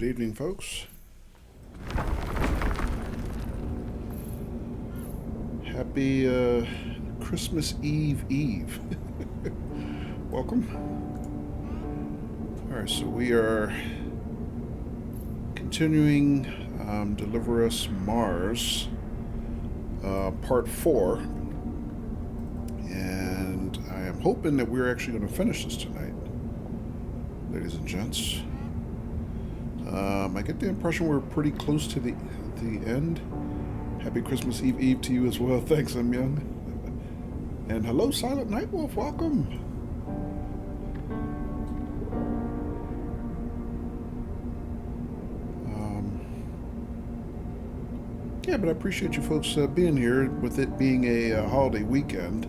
Good evening, folks. Happy Christmas Eve. Welcome. All right, so we are continuing Deliver Us Mars, Part 4. And I am hoping that we're actually going to finish this tonight, ladies and gents. I get the impression we're pretty close to the end. Happy Christmas Eve to you as well. Thanks, I'm Young. And hello, Silent Nightwolf. Welcome. Yeah, but I appreciate you folks being here with it being a holiday weekend.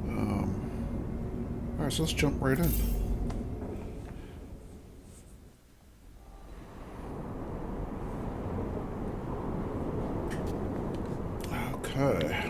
All right, so let's jump right in. Okay.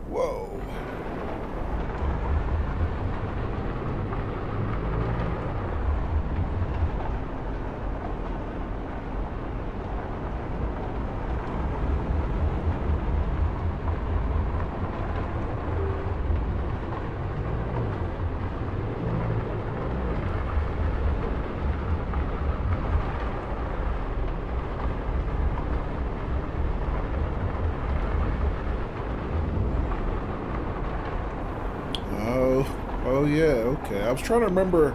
Whoa. Oh yeah, okay. I was trying to remember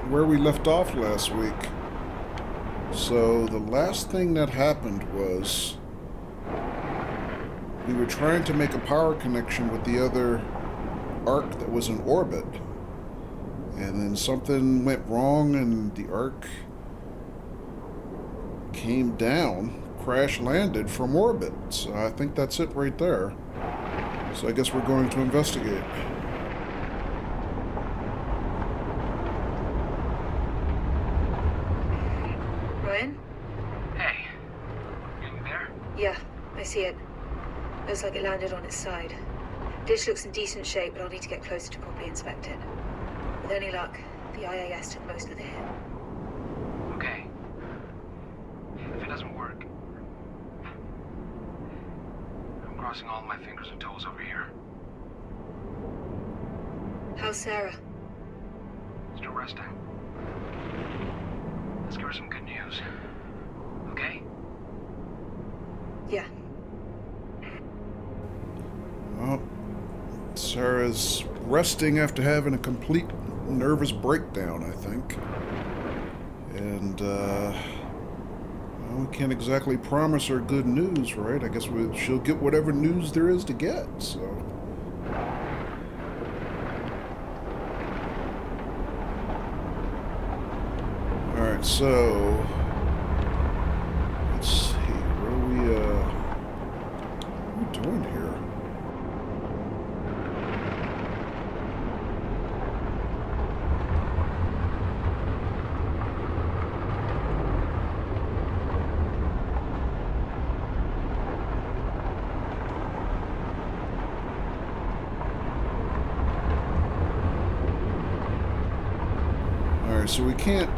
where we left off last week. So the last thing that happened was we were trying to make a power connection with the other arc that was in orbit. And then something went wrong and the arc came down, crash landed from orbit. So I think that's it right there. So I guess we're going to investigate. Hey, you there? Yeah, I see it. Looks like it landed on its side. Dish looks in decent shape, but I'll need to get closer to properly inspect it. With any luck, the IAS took most of the hit. Okay. If it doesn't work, I'm crossing all my fingers and toes over here. How's Sarah? Still resting. Let's give her some good news. Okay? Yeah. Well, Sarah's resting after having a complete nervous breakdown, I think. And, well, we can't exactly promise her good news, right? I guess she'll get whatever news there is to get, so... Alright, so... Let's see, what are we doing here? Alright, so we can't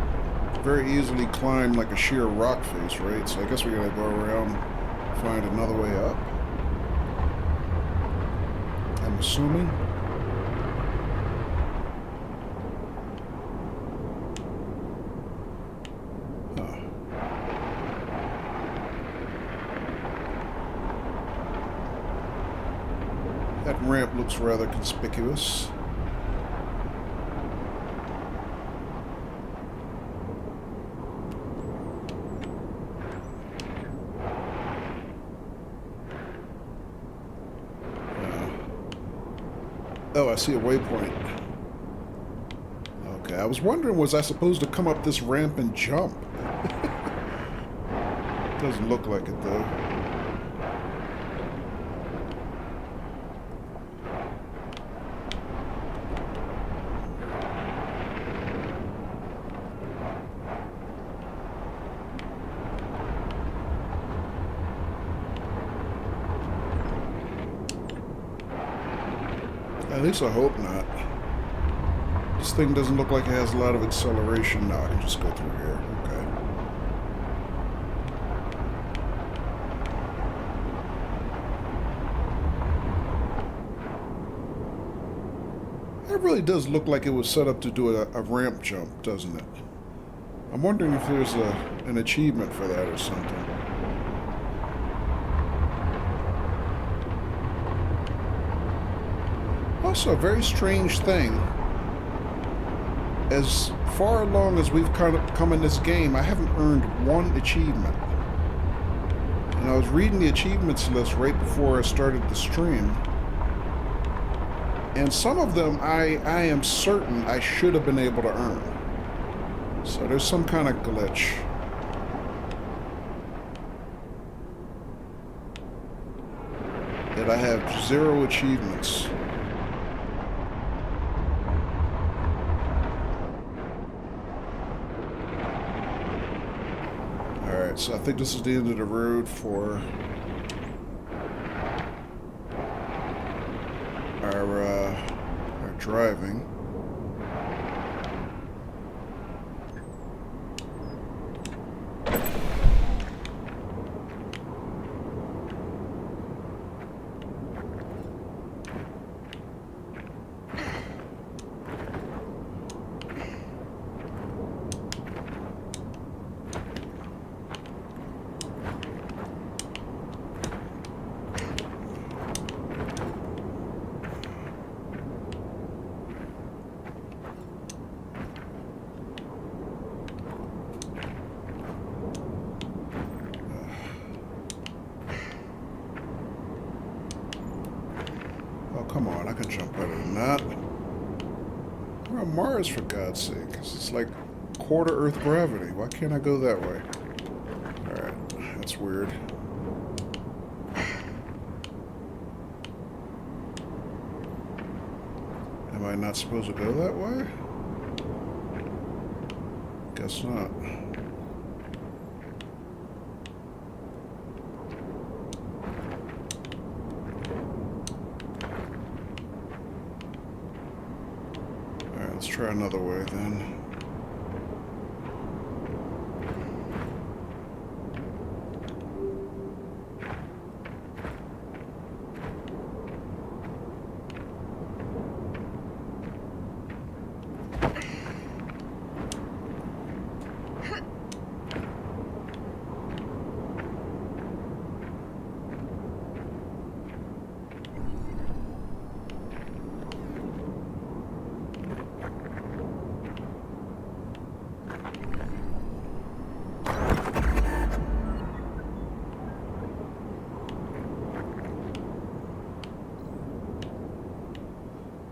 very easily climb like a sheer rock face, right? So I guess we gotta go around, find another way up. I'm assuming. Huh. That ramp looks rather conspicuous. Oh, I see a waypoint. Okay, I was wondering, was I supposed to come up this ramp and jump? Doesn't look like it, though. At least I hope not. This thing doesn't look like it has a lot of acceleration. No, I can just go through here. Okay. It really does look like it was set up to do a ramp jump, doesn't it? I'm wondering if there's an achievement for that or something. Also, a very strange thing. As far along as we've come in this game, I haven't earned one achievement. And I was reading the achievements list right before I started the stream. And some of them I am certain I should have been able to earn. So there's some kind of glitch. That I have 0 achievements. Alright, so I think this is the end of the road for our driving. Come on, I can jump better than that. We're on Mars, for God's sake. It's like quarter Earth gravity. Why can't I go that way? Alright, that's weird. Am I not supposed to go that way? Guess not. Let's try another way then.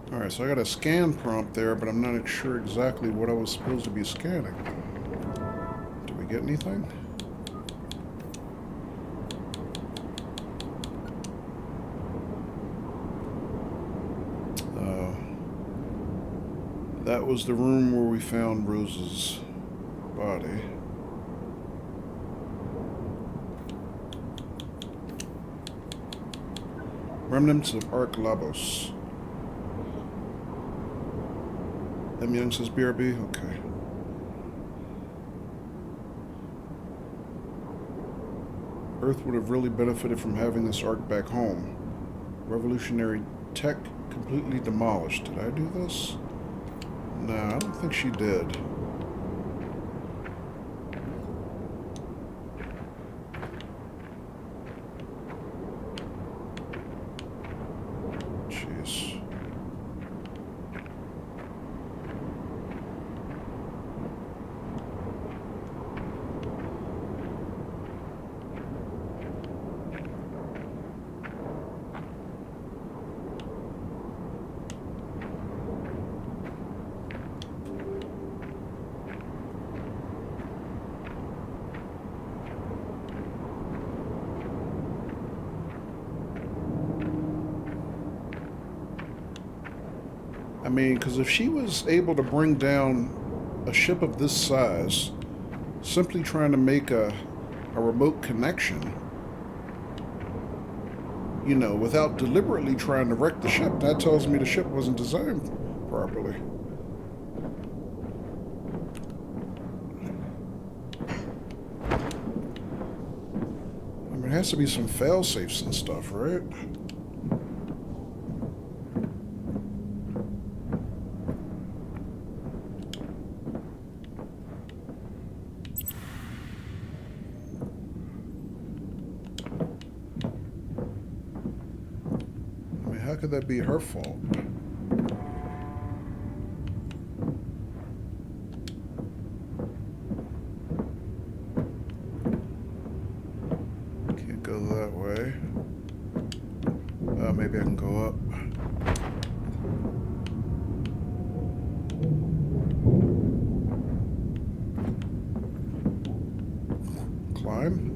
Alright, so I got a scan prompt there, but I'm not sure exactly what I was supposed to be scanning. Did we get anything? That was the room where we found Rose's body. Remnants of Ark Labos. M. Young says BRB? Okay. Earth would have really benefited from having this Ark back home. Revolutionary tech completely demolished. Did I do this? No, I don't think she did. Jeez. I mean, because if she was able to bring down a ship of this size, simply trying to make a remote connection, you know, without deliberately trying to wreck the ship, that tells me the ship wasn't designed properly. I mean, there has to be some fail-safes and stuff, right? I mean, how could that be her fault? Can't go that way. Maybe I can go up. Climb.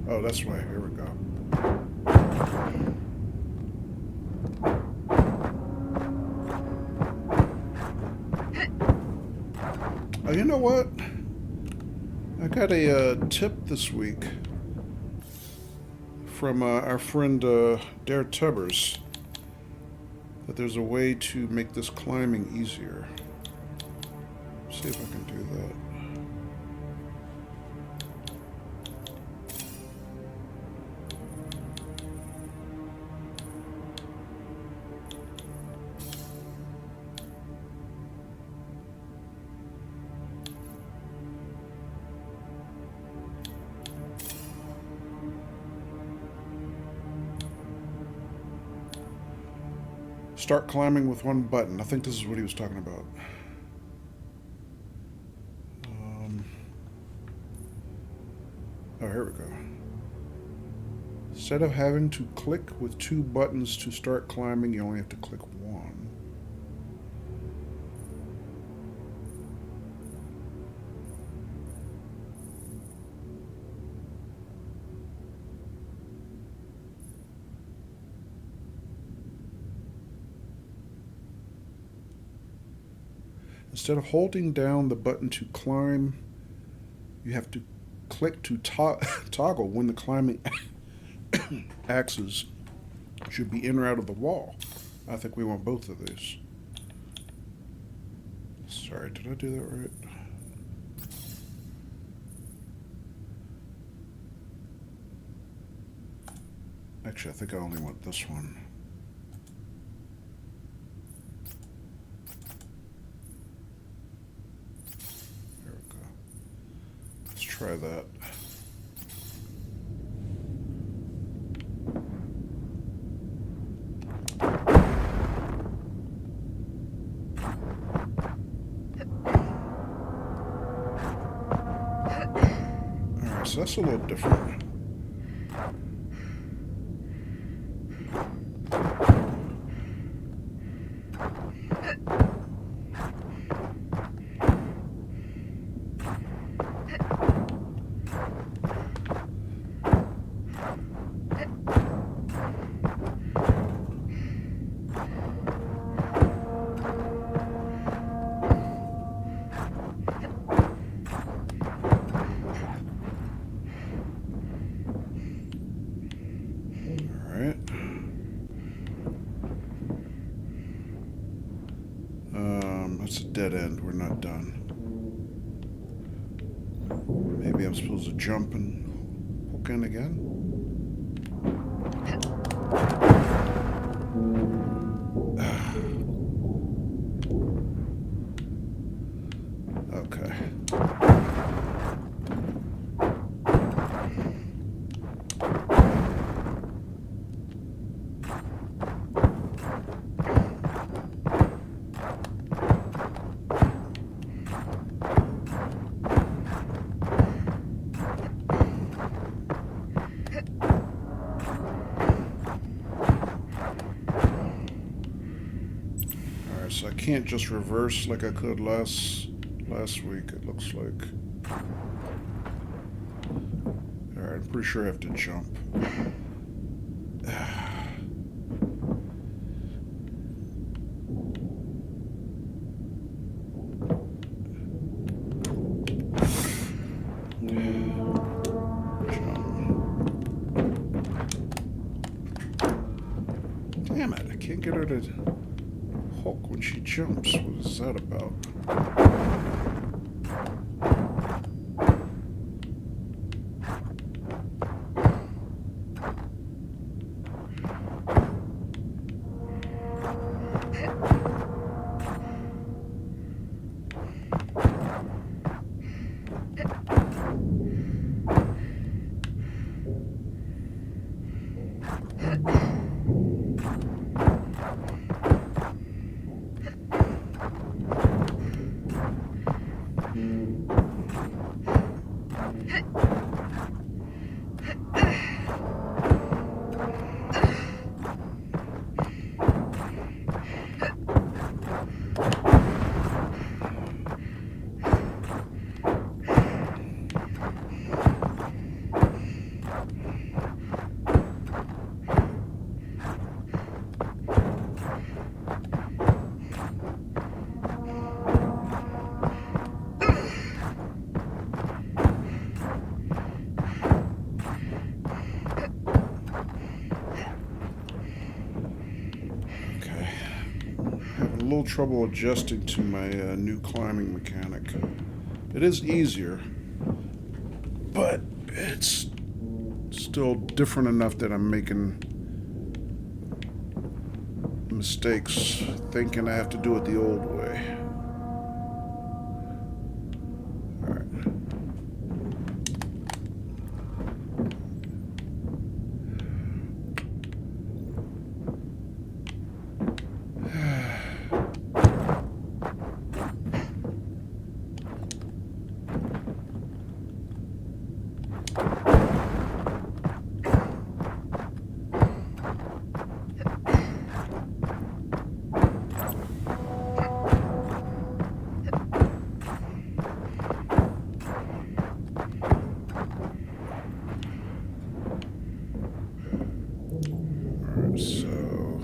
Oh, that's why. Here we go. Oh, you know what? I got a tip this week from our friend Dare Tubbers that there's a way to make this climbing easier. See if I can do that. Start climbing with one button. I think this is what he was talking about. Oh, here we go. Instead of having to click with two buttons to start climbing, you only have to click one. Instead of holding down the button to climb, you have to click to toggle when the climbing axes should be in or out of the wall. I think we want both of these. Sorry, did I do that right? Actually, I think I only want this one. There we go. Let's try that. Alright, so that's a little different. That's a dead end. We're not done. Maybe I'm supposed to jump and hook in again? Okay. So I can't just reverse like I could last week, it looks like. Alright, I'm pretty sure I have to jump. Damn it, I can't get her to hook when she jumps. What is that about? A little trouble adjusting to my new climbing mechanic. It is easier, but it's still different enough that I'm making mistakes thinking I have to do it the old way. So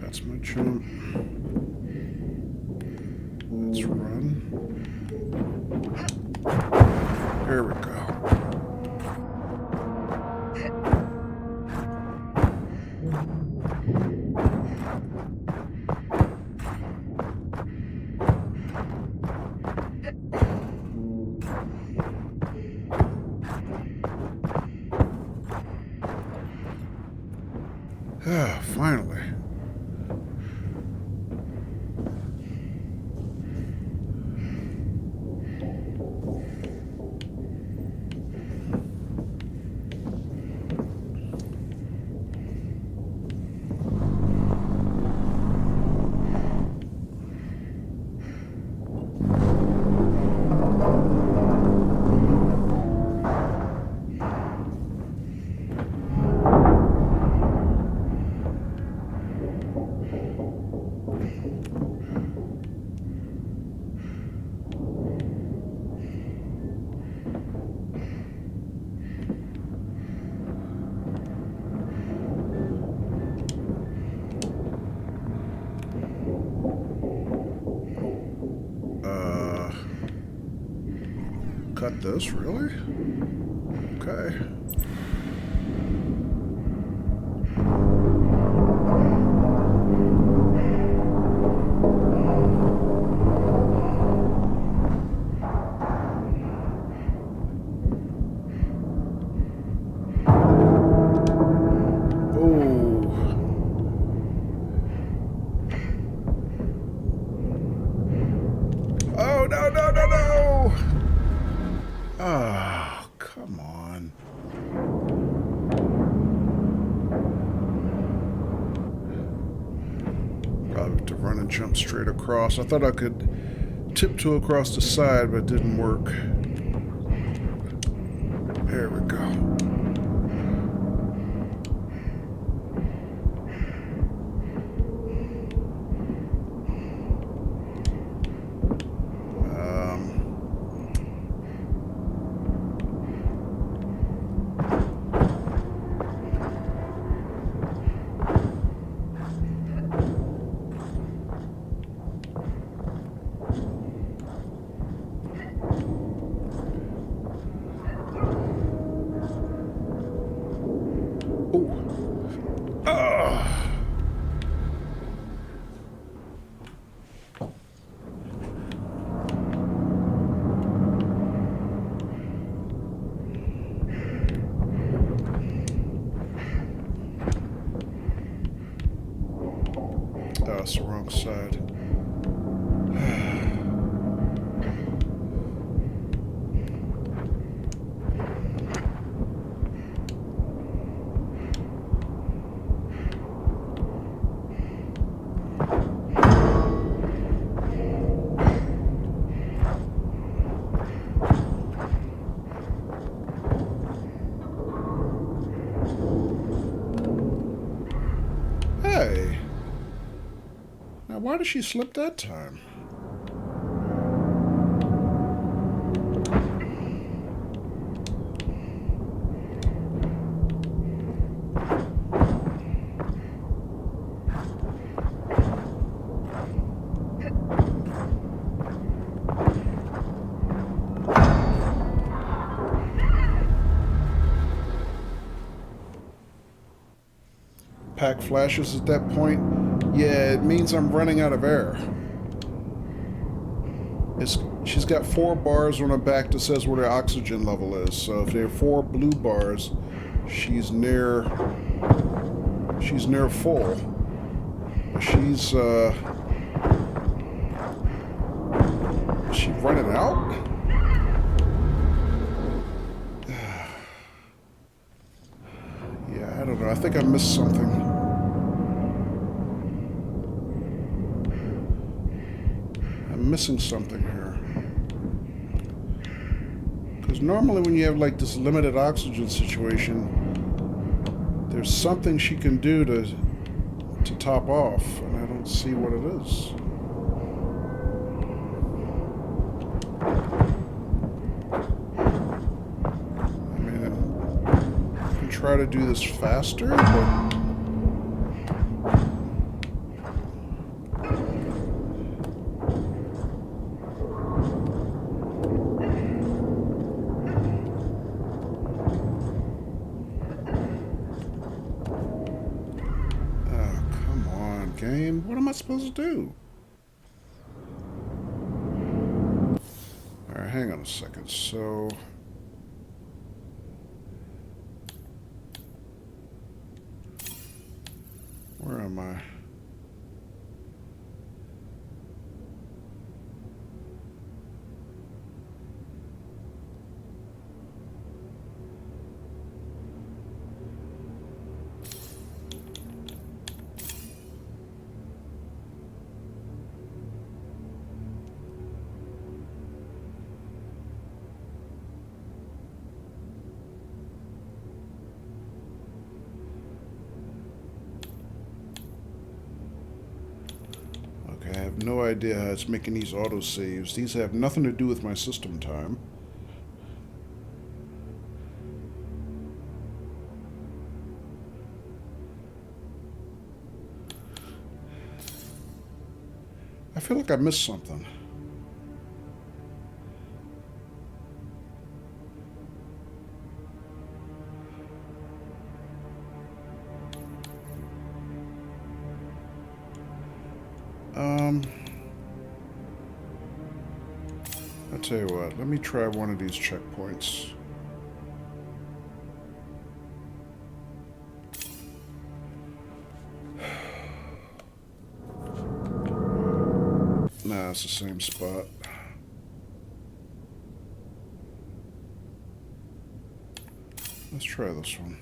that's my jump. Let's run. There we go. Ah, finally. Cut this, really? Okay. Oh, no, no, no, no! Ah, oh, come on. Probably have to run and jump straight across. I thought I could tiptoe across the side, but it didn't work. There we go. why did she slip that time? Pack flashes at that point. Yeah, it means I'm running out of air. She's got 4 bars on her back that says where the oxygen level is. So if there are 4 blue bars, she's near full. She's is she running out? Yeah, I don't know. I think I missed something. I'm missing something here. Because normally when you have like this limited oxygen situation, there's something she can do to top off, and I don't see what it is. I mean, I can try to do this faster, but game. What am I supposed to do? Alright, hang on a second. So... where am I? I have no idea how it's making these autosaves. These have nothing to do with my system time. I feel like I missed something. I'll tell you what, let me try one of these checkpoints. Nah, it's the same spot. Let's try this one.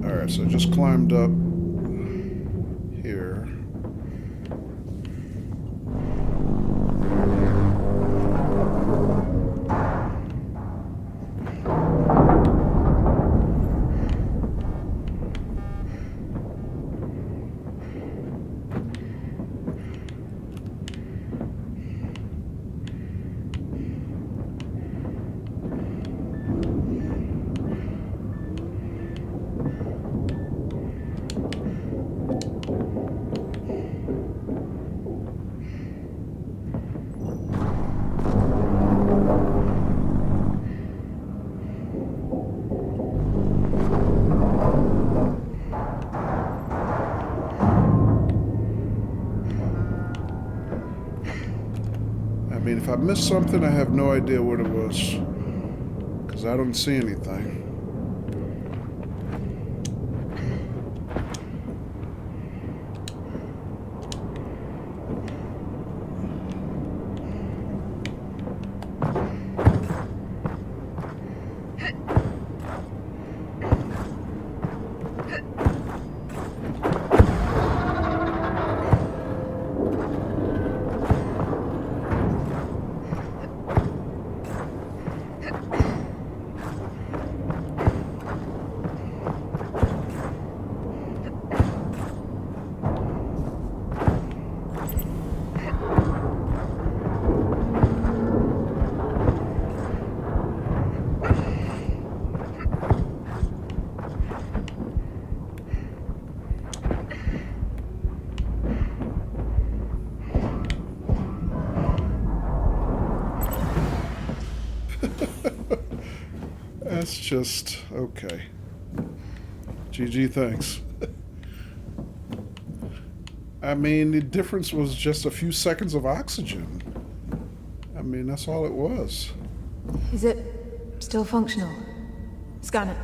Alright, so I just climbed up here. I mean, if I missed something, I have no idea what it was, because I don't see anything. That's just okay. GG, thanks. I mean, the difference was just a few seconds of oxygen. I mean, that's all it was. Is it still functional? Scan it.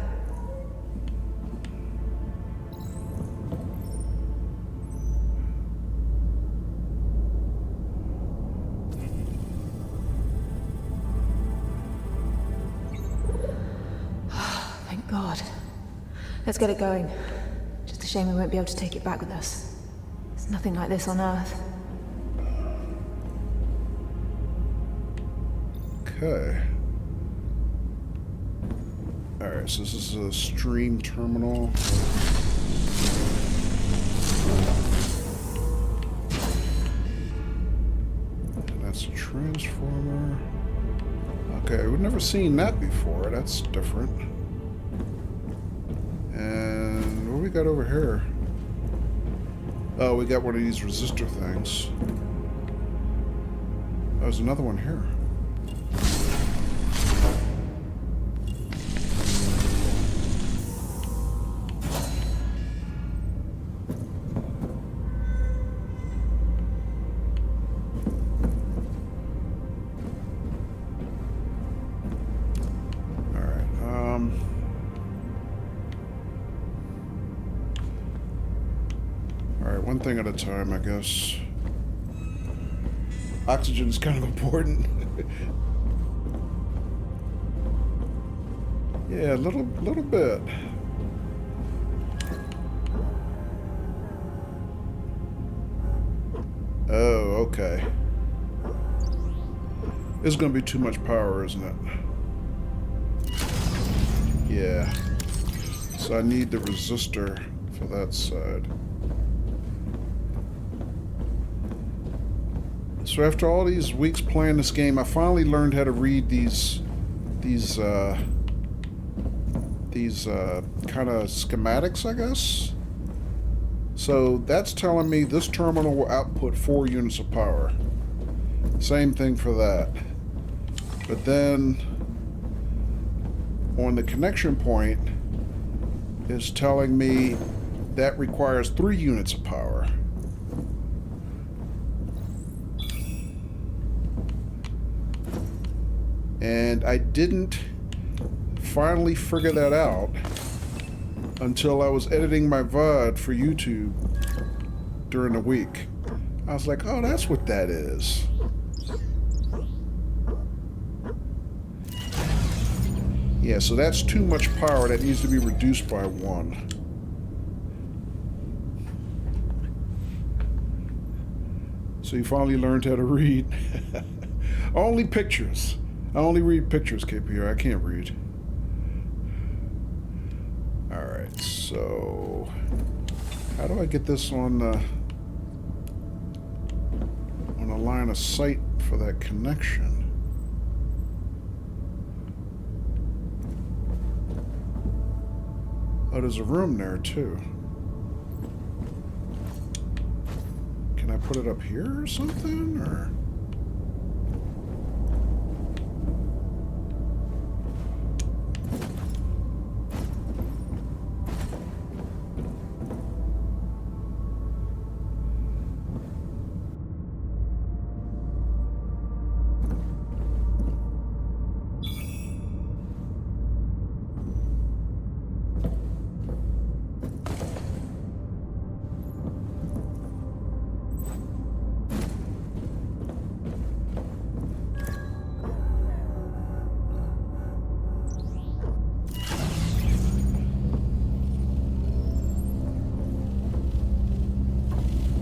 Thank God. Let's get it going. Just a shame we won't be able to take it back with us. There's nothing like this on Earth. Okay. Alright, so this is a stream terminal. And that's a transformer. Okay, we've never seen that before. That's different. And what do we got over here? Oh, we got one of these resistor things. Oh, there's another one here. One thing at a time, I guess. Oxygen is kind of important. Yeah, a little bit. Oh, okay. This is going to be too much power, isn't it? Yeah. So I need the resistor for that side. So after all these weeks playing this game, I finally learned how to read these kind of schematics, I guess. So that's telling me this terminal will output 4 units of power. Same thing for that. But then on the connection point is telling me that requires 3 units of power. And I didn't finally figure that out until I was editing my VOD for YouTube during the week. I was like, oh, that's what that is. Yeah, so that's too much power. That needs to be reduced by 1. So you finally learned how to read. Only pictures. I only read pictures, KPR. I can't read. Alright, so how do I get this on a line of sight for that connection? Oh, there's a room there too. Can I put it up here or something? Or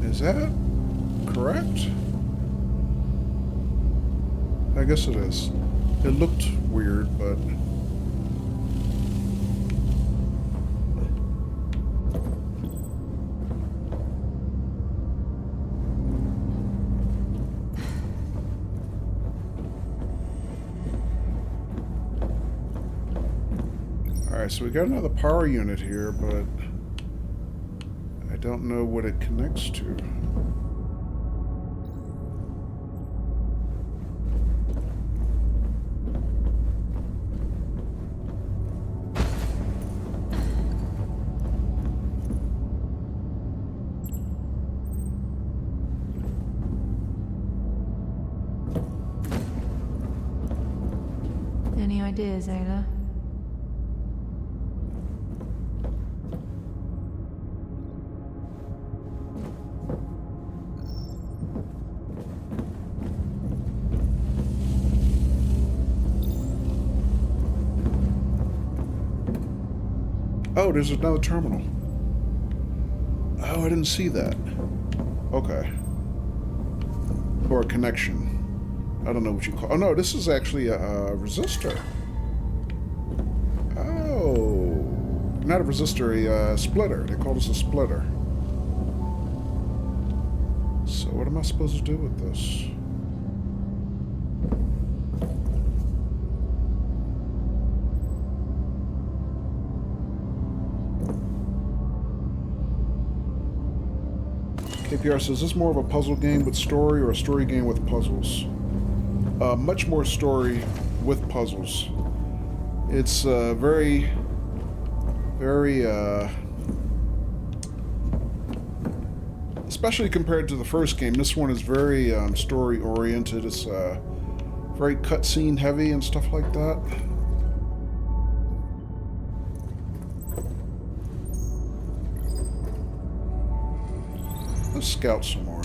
is that correct? I guess it is. It looked weird, but alright, so we got another power unit here, but I don't know what it connects to. ideas, Ayla. Oh, there's another terminal. Oh, I didn't see that. Okay. Or a connection. I don't know what you call. Oh no, this is actually a resistor. Oh, not a resistor, a splitter. They call this a splitter. So what am I supposed to do with this? KPR says, is this more of a puzzle game with story or a story game with puzzles? Much more story with puzzles. It's very, especially compared to the first game, this one is very story oriented. It's very cutscene heavy and stuff like that. Let's scout some more.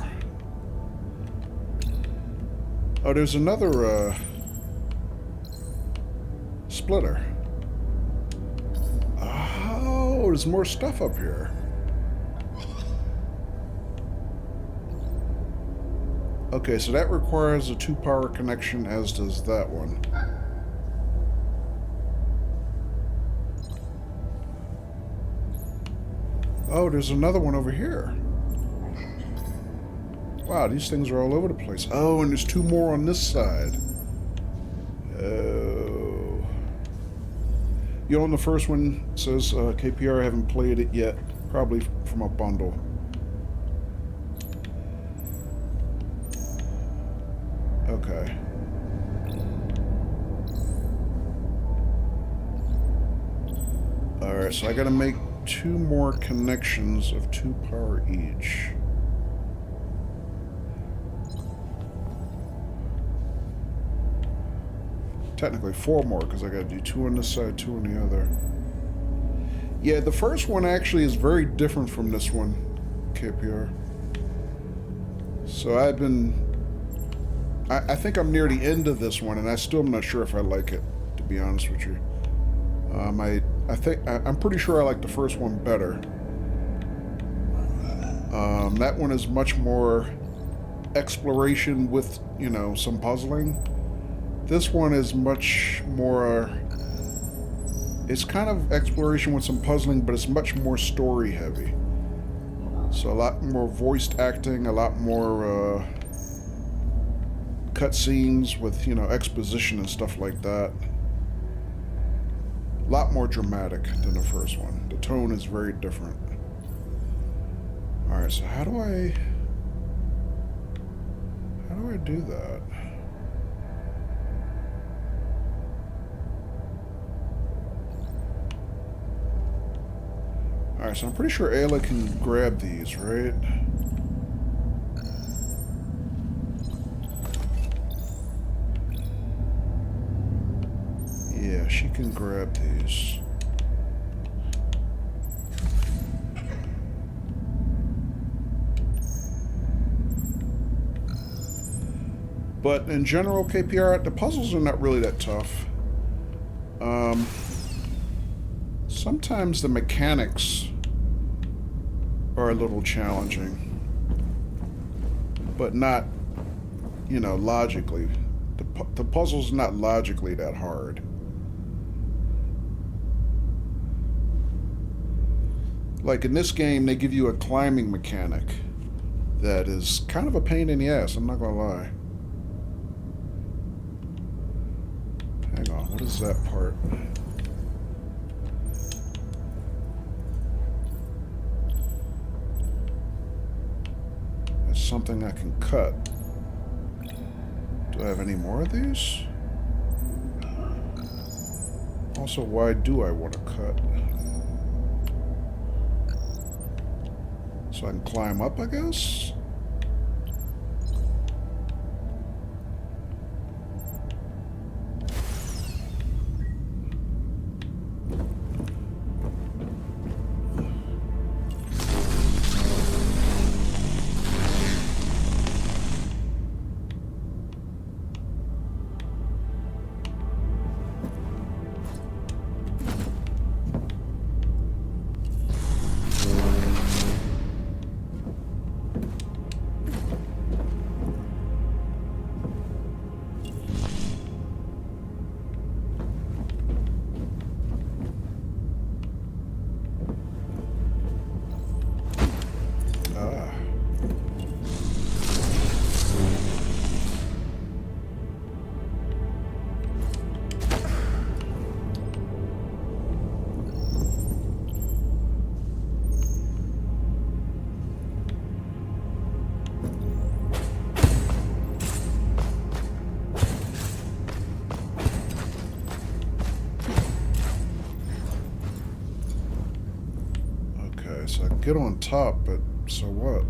Oh, there's another splitter. Oh, there's more stuff up here. Okay, so that requires a 2-power connection, as does that one. Oh, there's another one over here. Wow, these things are all over the place. Oh, and there's 2 more on this side. Oh. You know, the first one says KPR, I haven't played it yet. Probably from a bundle. Okay. Alright, so I gotta make 2 more connections of 2 power each. Technically 4 more, because I gotta do 2 on this side, 2 on the other. Yeah, the first one actually is very different from this one, KPR. So I've been... I think I'm near the end of this one, and I still am not sure if I like it, to be honest with you. I'm pretty sure I like the first one better. That one is much more exploration with, you know, some puzzling. This one is much more... It's kind of exploration with some puzzling, but it's much more story heavy. So a lot more voiced acting, a lot more cutscenes with, you know, exposition and stuff like that. A lot more dramatic than the first one. The tone is very different. Alright, so how do I do that? Alright, so I'm pretty sure Ayla can grab these, right? Yeah, she can grab these. But in general, KPR, the puzzles are not really that tough. Sometimes the mechanics are a little challenging, but not, you know, logically. The puzzle's not logically that hard. Like in this game, they give you a climbing mechanic that is kind of a pain in the ass, I'm not gonna lie. Hang on, what is that part? That's something I can cut. Do I have any more of these? Also, why do I want to cut? So I can climb up, I guess? Aha. Okay, so I can get on top, but so what?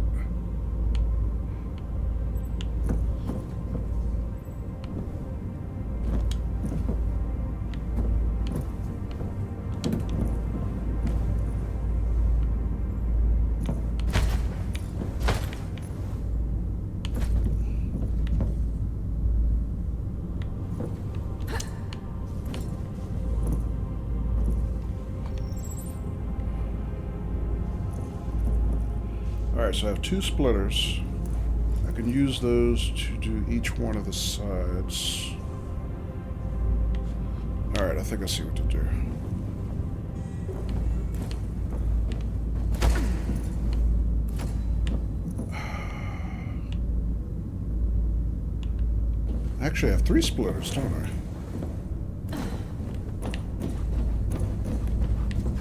Alright, so I have 2 splitters. I can use those to do each one of the sides. Alright, I think I see what to do. Actually, I have 3 splitters, don't I?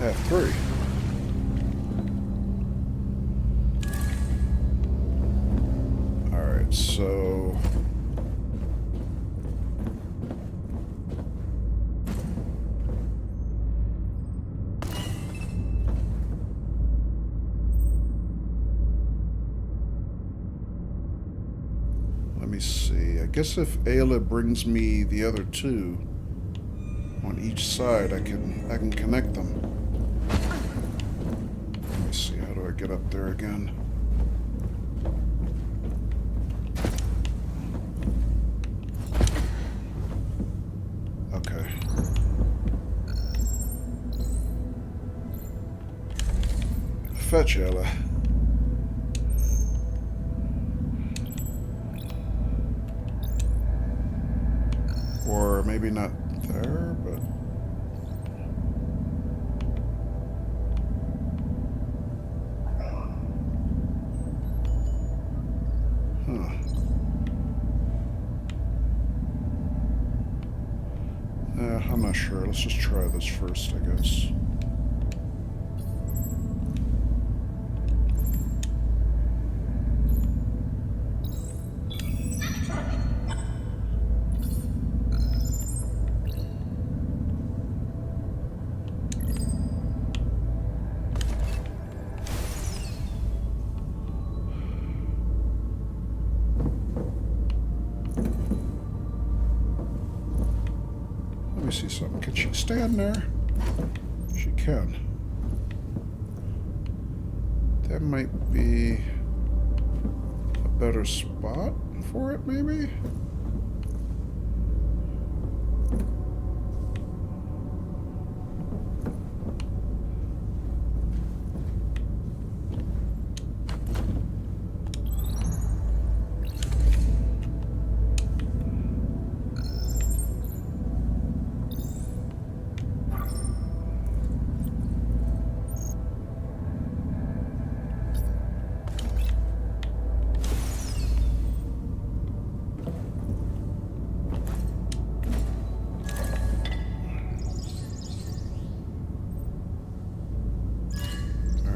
I have 3. Alright, so... let me see. I guess if Ayla brings me the other 2 on each side, I can connect them. Let me see. How do I get up there again? Okay. Fetch, Ayla. Or maybe not there, but... huh. I'm not sure. Let's just try this first, I guess. Let me see something. Can she stand there? She can. That might be a better spot for it, maybe?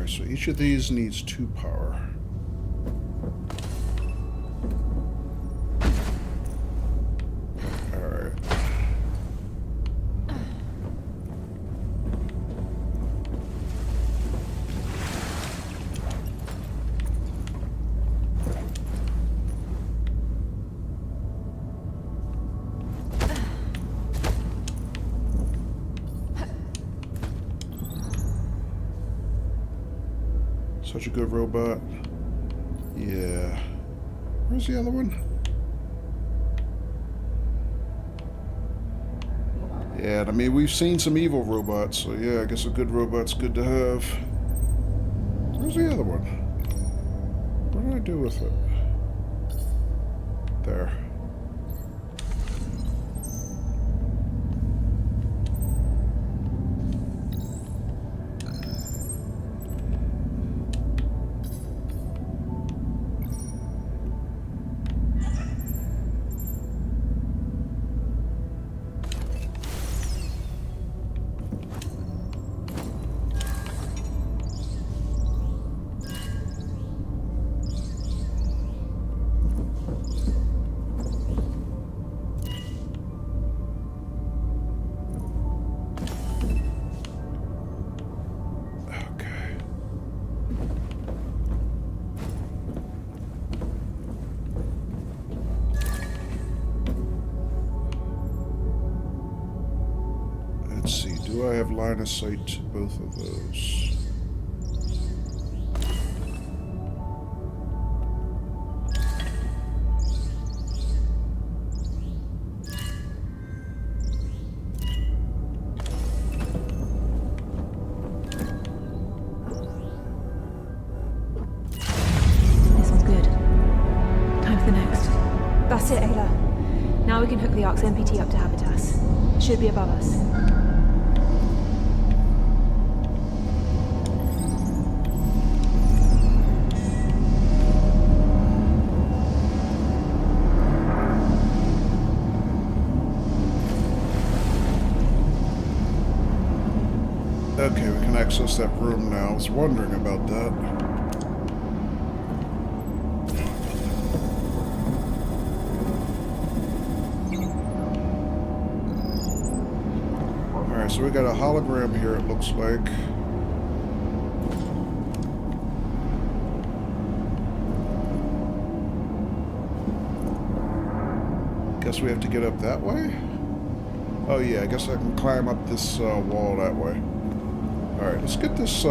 So each of these needs 2 power. Alright. Such a good robot. Yeah. Where's the other one? Yeah, I mean, we've seen some evil robots, so yeah, I guess a good robot's good to have. Where's the other one? What did I do with it? There. Do I have line of sight to both of those? This one's good. Time for the next. That's it, Ayla. Now we can hook the Ark's MPT up to Habitas. It should be above us. Okay, we can access that room now. I was wondering about that. Alright, so we got a hologram here, it looks like. Guess we have to get up that way? Oh yeah, I guess I can climb up this wall that way. Alright, let's get this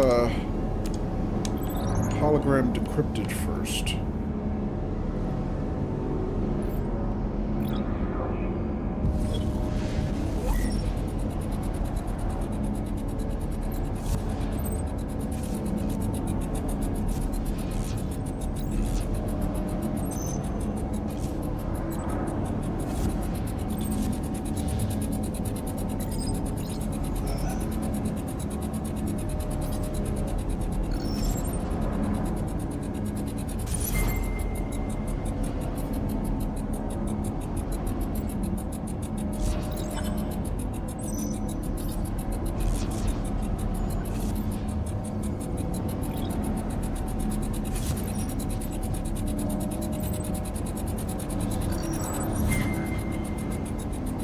hologram decrypted first.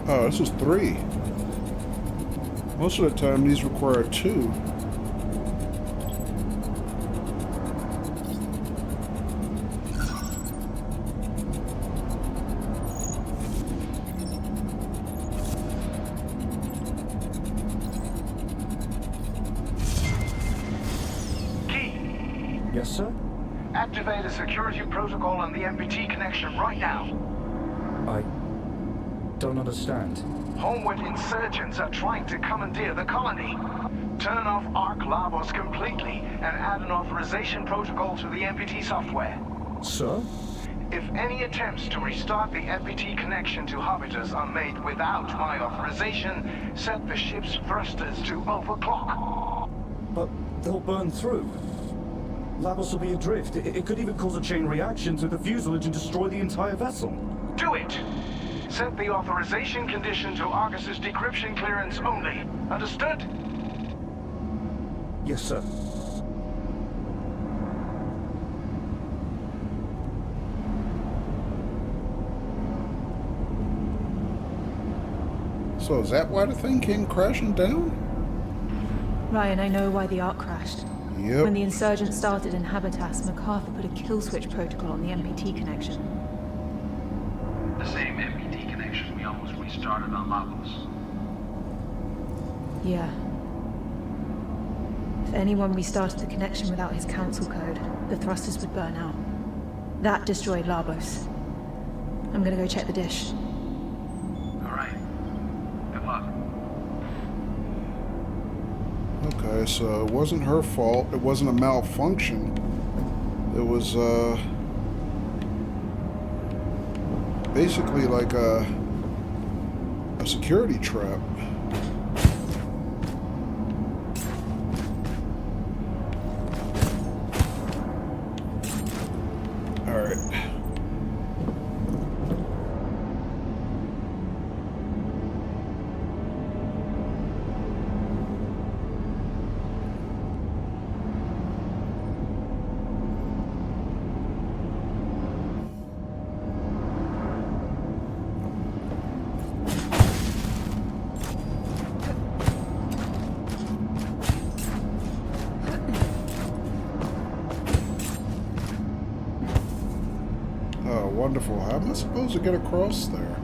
Oh, this is 3. Most of the time, these require 2. Key, Yes, sir? activate a security protocol on the MPT connection right now. I don't understand. Homeward insurgents are trying to commandeer the colony. Turn off Arc Labos completely and add an authorization protocol to the MPT software. Sir? If any attempts to restart the MPT connection to Habitas are made without my authorization, set the ship's thrusters to overclock. But they'll burn through. Labos will be adrift. It could even cause a chain reaction to the fuselage and destroy the entire vessel. Do it! Set the authorization condition to Argus's decryption clearance only. Understood? Yes, sir. So is that why the thing came crashing down? Ryan, I know why the Ark crashed. Yep. When the insurgents started in Habitas, MacArthur put a kill switch protocol on the MPT connection. The same MPT connection we almost restarted on Lavos. Yeah. If anyone restarted the connection without his council code, the thrusters would burn out. That destroyed Labos. I'm gonna go check the dish. Alright. Good luck. Okay, so it wasn't her fault. It wasn't a malfunction. It was, basically like a security trap. All right. Oh, wonderful. How am I supposed to get across there?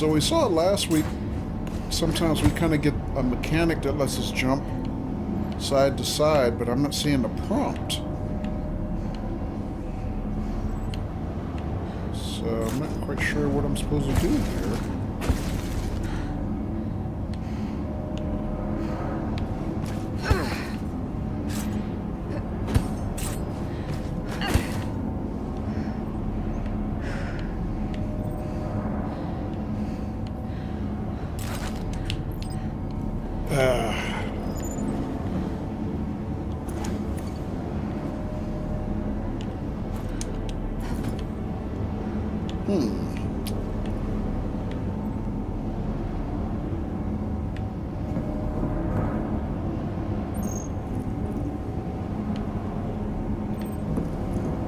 So we saw last week, sometimes we kind of get a mechanic that lets us jump side to side, but I'm not seeing the prompt. So I'm not quite sure what I'm supposed to do here.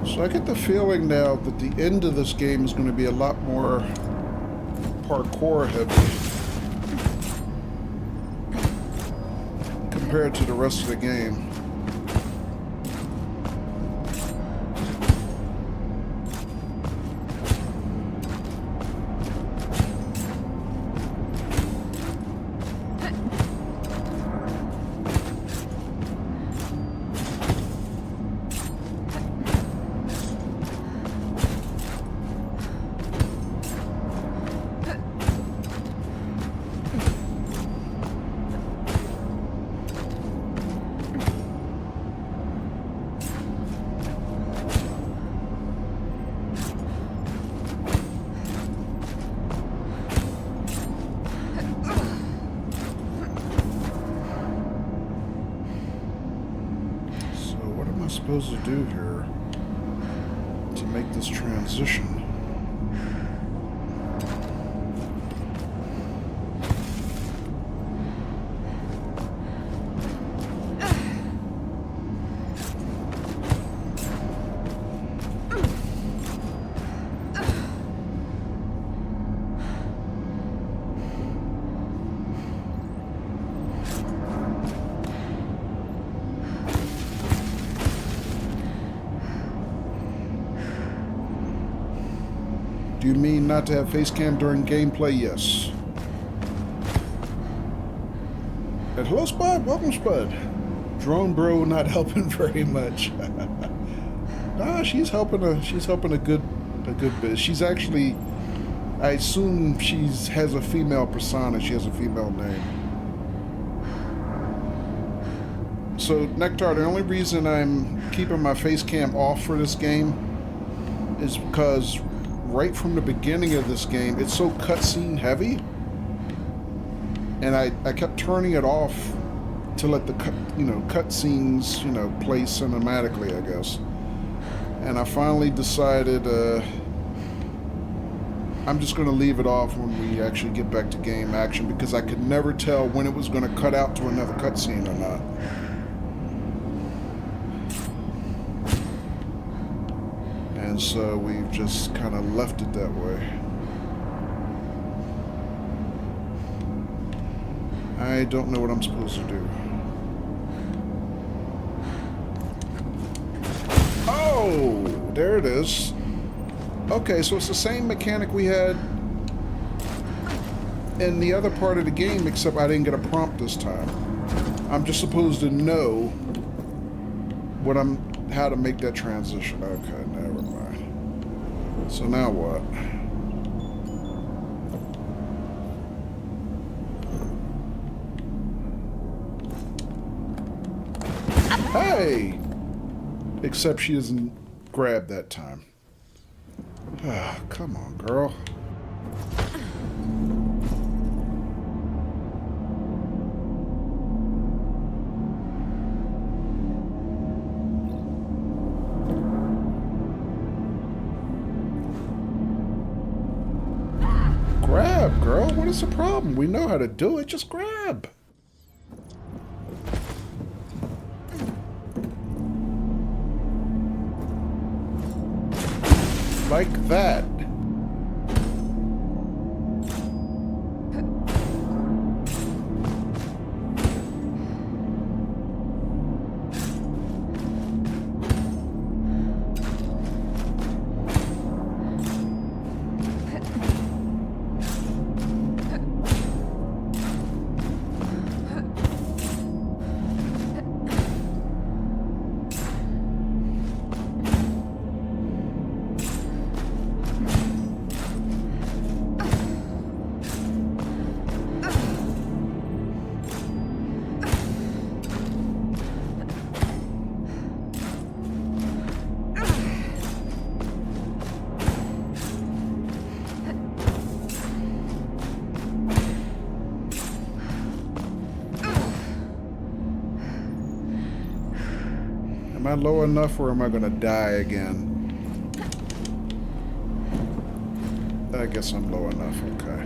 So I get the feeling now that the end of this game is going to be a lot more parkour heavy compared to the rest of the game. Supposed to do here to make this transition? Do you mean not to have face cam during gameplay? Yes. And hello, Spud. Welcome, Spud. Drone bro not helping very much. Nah, she's helping a good bit. She's actually, I assume has a female persona. She has a female name. So Nectar, the only reason I'm keeping my face cam off for this game is because right from the beginning of this game, it's so cutscene heavy, and I kept turning it off to let the cutscenes play cinematically, I guess. And I finally decided I'm just going to leave it off when we actually get back to game action, because I could never tell when it was going to cut out to another cutscene or not. And so we've just kind of left it that way. I don't know what I'm supposed to do. Oh, there it is. Okay, so it's the same mechanic we had in the other part of the game, except I didn't get a prompt this time. I'm just supposed to know how to make that transition. Okay, never mind. So now what? Hey! Except she doesn't grab that time. Ah, come on, girl. Grab, girl. What is the problem? We know how to do it. Just grab. Like that. Am I low enough or am I gonna die again? I guess I'm low enough, okay.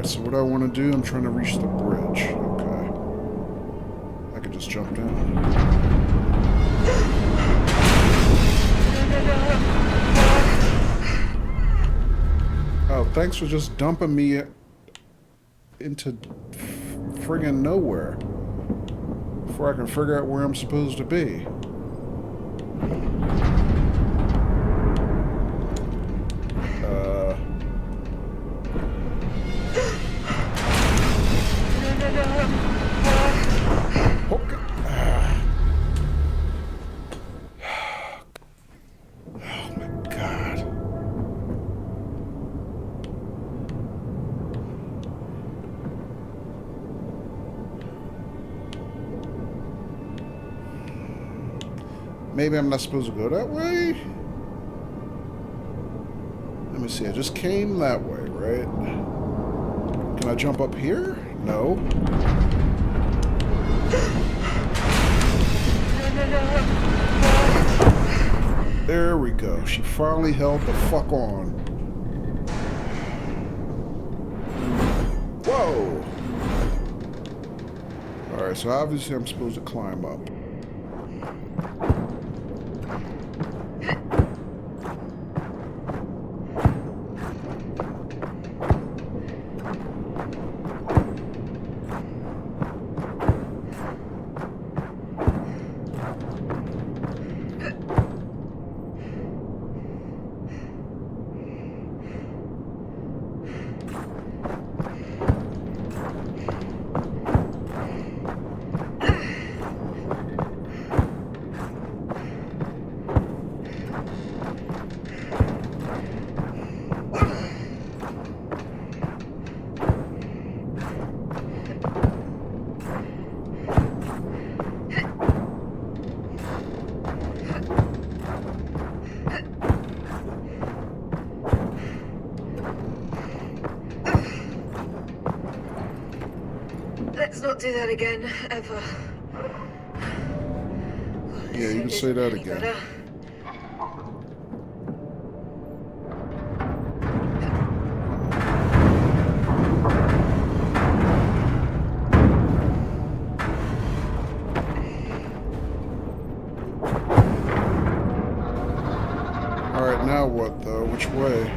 So what I want to do, I'm trying to reach the bridge. Okay. I could just jump down. Oh, thanks for just dumping me into friggin' nowhere before I can figure out where I'm supposed to be. Maybe I'm not supposed to go that way? Let me see, I just came that way, right? Can I jump up here? No. There we go. She finally held the fuck on. Whoa! Alright, so obviously I'm supposed to climb up. Let's not do that again, ever. Yeah, you can say that again. Better. Alright, now what though? Which way?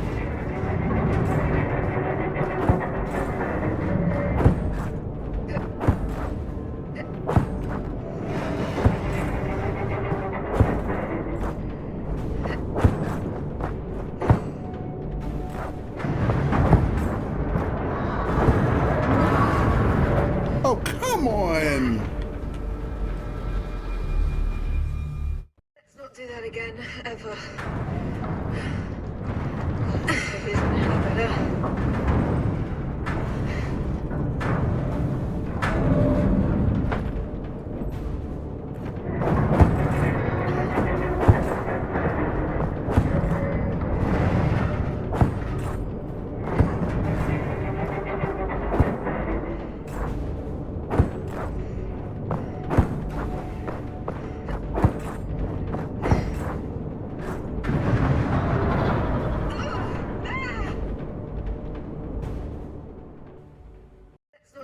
Oh, come on! Let's not do that again, ever. This isn't any better.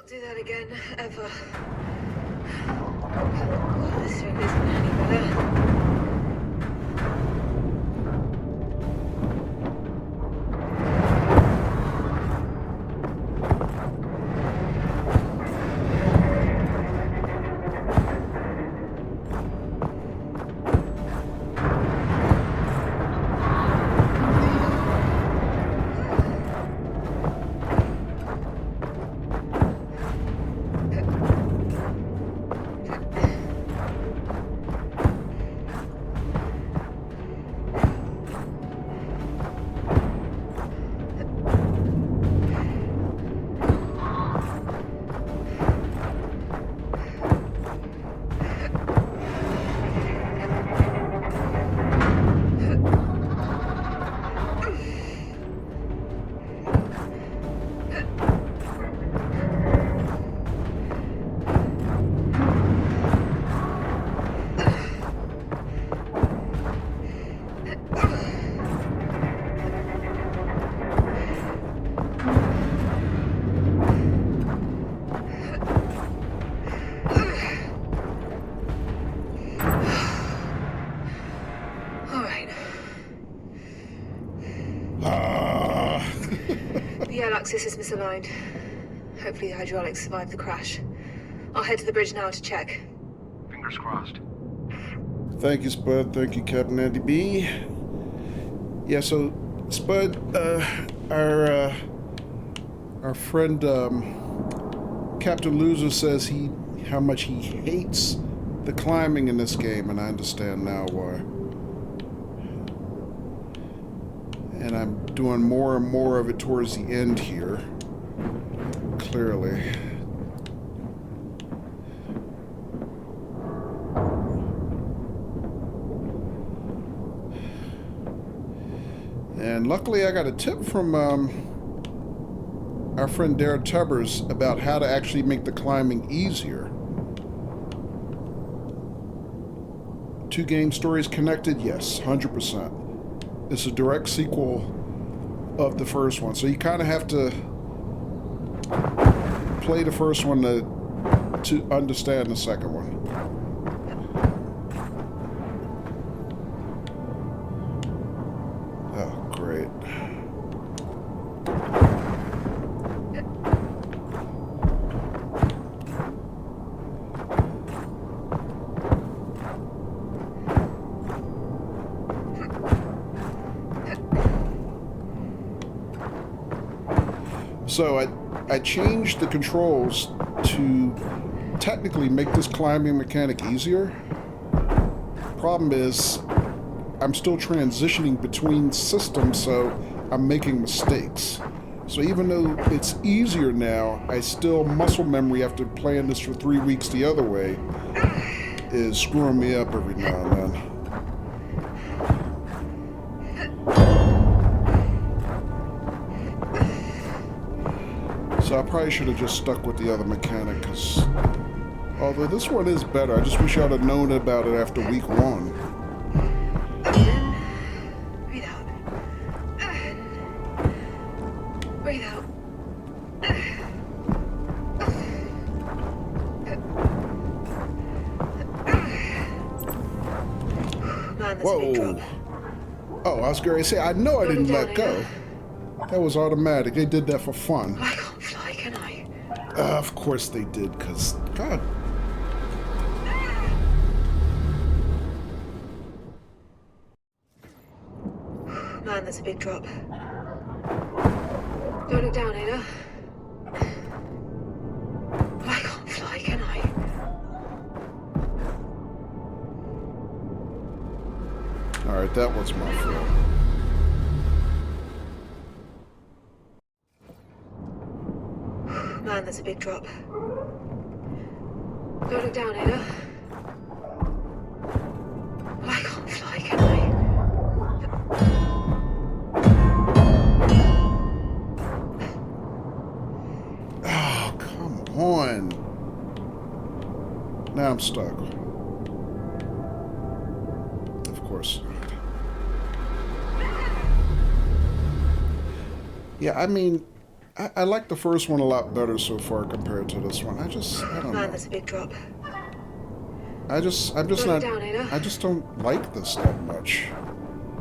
Do that again, ever. This room isn't any better. axis is misaligned. Hopefully the hydraulics survived the crash. I'll head to the bridge now to check. Fingers crossed. Thank you, Spud. Thank you, Captain Andy B. Yeah, so Spud, our friend Captain Loser says how much he hates the climbing in this game, and I understand now why. And I'm doing more and more of it towards the end here. Clearly. And luckily I got a tip from our friend Darren Tubbers about how to actually make the climbing easier. 2 game stories connected? Yes, 100%. It's a direct sequel of the first one. So you kind of have to play the first one to understand the second one. Oh, great. So I changed the controls to technically make this climbing mechanic easier. Problem is, I'm still transitioning between systems, so I'm making mistakes. So even though it's easier now, I still, muscle memory after playing this for 3 weeks the other way is screwing me up every now and then. So I probably should have just stuck with the other mechanic, because although this one is better, I just wish I'd have known about it after week 1. Breathe out. Breathe out. Man, that's a big drop. Oh, I was going to say, I know I didn't let go. That was automatic. They did that for fun. I can't fly, can I? Of course they did, because, God. Man, that's a big drop. Don't look down, Ada. I can't fly, can I? Alright, that was my fault. Man, that's a big drop. Don't look down, Ada. I can't fly, can I? Oh, come on. Now I'm stuck. Of course. Yeah, I mean, I like the first one a lot better so far compared to this one. I don't know. Man, that's a big drop. I'm just not, down, Ada. I just don't like this that much.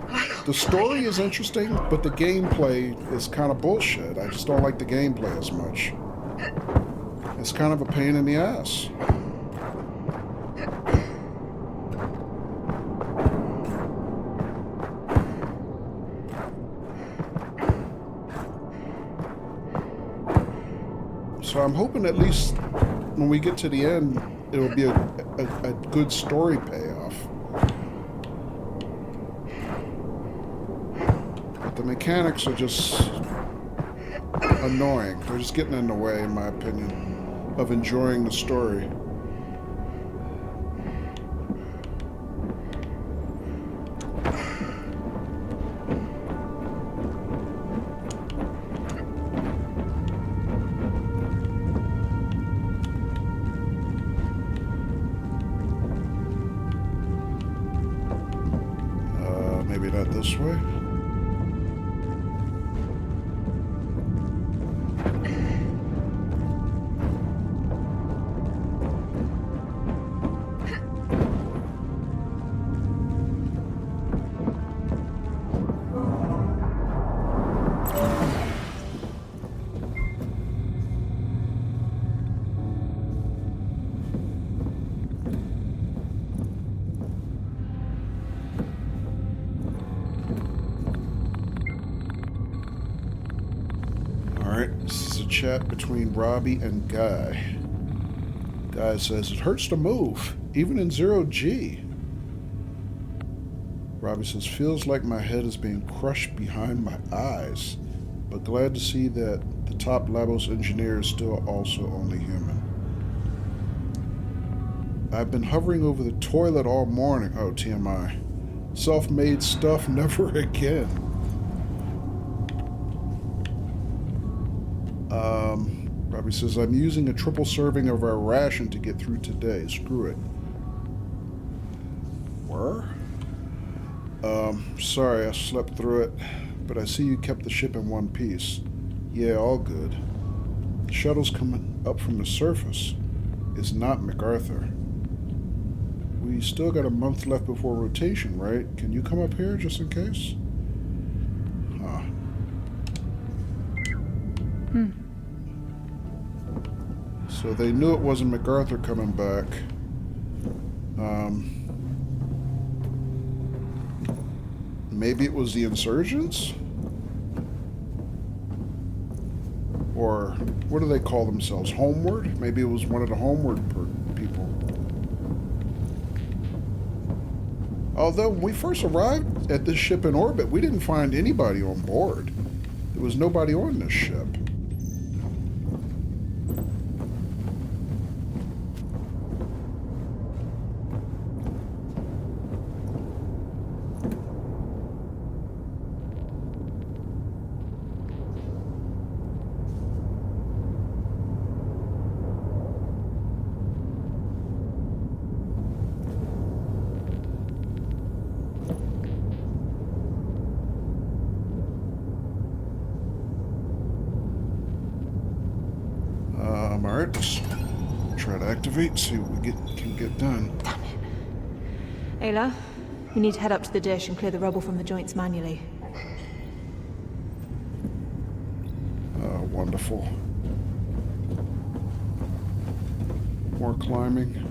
I can't The fly, story can is I? interesting, but the gameplay is kind of bullshit. I just don't like the gameplay as much. It's kind of a pain in the ass. So I'm hoping at least when we get to the end, it'll be a good story payoff. But the mechanics are just annoying. They're just getting in the way, in my opinion, of enjoying the story. Maybe not this way. Alright, this is a chat between Robbie and Guy. Guy says, it hurts to move, even in 0G. Robbie says, feels like my head is being crushed behind my eyes, but glad to see that the top Labos engineer is still also only human. I've been hovering over the toilet all morning. Oh, TMI. Self-made stuff, never again. Robbie says, I'm using a triple serving of our ration to get through today. Screw it. Where? Sorry, I slept through it, but I see you kept the ship in one piece. Yeah, all good. The shuttle's coming up from the surface. It's not MacArthur. We still got a month left before rotation, right? Can you come up here just in case? Huh. So they knew it wasn't MacArthur coming back. Maybe it was the insurgents? Or what do they call themselves? Homeward? Maybe it was one of the Homeward people. Although when we first arrived at this ship in orbit, we didn't find anybody on board. There was nobody on this ship. Alright, let's try to activate, see what we can get done. Ayla, we need to head up to the dish and clear the rubble from the joints manually. Wonderful. More climbing.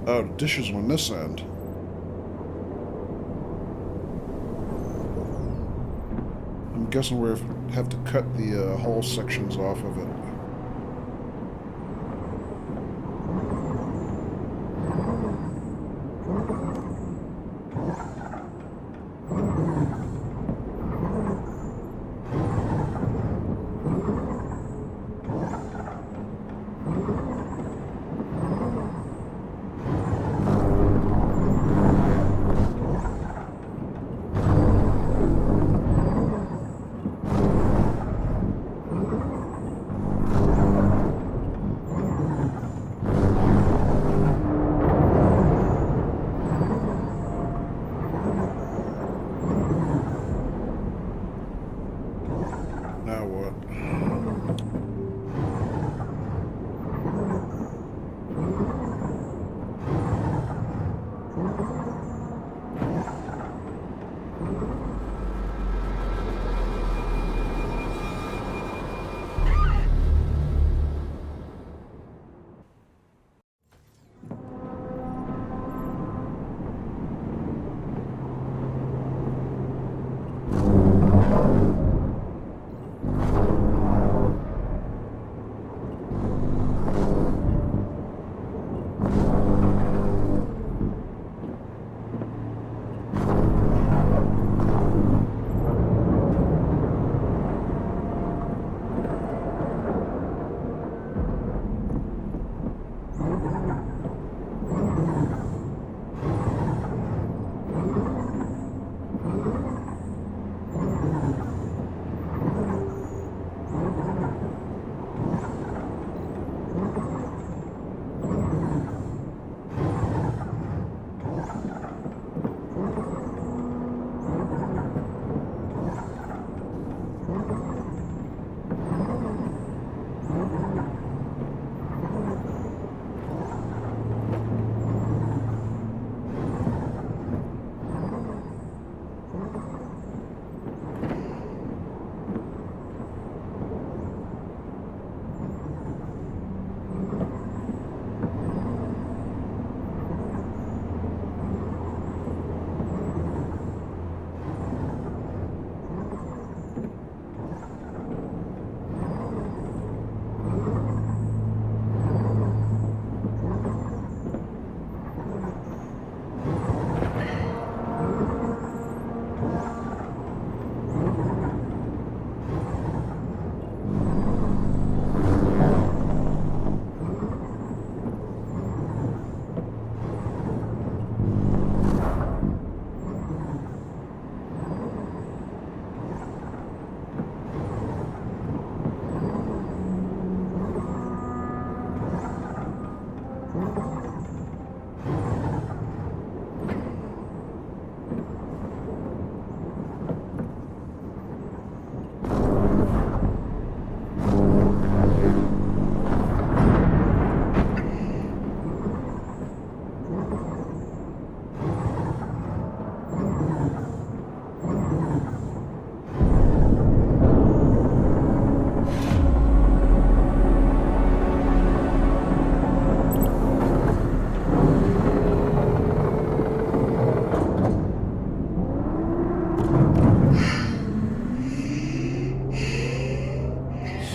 Oh, the dish is on this end. I'm guessing we have to cut the hull sections off of it. Now what?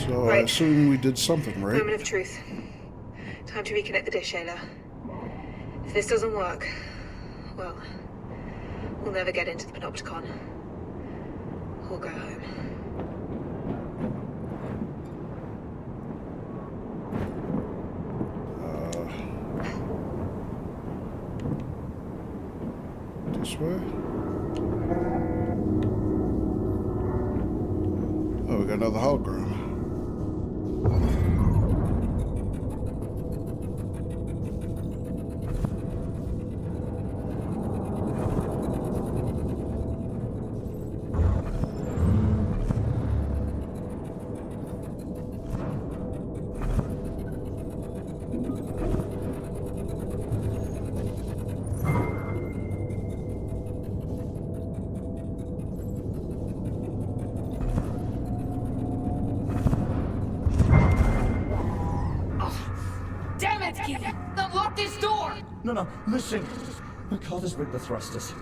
So I assume we did something, right? Moment of truth. Time to reconnect the dish, Ayla. If this doesn't work, well, we'll never get into the Panopticon. Or go home. This way? Oh, we got another hologram. Damn it, Keith! Unlock this door! No, listen. McCall has rigged the thrusters.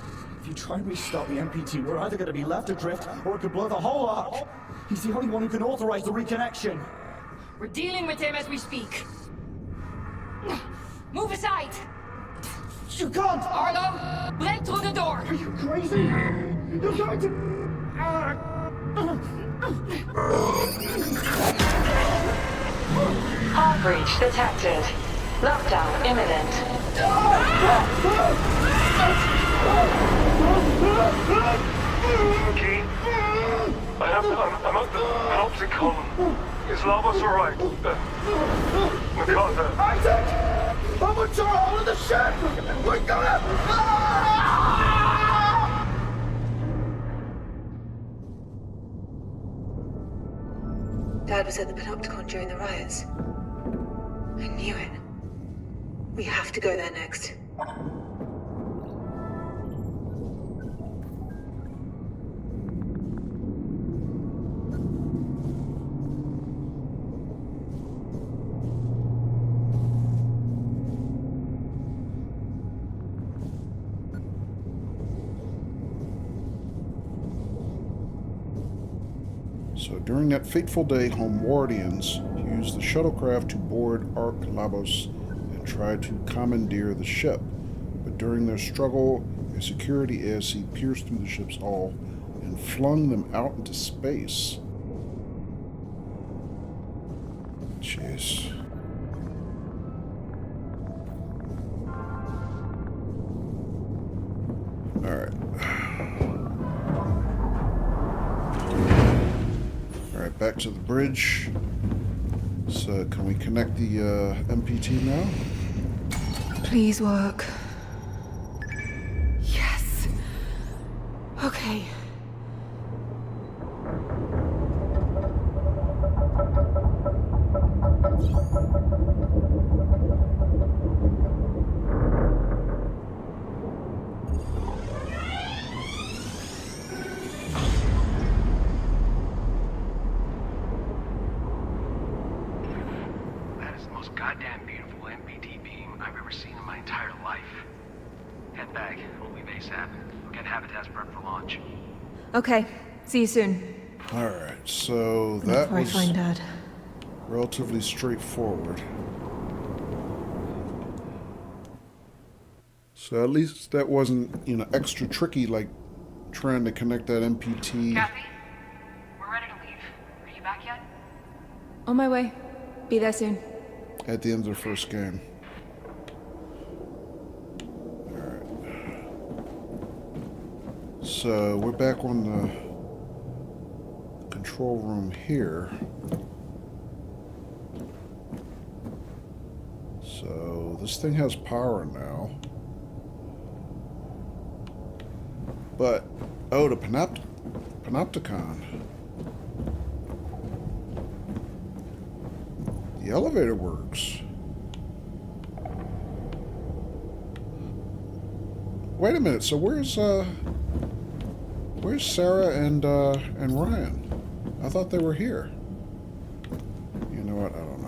If you try and restart the MPT, we're either going to be left adrift, or it could blow the whole arc. He's the only one who can authorize the reconnection. We're dealing with him as we speak. Move aside! You can't! Arlo, break through the door! Are you crazy? You're going to... Hard breach detected. Lockdown imminent. Key? I'm at the Panopticon. Is Lavos alright? MacArthur. Isaac! I'm a hole in the ship! We're gonna... Dad was at the Panopticon during the riots. I knew it. We have to go there next. So during that fateful day, Homewardians used the shuttlecraft to board Ark Labos and tried to commandeer the ship. But during their struggle, a security ASC pierced through the ship's hull and flung them out into space. Jeez. Alright. Alright, back to the bridge. So, can we connect the MPT now? Please work. Yes. Okay. That is the most goddamn beautiful MPT beam I've ever seen in my entire life. Head back. We'll leave ASAP. We'll get Habitats prepped for launch. Okay. See you soon. Alright, so that Before I was find Dad. relatively straightforward. So at least that wasn't, extra tricky like trying to connect that MPT. Kathy, we're ready to leave. Are you back yet? On my way. Be there soon. At the end of the first game. Alright. So we're back on the control room here. So this thing has power now. But, oh, the panopticon. The elevator works. Wait a minute, so where's Sarah and Ryan? I thought they were here. You know what? I don't know.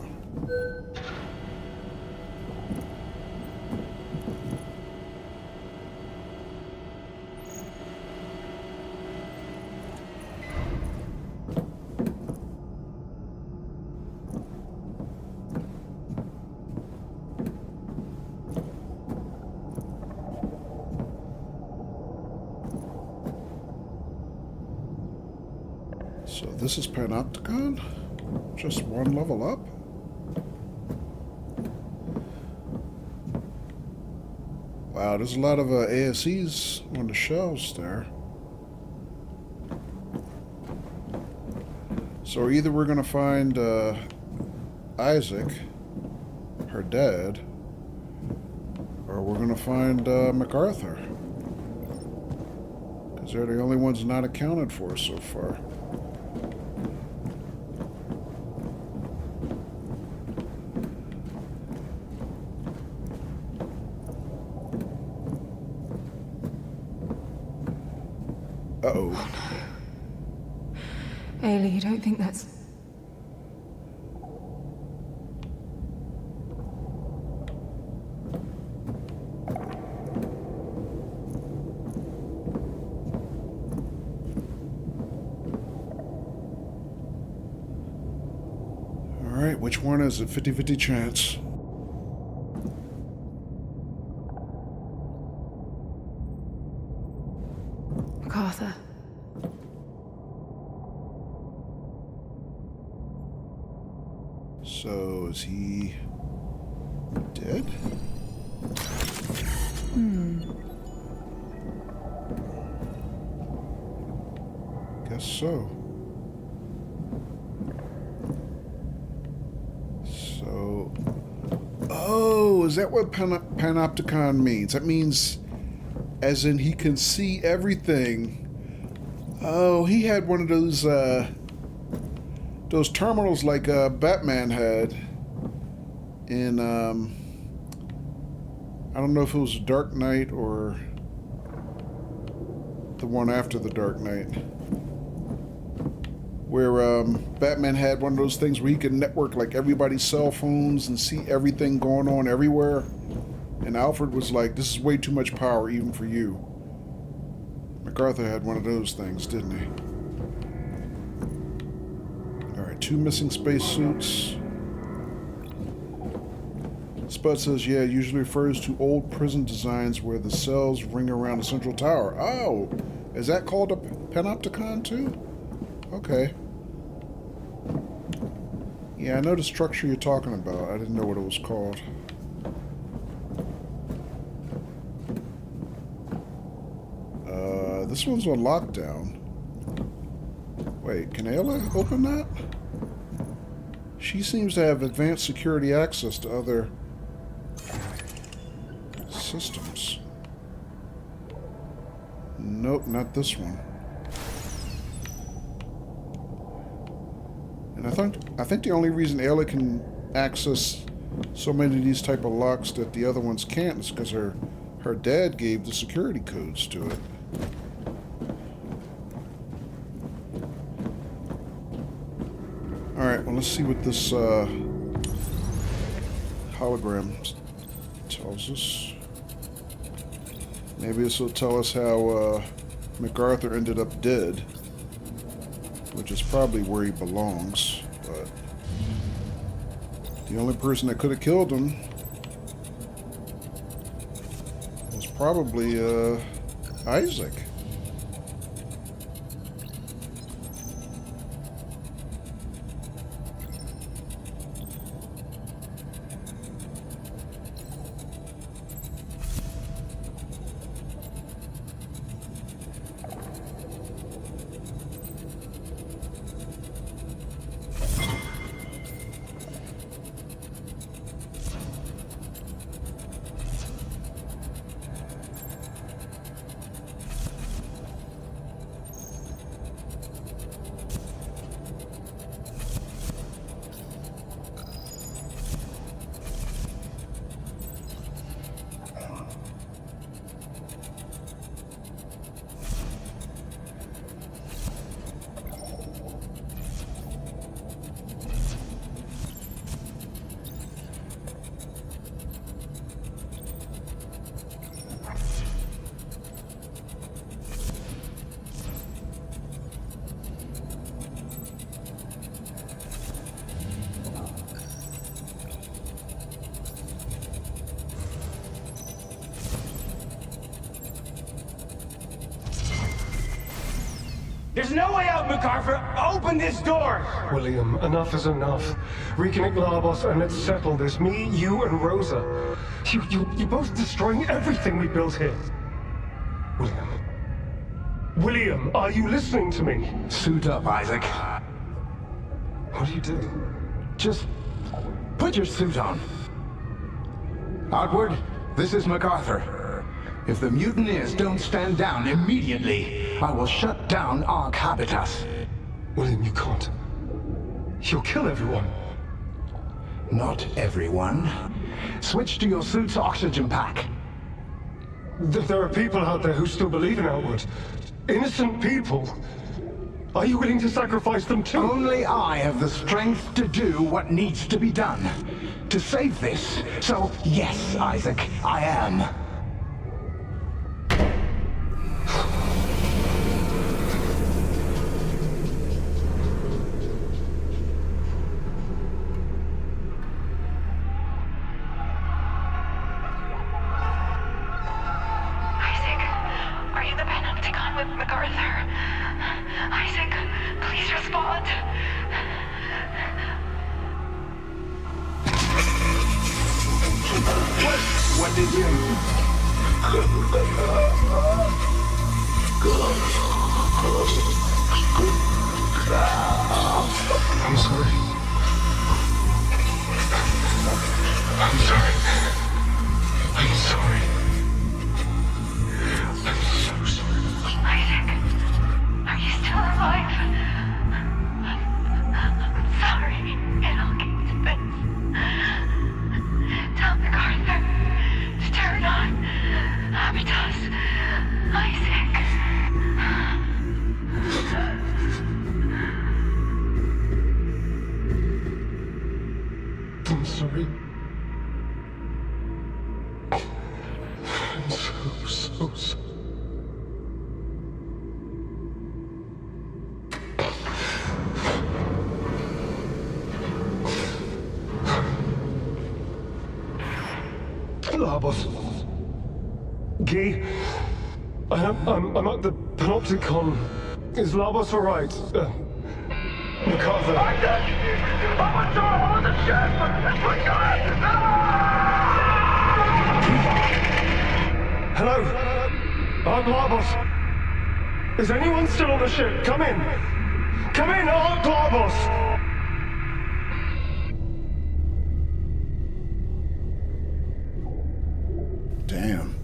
So this is Panopticon? Just one level up? Wow, there's a lot of ASEs on the shelves there. So either we're going to find Isaac, her dad, or we're going to find MacArthur. Because they're the only ones not accounted for so far. Uh-oh. Ayla, you don't think that's... Alright, which one is it? 50-50 chance. MacArthur. So, is he dead? Guess so. So, oh, is that what Panopticon means? That means, as in he can see everything. Oh, he had one of those terminals like Batman had in, I don't know if it was Dark Knight or the one after the Dark Knight, where Batman had one of those things where he could network like everybody's cell phones and see everything going on everywhere. And Alfred was like, this is way too much power even for you. MacArthur had one of those things, didn't he? Alright, 2 missing spacesuits. Spud says, yeah, it usually refers to old prison designs where the cells ring around a central tower. Oh, is that called a Panopticon too? Okay. Yeah, I know the structure you're talking about. I didn't know what it was called. This one's on lockdown. Wait, can Ayla open that? She seems to have advanced security access to other systems. Nope, not this one. And I think the only reason Ayla can access so many of these type of locks that the other ones can't is because her dad gave the security codes to it. Alright, well, let's see what this hologram tells us. Maybe this will tell us how MacArthur ended up dead, which is probably where he belongs, but the only person that could have killed him was probably Isaac. There's no way out, MacArthur! Open this door! William, enough is enough. Reconnect Labos and let's settle this. Me, you, and Rosa. You're both destroying everything we built here. William. William, are you listening to me? Suit up, Isaac. What do you do? Just put your suit on. Outward, this is MacArthur. If the mutineers don't stand down immediately, I will shut down Ark Habitas. William, you can't. You'll kill everyone. Not everyone. Switch to your suit's oxygen pack. There are people out there who still believe in Outward. Innocent people. Are you willing to sacrifice them too? Only I have the strength to do what needs to be done. To save this. So, yes, Isaac, I am. Labos. Guy, I'm at the Panopticon. Is Labos alright? MacArthur. I'm on the ship! Hello? I'm Labos. Is anyone still on the ship? Come in! Come in, I'm Labos! Damn.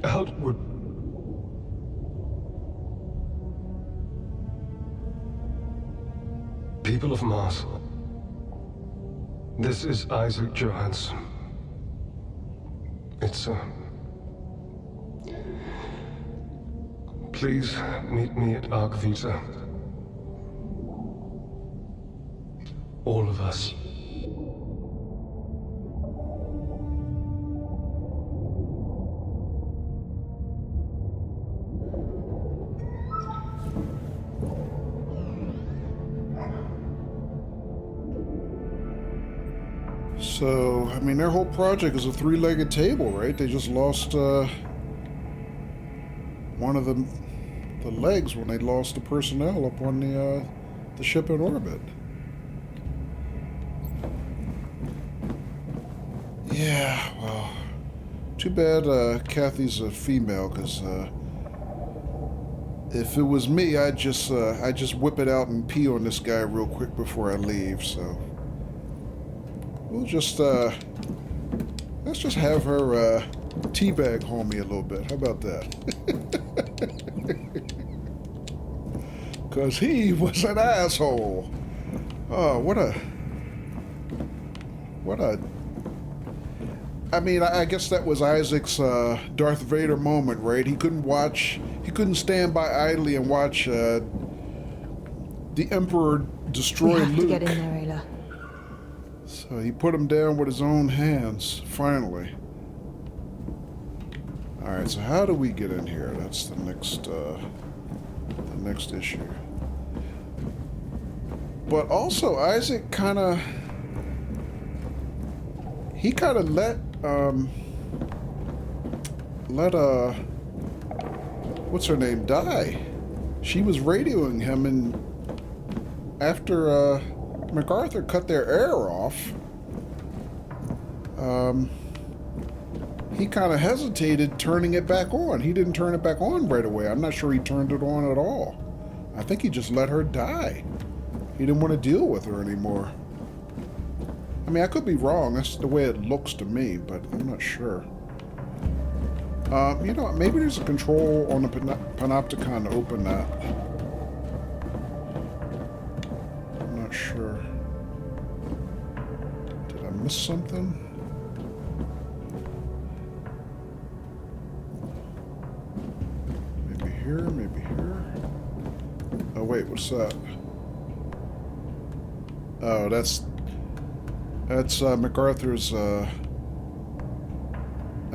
Outward. People of Mars. This is Isaac Johansson. It's please meet me at Ark Vita. All of us. So, I mean, their whole project is a three-legged table, right? They just lost one of the legs when they lost the personnel up on the ship in orbit. Yeah, well, too bad Kathy's a female, because if it was me, I'd just whip it out and pee on this guy real quick before I leave. So we'll just let's just have her teabag homie a little bit. How about that? Because he was an asshole. Oh, what a... I mean, I guess that was Isaac's Darth Vader moment, right? He couldn't stand by idly and watch the Emperor destroy Luke. We have to get in there, Ayla. So he put him down with his own hands, finally. Alright, so how do we get in here? That's the next issue. But also, Isaac kind of... he kind of let what's her name die. She was radioing him, and after MacArthur cut their air off, he kind of hesitated turning it back on. He didn't turn it back on right away. I'm not sure he turned it on at all. I think he just let her die. He didn't want to deal with her anymore. I mean, I could be wrong. That's the way it looks to me, but I'm not sure. You know, maybe there's a control on the Panopticon to open that. I'm not sure. Did I miss something? Maybe here, maybe here. Oh wait, what's that? Oh, that's MacArthur's, I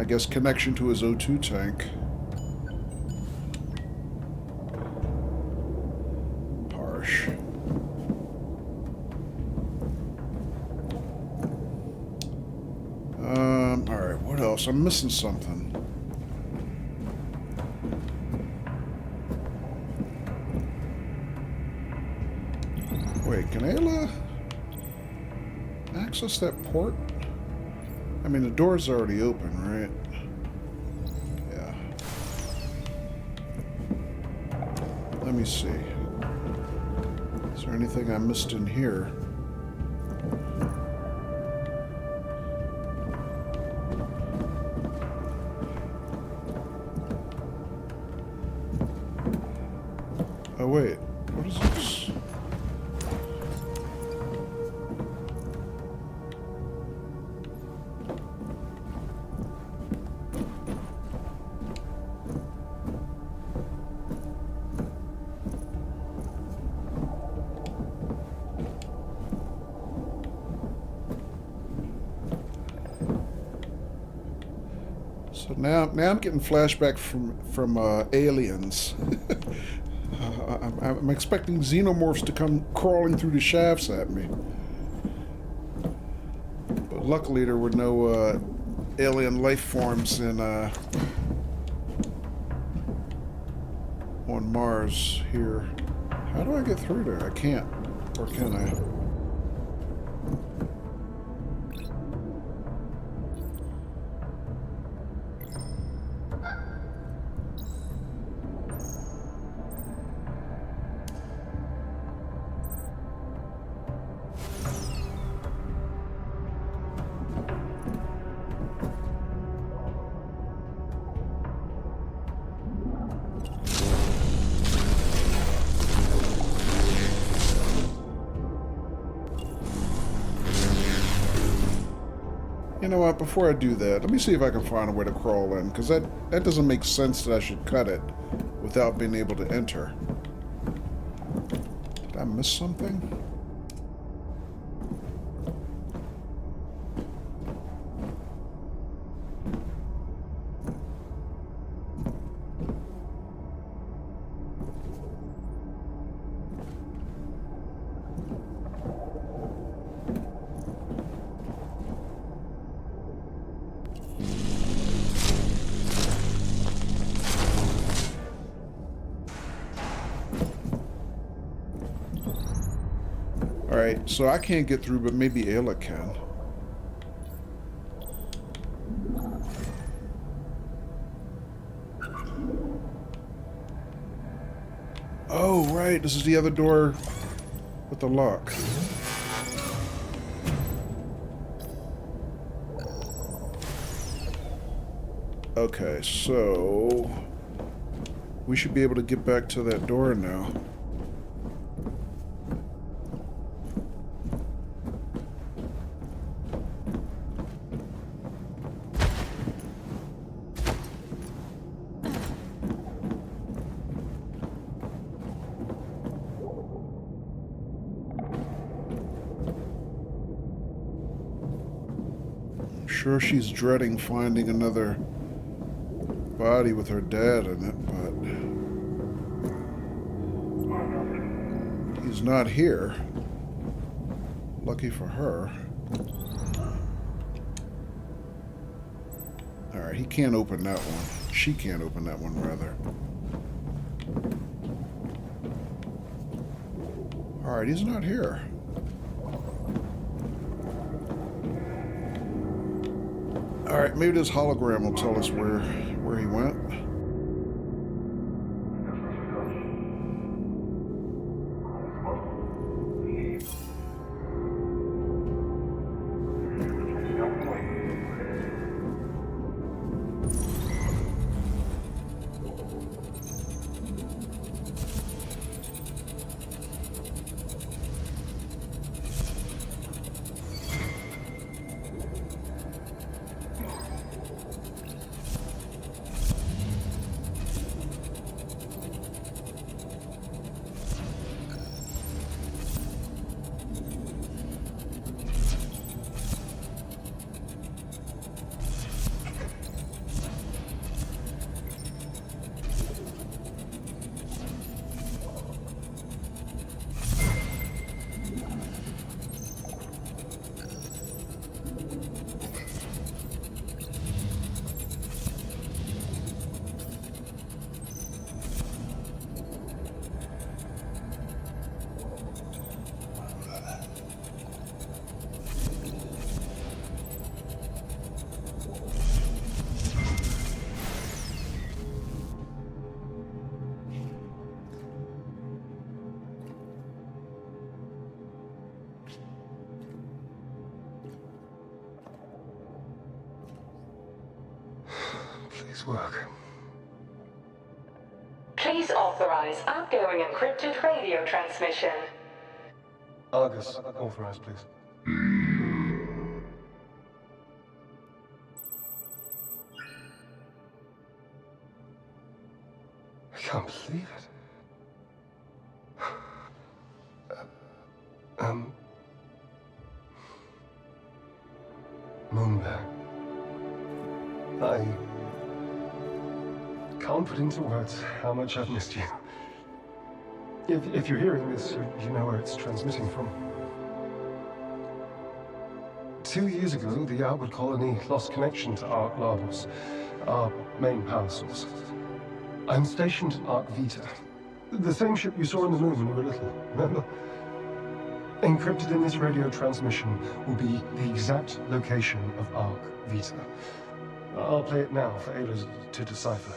guess, connection to his O2 tank. Harsh. Alright, what else? I'm missing something. Wait, can Ayla access that port? I mean, the door's already open, right? Yeah. Let me see. Is there anything I missed in here? Oh, wait. What is this? So now I'm getting flashback from Aliens. I'm expecting xenomorphs to come crawling through the shafts at me. But luckily there were no alien life forms in on Mars here. How do I get through there? I can't. Or can I? You know what, before I do that, let me see if I can find a way to crawl in, because that doesn't make sense that I should cut it without being able to enter. Did I miss something? Alright, so I can't get through, but maybe Ayla can. Oh, right, this is the other door with the lock. Okay, so we should be able to get back to that door now. Sure, she's dreading finding another body with her dad in it, but he's not here. Lucky for her. Alright, he can't open that one. She can't open that one, rather. Alright, he's not here. Alright, maybe this hologram will tell us where he went. Please work. Please authorize outgoing encrypted radio transmission. Argus, authorized, please. I can't believe it. Moonbear. I can't put into words how much I've missed you. If you're hearing this, you know where it's transmitting from. 2 years ago, the outward colony lost connection to Ark Labos, our main power source. I'm stationed at Ark Vita, the same ship you saw on the moon when you were little, remember? Encrypted in this radio transmission will be the exact location of Ark Vita. I'll play it now for Ayla to decipher.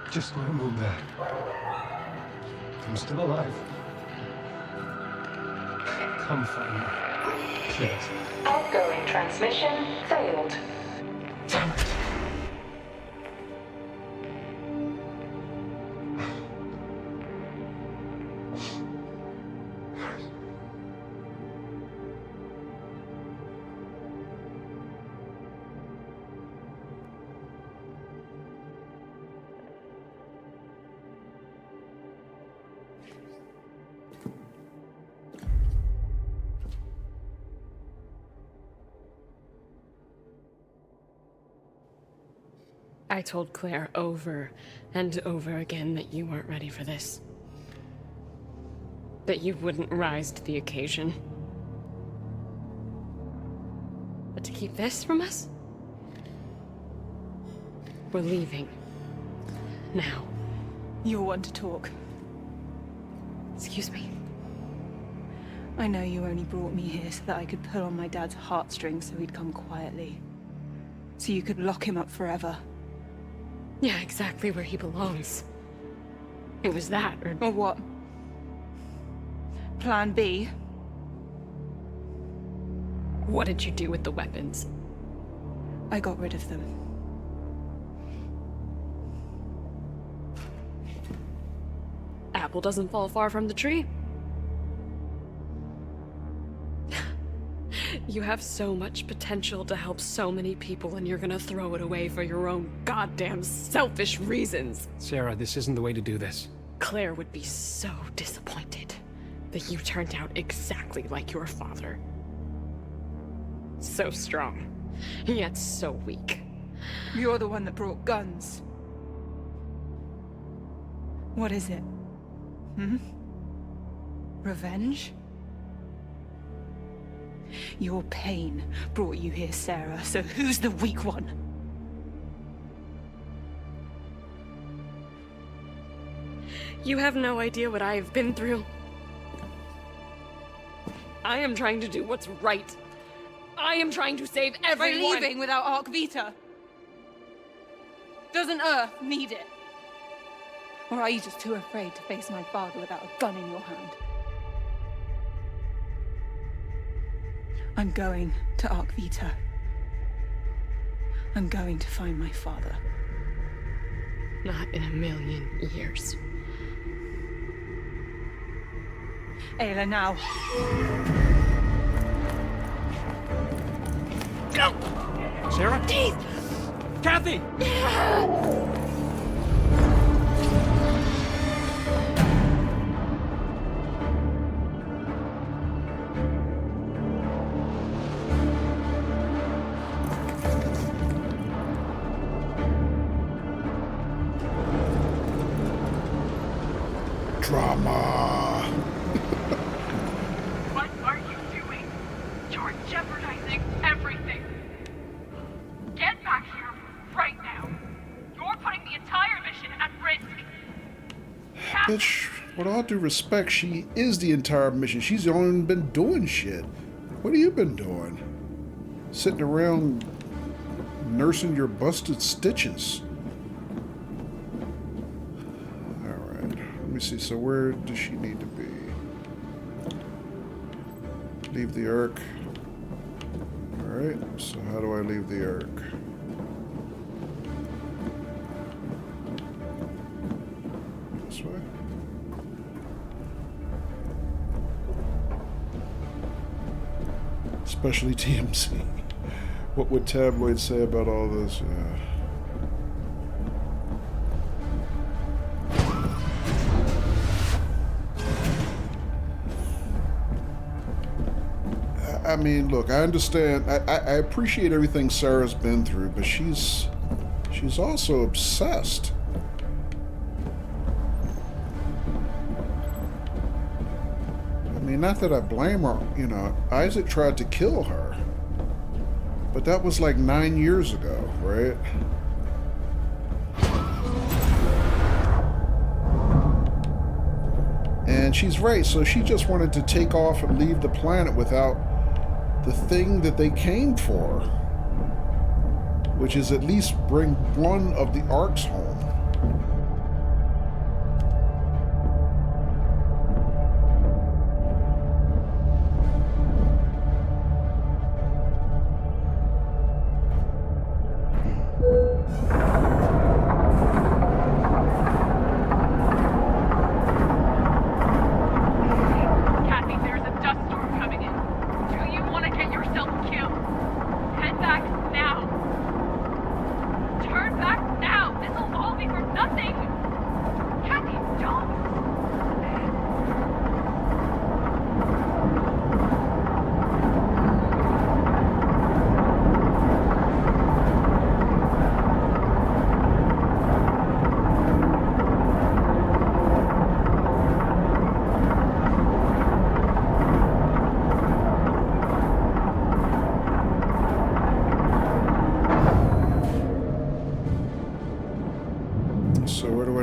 Just no moon there. I'm still alive. Come find me, please. Outgoing transmission failed. Damn it. I told Claire over and over again that you weren't ready for this. That you wouldn't rise to the occasion. But to keep this from us? We're leaving. Now. You're one to talk. Excuse me. I know you only brought me here so that I could pull on my dad's heartstrings so he'd come quietly. So you could lock him up forever. Yeah, exactly where he belongs. It was that, Or what? Plan B? What did you do with the weapons? I got rid of them. Apple doesn't fall far from the tree. You have so much potential to help so many people, and you're gonna throw it away for your own goddamn selfish reasons. Sarah, this isn't the way to do this. Claire would be so disappointed that you turned out exactly like your father. So strong, yet so weak. You're the one that brought guns. What is it? Revenge? Your pain brought you here, Sarah, so who's the weak one? You have no idea what I have been through. I am trying to do what's right. I am trying to save everyone. By leaving without Arc Vita? Doesn't Earth need it? Or are you just too afraid to face my father without a gun in your hand? I'm going to Arc Vita. I'm going to find my father. Not in a million years. Ayla, now. Go! Sarah? Keith! Kathy! Drama. What are you doing? You're jeopardizing everything. Get back here right now. You're putting the entire mission at risk. Bitch, with all due respect, she is the entire mission. She's the only one been doing shit. What have you been doing? Sitting around nursing your busted stitches. Alright, let me see. So where does she need to be? Leave the Ark. Alright, so how do I leave the Ark? This way? Especially TMZ. What would tabloids say about all this? I mean, look, I understand. I appreciate everything Sarah's been through, but she's also obsessed. I mean, not that I blame her. You know, Isaac tried to kill her, but that was like 9 years ago, right? And she's right, so she just wanted to take off and leave the planet without the thing that they came for, which is at least bring one of the Arks home.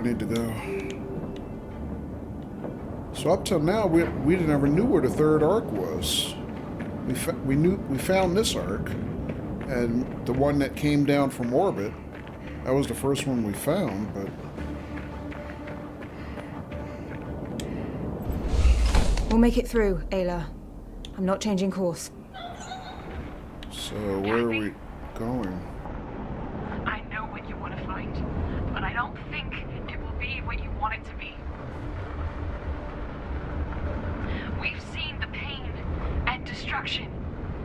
To go. So up till now, we never knew where the third Ark was. We found this Ark, and the one that came down from orbit. That was the first one we found, but we'll make it through, Ayla. I'm not changing course. So where are we going? I know what you want to find, but I don't think it will be what you want it to be. We've seen the pain and destruction.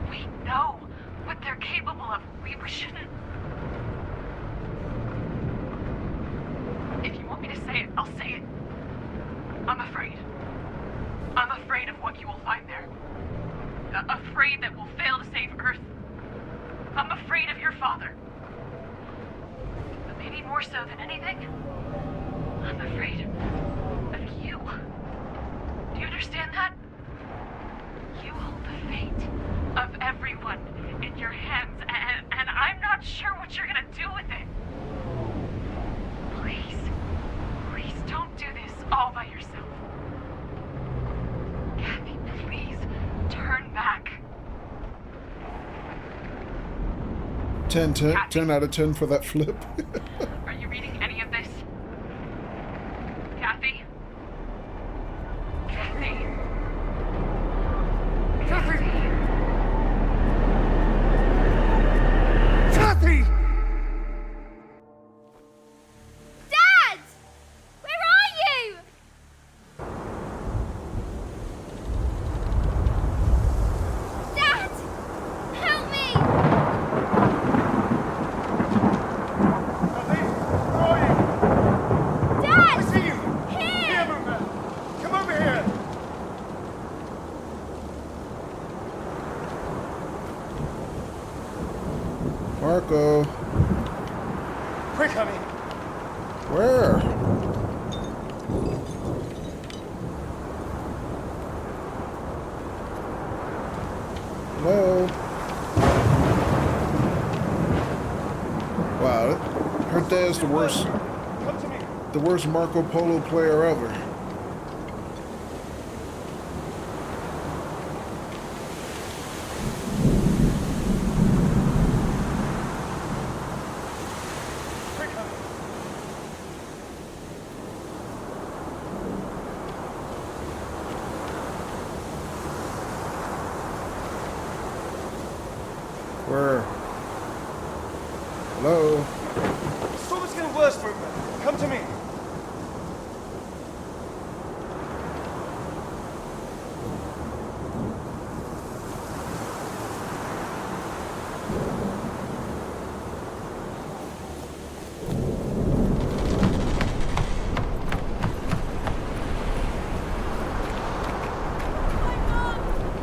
We know what they're capable of. We shouldn't. If you want me to say it, I'll say it. I'm afraid. I'm afraid of what you will find there. Afraid that we'll fail to save Earth. I'm afraid of your father. everyone in your hands, and I'm not sure what you're gonna do with it. Please, please don't do this all by yourself. Kathy, please turn back. 10 out of 10 for that flip. Are you reading any of this? Kathy? Kathy? Kathy? Kathy! Dad! Where are you? Dad! Help me! Kathy, where are you? Dad! I see you! Here! Here, movement! Come over here! Marco, Quick, honey! where? Hello? Wow, her dad's the worst Come to me! Marco Polo player ever. Quick, honey! Where? Hello? The storm is getting worse, movement. Come to me!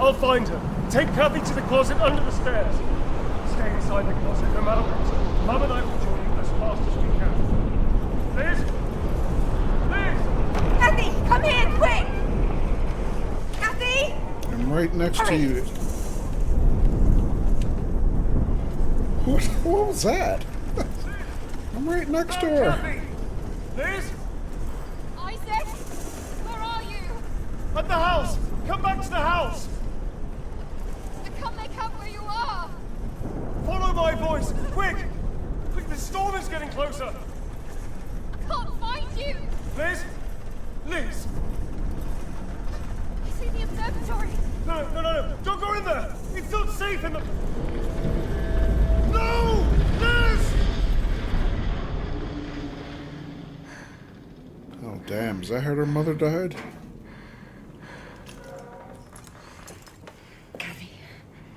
I'll find her. Take Kathy to the closet under the stairs. Stay inside the closet no matter what. Mum and I will join you as fast as we can. Liz? Liz! Kathy, come here, quick! Kathy! I'm right next to you. What was that? I'm right next to her. Kathy! Liz? Isaac! Where are you? At the house! Come back to the house! I can't make out where you are! Follow my voice! Quick! Quick, the storm is getting closer! Can't find you! Liz? Liz! I see the observatory! No! Don't go in there! It's not safe in the... No! Liz! Oh, damn. Is that how her mother died? Kathy,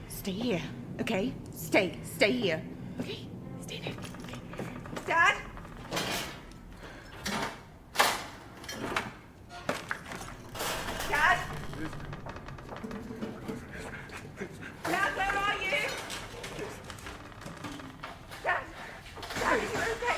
stay here, okay? Stay here. Okay? Stay there. Okay. Dad? Dad? Dad, where are you? Dad? Dad, are you okay?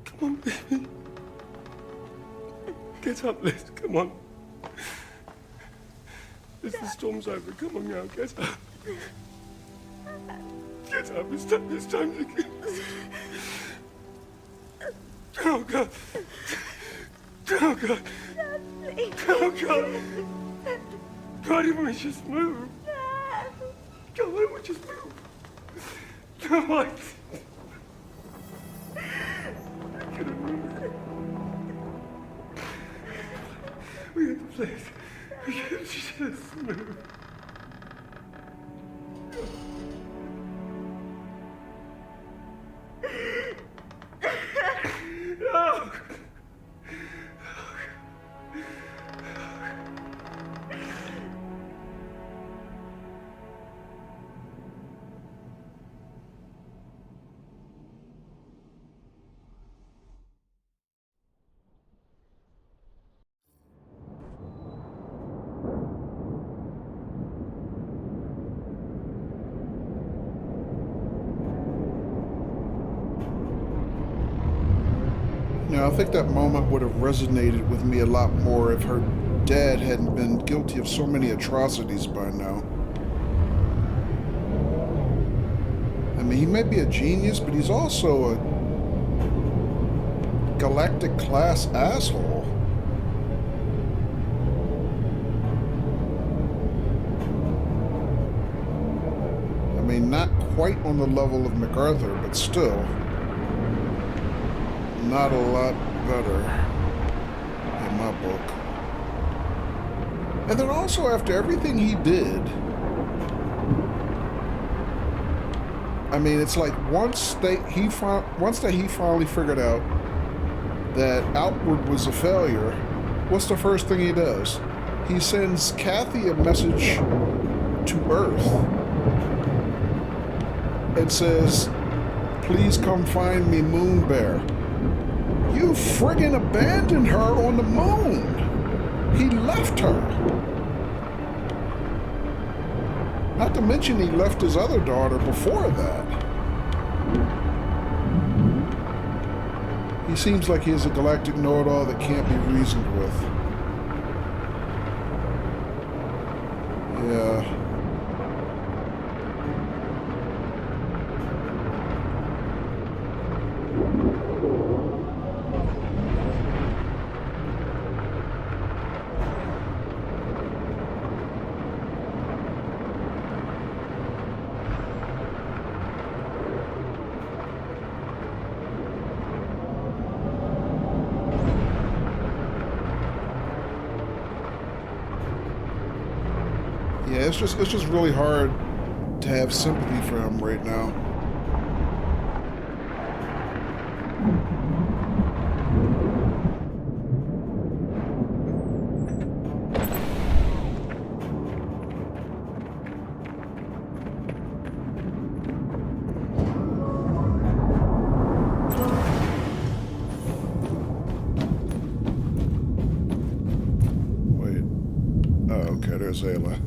Come on, baby. Get up, Liz. Come on. Liz, the storm's over. Come on now. Get up. Get up. It's time to get... Oh, God. Oh, God. Oh, God. Why didn't we just move? God, why didn't we just move? No, I couldn't move. We had the place. We should have just moved. Oh. Now, I think that moment would have resonated with me a lot more if her dad hadn't been guilty of so many atrocities by now. I mean, he may be a genius, but he's also a galactic class asshole. I mean, not quite on the level of MacArthur, but still not a lot better in my book. And then also, after everything he did, I mean, it's like once that he finally figured out that Outward was a failure, what's the first thing he does? He sends Kathy a message to Earth and says, "Please come find me, Moon Bear." You friggin' abandoned her on the moon. He left her. Not to mention he left his other daughter before that. He seems like he is a galactic know-it-all that can't be reasoned with. Yeah. Yeah, it's just really hard to have sympathy for him right now. Wait. Oh, okay, there's Ayla.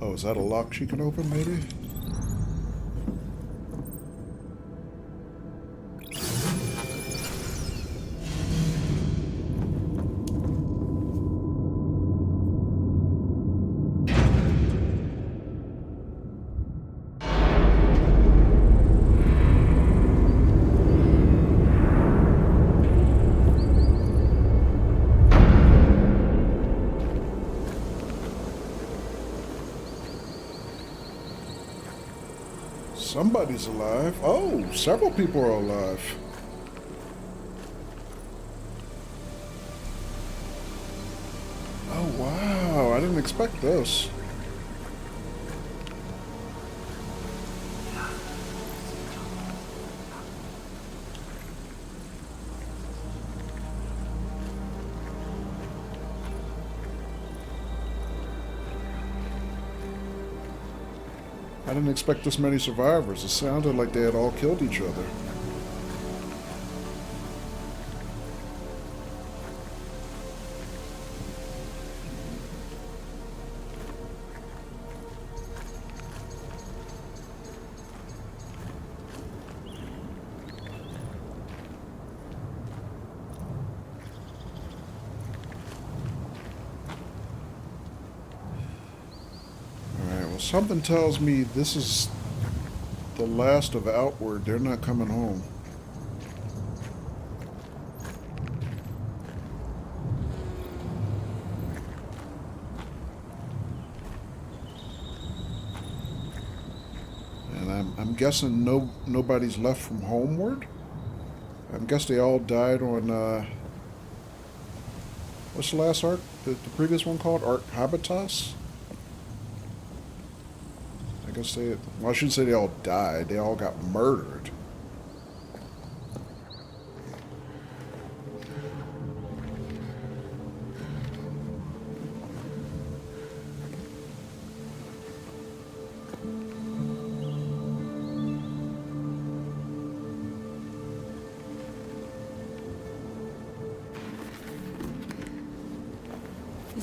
Oh, is that a lock she can open, maybe? Somebody's alive. Oh, several people are alive. Oh, wow. I didn't expect this. I didn't expect this many survivors. It sounded like they had all killed each other. Something tells me this is the last of Outward. They're not coming home. And I'm guessing nobody's left from Homeward. I guess they all died on what's the last arc? The previous one called Arc Habitas? I guess well, I shouldn't say they all died. They all got murdered.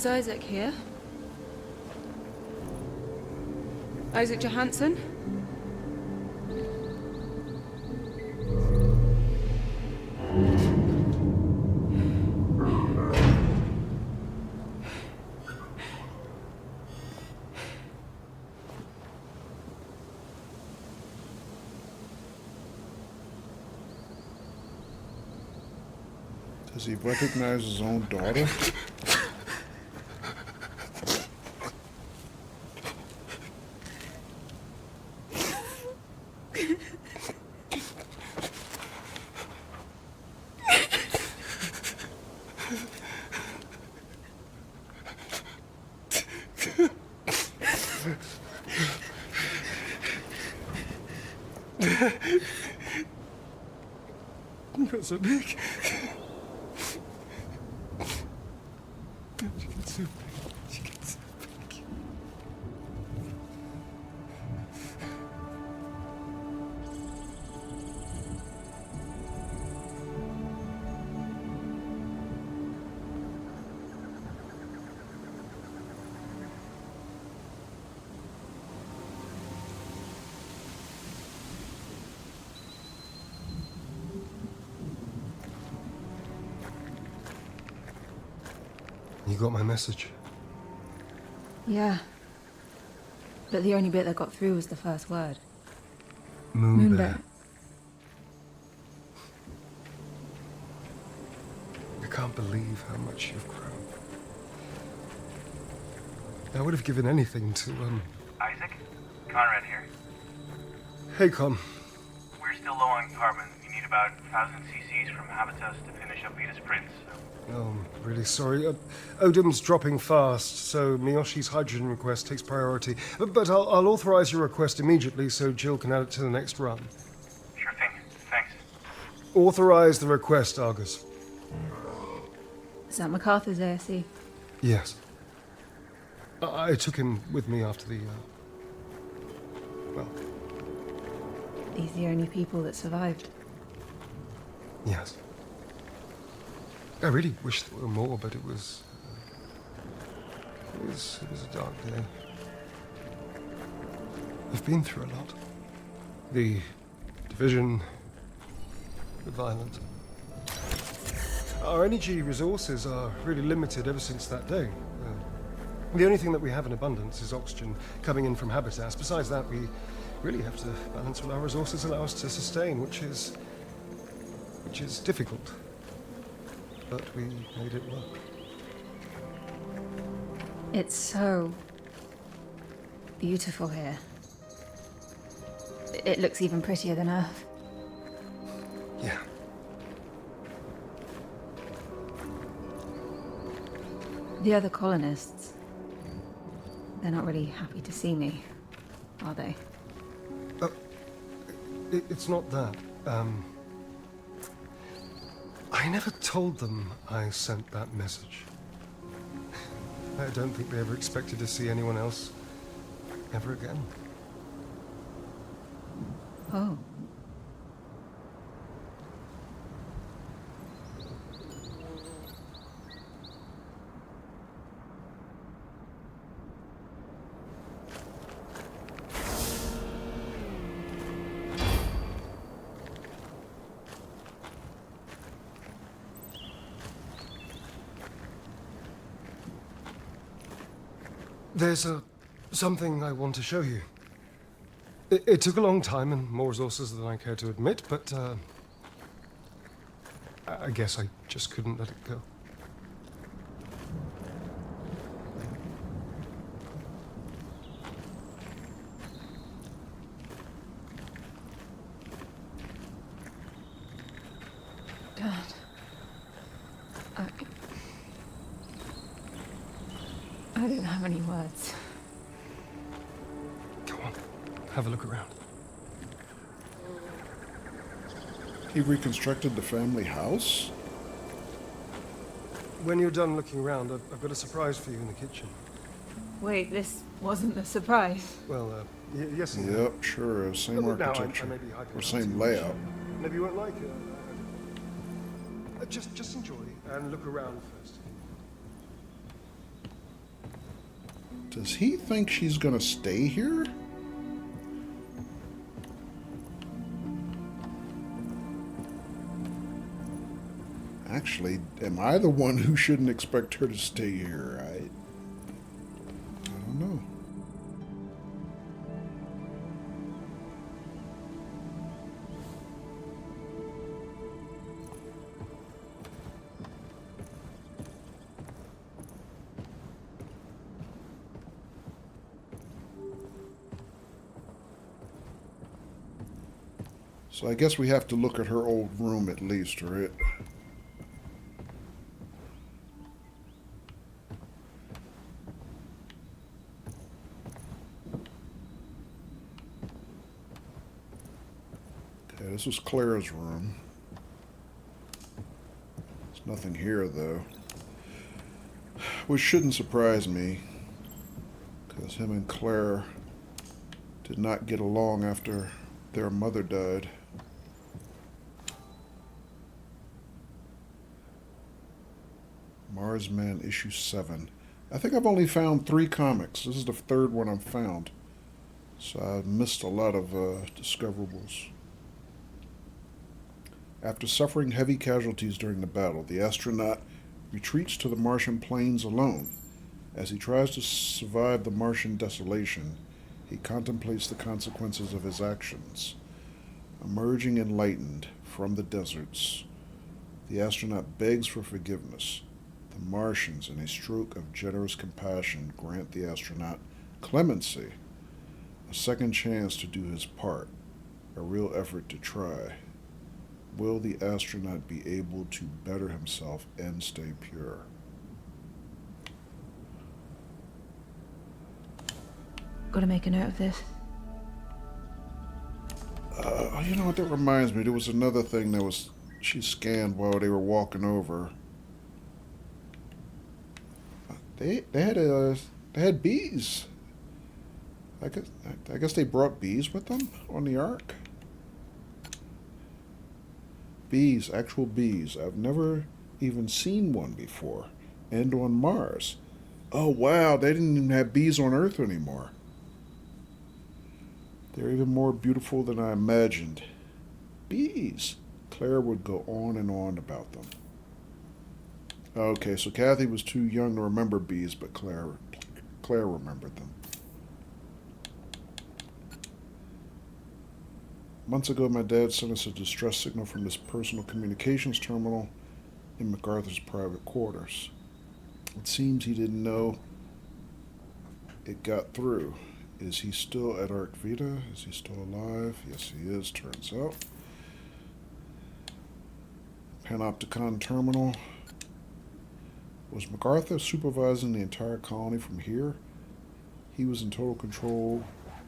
Is Isaac here? Isaac Johansson? Does he recognize his own daughter? Mozambique. You got my message? Yeah. But the only bit that got through was the first word. Moonbear. I can't believe how much you've grown. I would have given anything to, Isaac? Conrad here. Hey, Con. We're still low on carbon. You need about 1,000 cc's from Habitus to finish up Vita's prints. Oh, I'm really sorry. Odim's dropping fast, so Miyoshi's hydrogen request takes priority. But I'll authorize your request immediately so Jill can add it to the next run. Sure thing. Thanks. Authorize the request, Argus. Is that MacArthur's ASC? Yes. I took him with me after the, well... These are the only people that survived. Yes. I really wish there were more, but it was a dark day. We've been through a lot. The division, the violence. Our energy resources are really limited ever since that day. The only thing that we have in abundance is oxygen coming in from Habitas. Besides that, we really have to balance what our resources allow us to sustain, which is difficult. But we made it work. It's so beautiful here. It looks even prettier than Earth. Yeah. The other colonists, they're not really happy to see me, are they? It's not that. I never told them I sent that message. I don't think they ever expected to see anyone else ever again. Oh. There's something I want to show you. It took a long time and more resources than I care to admit, but I guess I just couldn't let it go. Dad. I don't have any words. Go on, have a look around. He reconstructed the family house? When you're done looking around, I've got a surprise for you in the kitchen. Wait, this wasn't the surprise. Well, yes and Yep, sure. Same architecture. Or same layout. Maybe you won't like it. Just enjoy and look around first. Does he think she's gonna stay here? Actually, am I the one who shouldn't expect her to stay here? I don't know. So I guess we have to look at her old room at least, right? Okay, this was Claire's room. There's nothing here, though. Which shouldn't surprise me, because him and Claire did not get along after their mother died. Marsman issue 7. I think I've only found 3 comics. This is the 3rd one I've found. So I've missed a lot of discoverables. After suffering heavy casualties during the battle, the astronaut retreats to the Martian plains alone. As he tries to survive the Martian desolation, he contemplates the consequences of his actions. Emerging enlightened from the deserts, the astronaut begs for forgiveness. The Martians, in a stroke of generous compassion, grant the astronaut clemency, a second chance to do his part, a real effort to try. Will the astronaut be able to better himself and stay pure? Gotta make a note of this. You know what, that reminds me, there was another thing that was she scanned while they were walking over. They had bees. I guess they brought bees with them on the Ark. Bees, actual bees. I've never even seen one before. And on Mars. Oh wow, they didn't even have bees on Earth anymore. They're even more beautiful than I imagined. Bees. Claire would go on and on about them. Okay, so Kathy was too young to remember bees, but Claire remembered them. Months ago, my dad sent us a distress signal from this personal communications terminal in MacArthur's private quarters. It seems he didn't know it got through. Is he still at Arc Vita? Is he still alive? Yes, he is, turns out. Panopticon terminal. Was MacArthur supervising the entire colony from here? He was in total control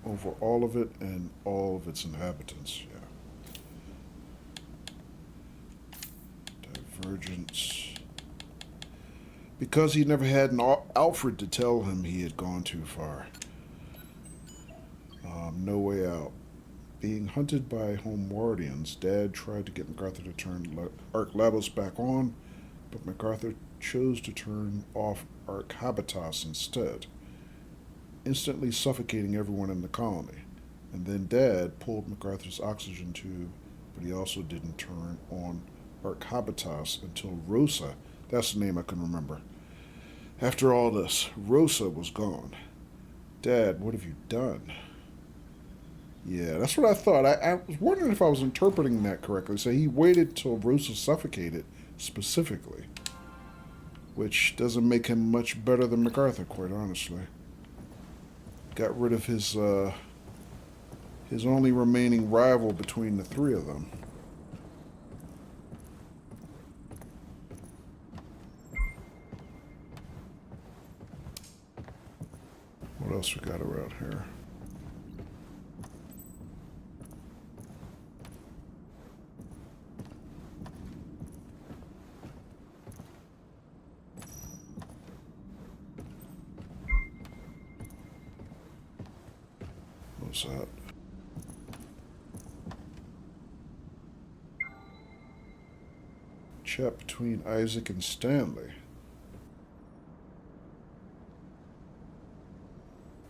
over all of it and all of its inhabitants, yeah. Divergence. Because he never had an Alfred to tell him he had gone too far. No way out. Being hunted by Homewardians, Dad tried to get MacArthur to turn Arc Labos back on, but MacArthur chose to turn off Arc Habitas instead, instantly suffocating everyone in the colony. And then Dad pulled MacArthur's oxygen tube, but he also didn't turn on Arc Habitas until Rosa, that's the name I couldn't remember. After all this, Rosa was gone. Dad, what have you done? Yeah, that's what I thought. I was wondering if I was interpreting that correctly. So he waited till Rosa suffocated, specifically. Which doesn't make him much better than MacArthur, quite honestly. Got rid of his only remaining rival between the 3 of them. What else we got around here? What's that? Chat between Isaac and Stanley.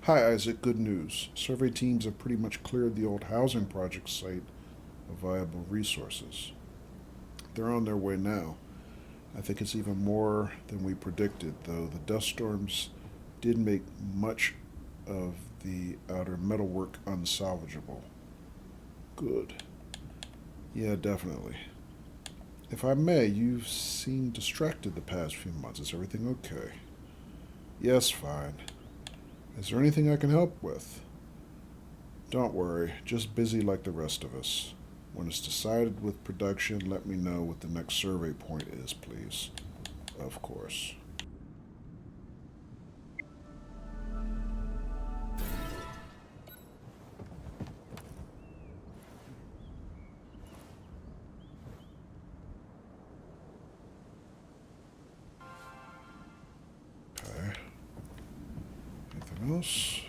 Hi, Isaac. Good news. Survey teams have pretty much cleared the old housing project site of viable resources. They're on their way now. I think it's even more than we predicted, though the dust storms did make much of the outer metalwork unsalvageable. Good. Yeah, definitely. If I may, you've seemed distracted the past few months. Is everything okay? Yes, fine. Is there anything I can help with? Don't worry, just busy like the rest of us. When it's decided with production, let me know what the next survey point is, please. Of course. Okay. Anything else?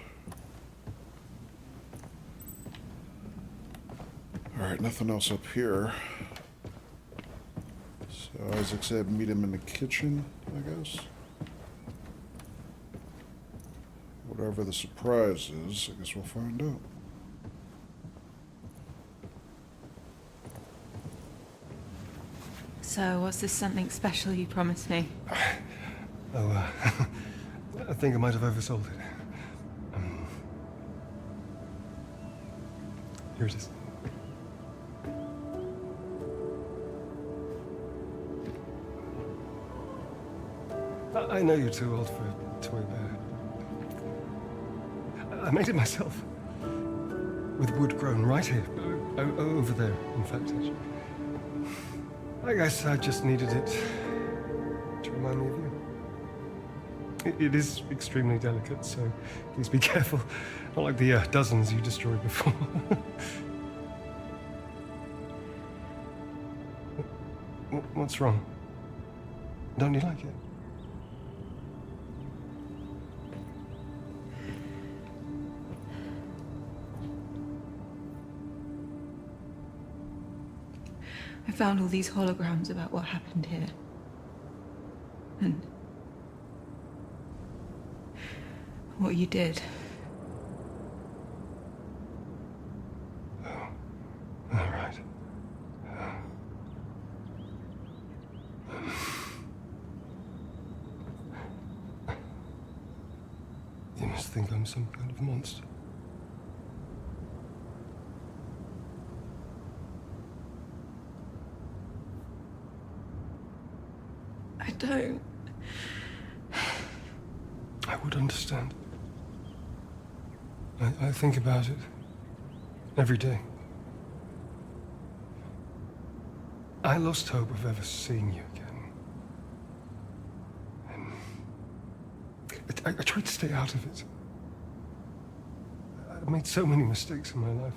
Alright, nothing else up here. So Isaac said meet him in the kitchen, I guess. Whatever the surprise is, I guess we'll find out. So, what's this something special you promised me? Oh, I think I might have oversold it. Here it is. I know you're too old for a toy bear. I made it myself. With wood grown right here. Over there, in fact, actually. I guess I just needed it to remind me of you. It is extremely delicate, so please be careful. Not like the dozens you destroyed before. What's wrong? Don't you like it? I found all these holograms about what happened here. And what you did. Oh, all right. You must think I'm some kind of monster. I don't. I would understand. I think about it every day. I lost hope of ever seeing you again. And I tried to stay out of it. I've made so many mistakes in my life.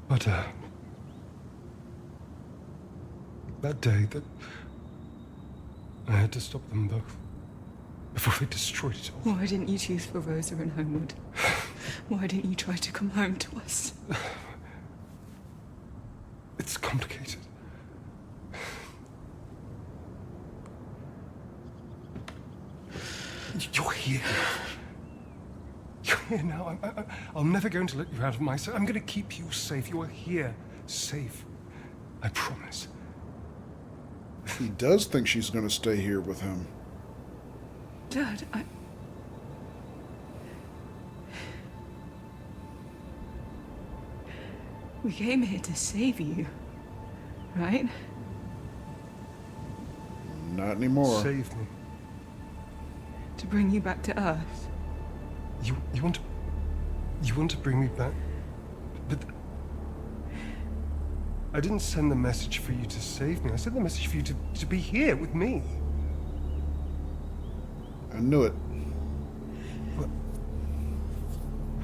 But, that day that I had to stop them both before they destroyed it all. Why didn't you choose for Rosa and Homewood? Why didn't you try to come home to us? It's complicated. You're here. You're here now. I'm never going to let you out of my sight. I'm going to keep you safe. You are here, safe. I promise. He does think she's going to stay here with him. Dad, We came here to save you, right? Not anymore. Save me. To bring you back to Earth. You want to bring me back? But I didn't send the message for you to save me. I sent the message for you to be here with me. I knew it.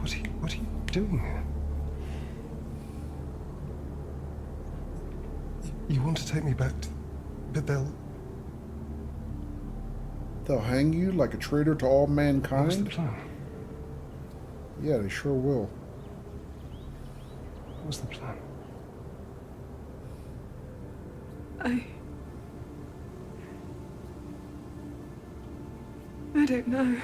What are you doing here? You want to take me back to... But they'll hang you like a traitor to all mankind? What's the plan? Yeah, they sure will. What's the plan? I don't know.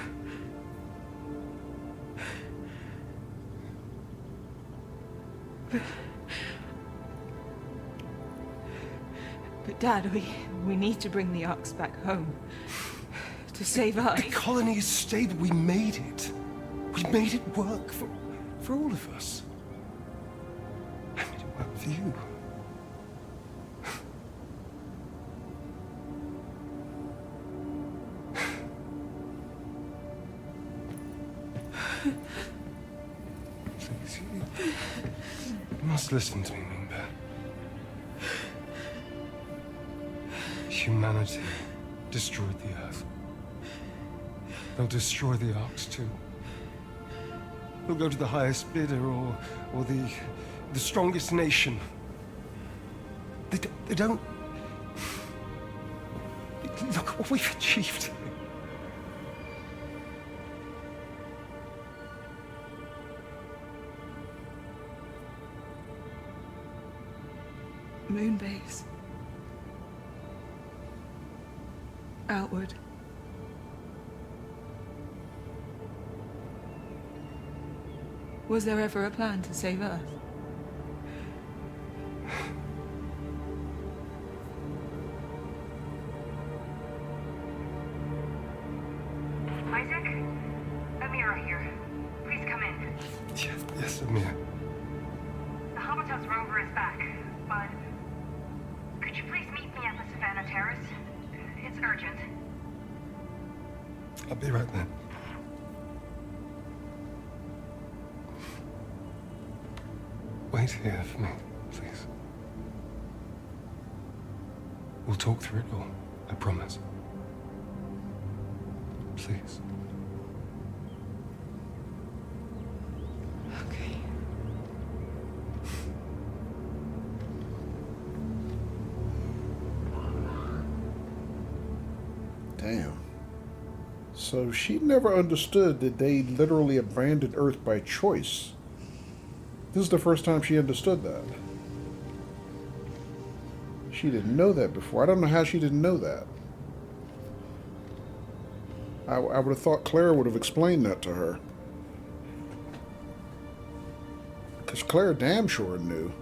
But Dad, we need to bring the Arks back home. To save us. The colony is stable. We made it. We made it work for all of us. I made it work for you. Please, you must listen to me, Moonbear. Humanity destroyed the Earth. They'll destroy the Arks too. They'll go to the highest bidder or the strongest nation. They don't. Look what we've achieved. Moonbase. Outward. Was there ever a plan to save Earth? Isaac? Amira here. Please come in. Yes, Amir. The Habitats rover is back, but could you please meet me at the Savannah Terrace? It's urgent. I'll be right there. Wait here for me, please. We'll talk through it all, I promise. Please. Okay. Damn. So she never understood that they literally abandoned Earth by choice. This is the first time she understood that. She didn't know that before. I don't know how she didn't know that. I would have thought Claire would have explained that to her. Because Claire damn sure knew.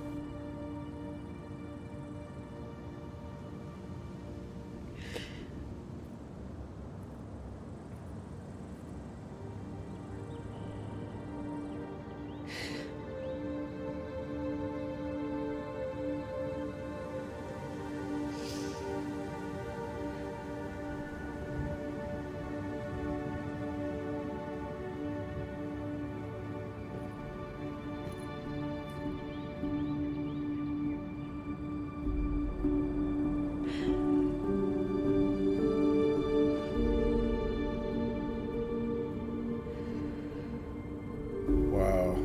Wow.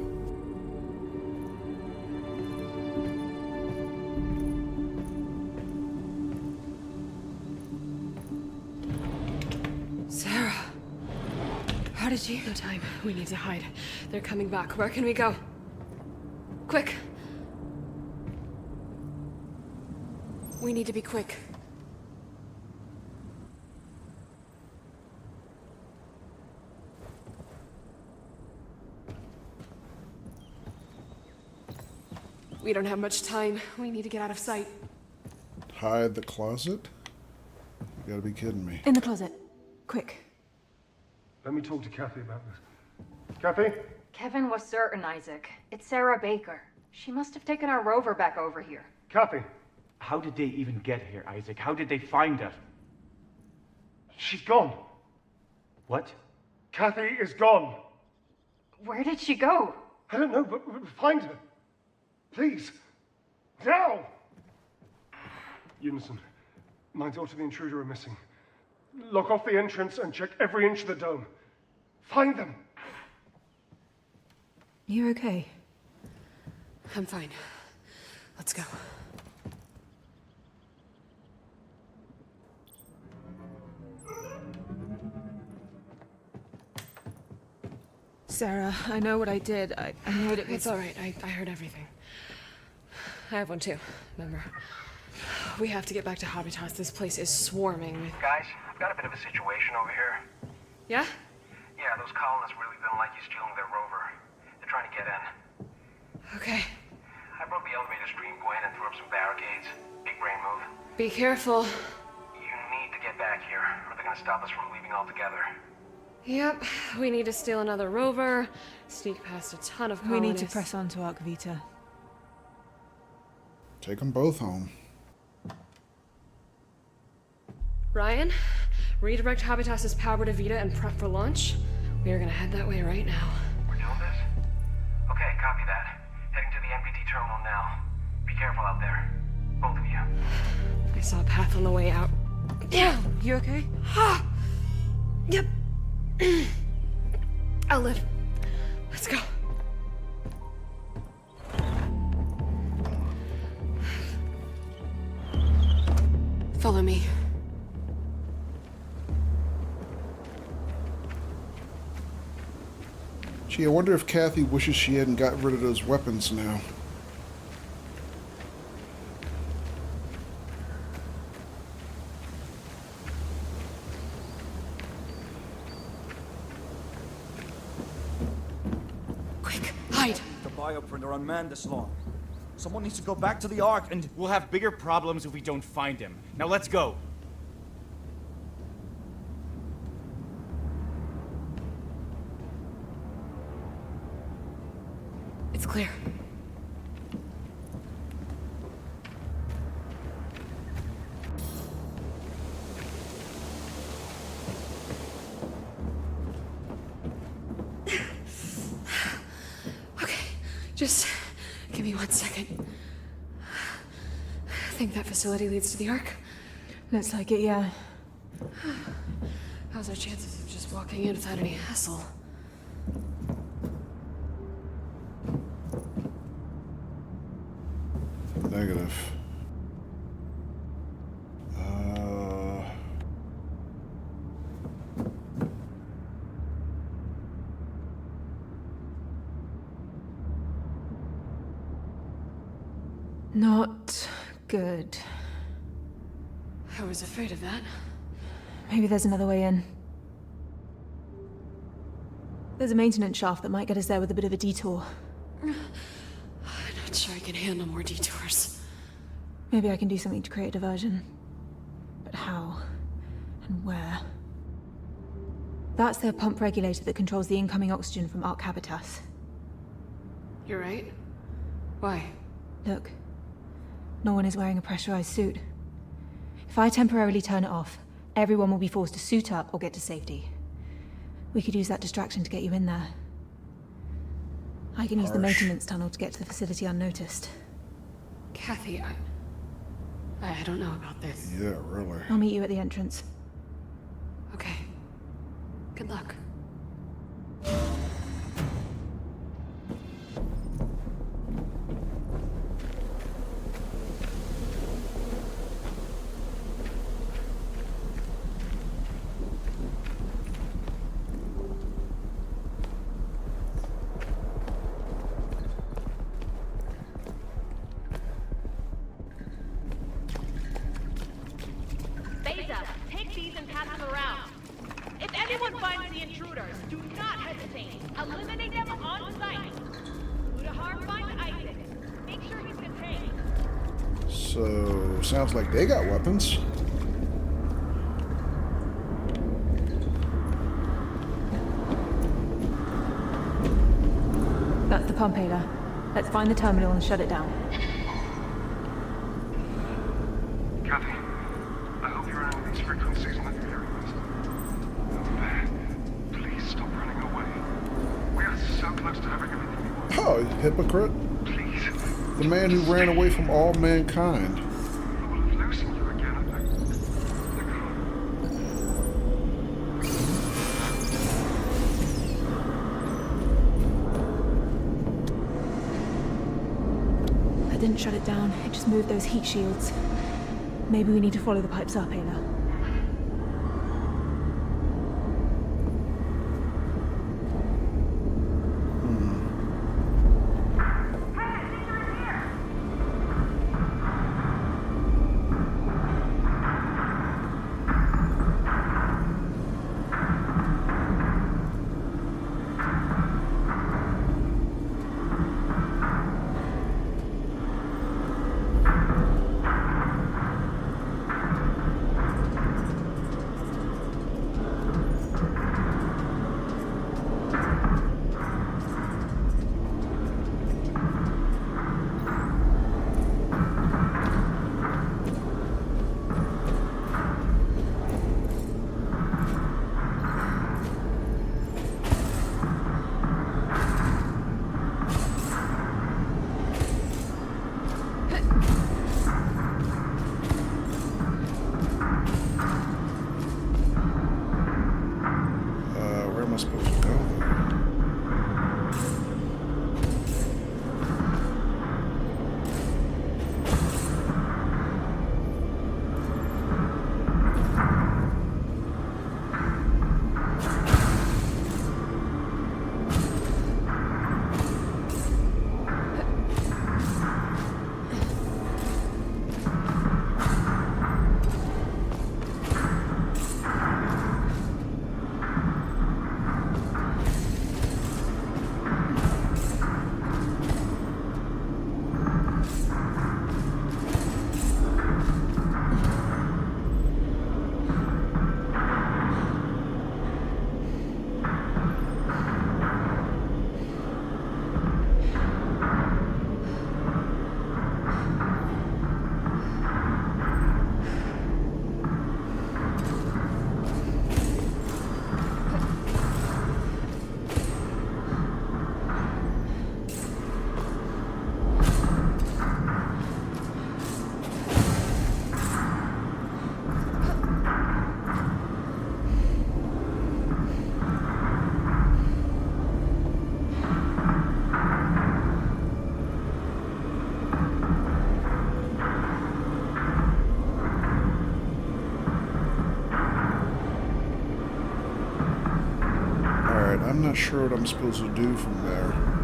Sarah. How did you... No time. We need to hide. They're coming back. Where can we go? Quick. We need to be quick. We don't have much time. We need to get out of sight. Hide the closet? You gotta be kidding me. In the closet. Quick. Let me talk to Kathy about this. Kathy? Kevin was certain, Isaac. It's Sarah Baker. She must have taken our rover back over here. Kathy? How did they even get here, Isaac? How did they find her? She's gone. What? Kathy is gone. Where did she go? I don't know, but find her. Please. Now! Unison. My daughter and the intruder are missing. Lock off the entrance and check every inch of the dome. Find them. You okay? I'm fine. Let's go. Sarah, I know what I did. I know it was... It's all right. I heard everything. I have one too, remember? We have to get back to Habitats. This place is swarming with... Guys, I've got a bit of a situation over here. Yeah? Yeah, those colonists really don't like you stealing their rover. They're trying to get in. Okay. I broke the elevator stream point and threw up some barricades. Big brain move. Be careful. You need to get back here, or they're gonna stop us from leaving altogether. Yep, we need to steal another rover, sneak past a ton of colonists. We need to press on to Arc Vita. Take them both home. Ryan, redirect Habitas's power to Vita and prep for launch. We are gonna head that way right now. We're doing this? Okay, copy that. Heading to the MPT terminal now. Be careful out there. Both of you. I saw a path on the way out. Yeah, you okay? Yep. I'll live. Let's go. Follow me. Gee, I wonder if Kathy wishes she hadn't got rid of those weapons now. Quick, hide! The bioprinter unmanned this long. Someone needs to go back to the Ark and... We'll have bigger problems if we don't find him. Now let's go. It's clear. Okay, just give me 1 second. I think that facility leads to the Ark. Looks like it, yeah. How's our chances of just walking in without any hassle? Negative. Not good. I was afraid of that. Maybe there's another way in. There's a maintenance shaft that might get us there with a bit of a detour. I'm not sure I can handle more detours. Maybe I can do something to create a diversion. But how? And where? That's their pump regulator that controls the incoming oxygen from Arc Habitas. You're right. Why? Look. No one is wearing a pressurized suit. If I temporarily turn it off, everyone will be forced to suit up or get to safety. We could use that distraction to get you in there. I can use the maintenance tunnel to get to the facility unnoticed. Kathy, I don't know about this. Yeah, really. I'll meet you at the entrance. Okay. Good luck. Take these and pass them around. If anyone finds the intruders, do not hesitate. Eliminate them on sight. Udahar finds Isaac. Make sure he's contained. So, sounds like they got weapons. That's the pump, Ayla. Let's find the terminal and shut it down. Kathy, I hope you're in these frequencies in the area. Please stop running away. We are so close to having everything we want. Oh, hypocrite. Please. The man who ran away from all mankind. I will loosen you again. I didn't shut it down. It just moved those heat shields. Maybe we need to follow the pipes up, Ayla. I supposed to go there? I'm not sure what I'm supposed to do from there.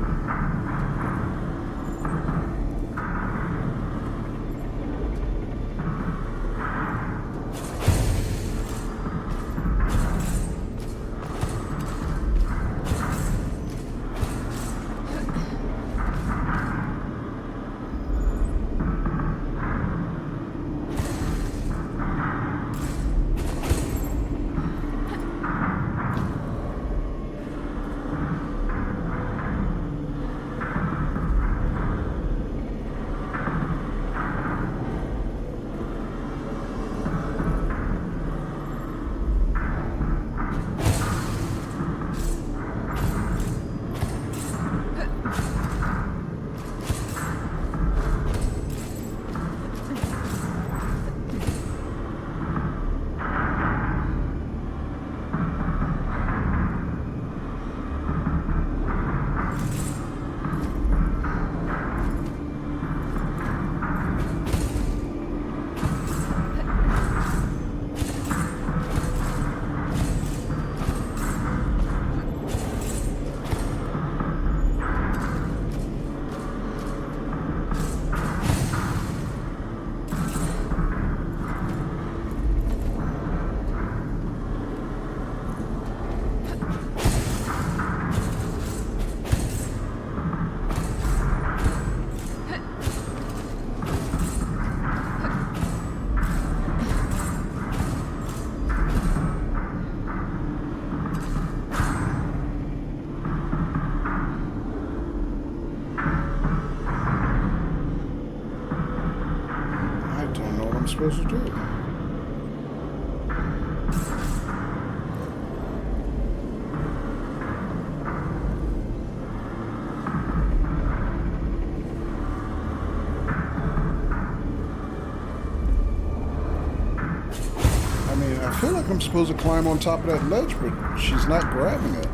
I'm supposed to do. I mean, I feel like I'm supposed to climb on top of that ledge, but she's not grabbing it.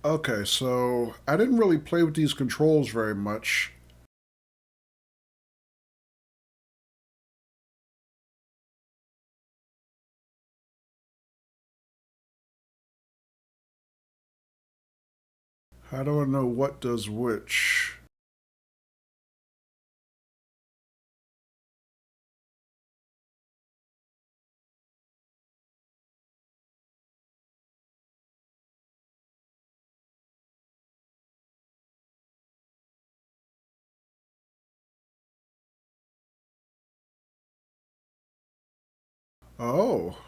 Okay, so I didn't really play with these controls very much. How do I know what does which? Oh.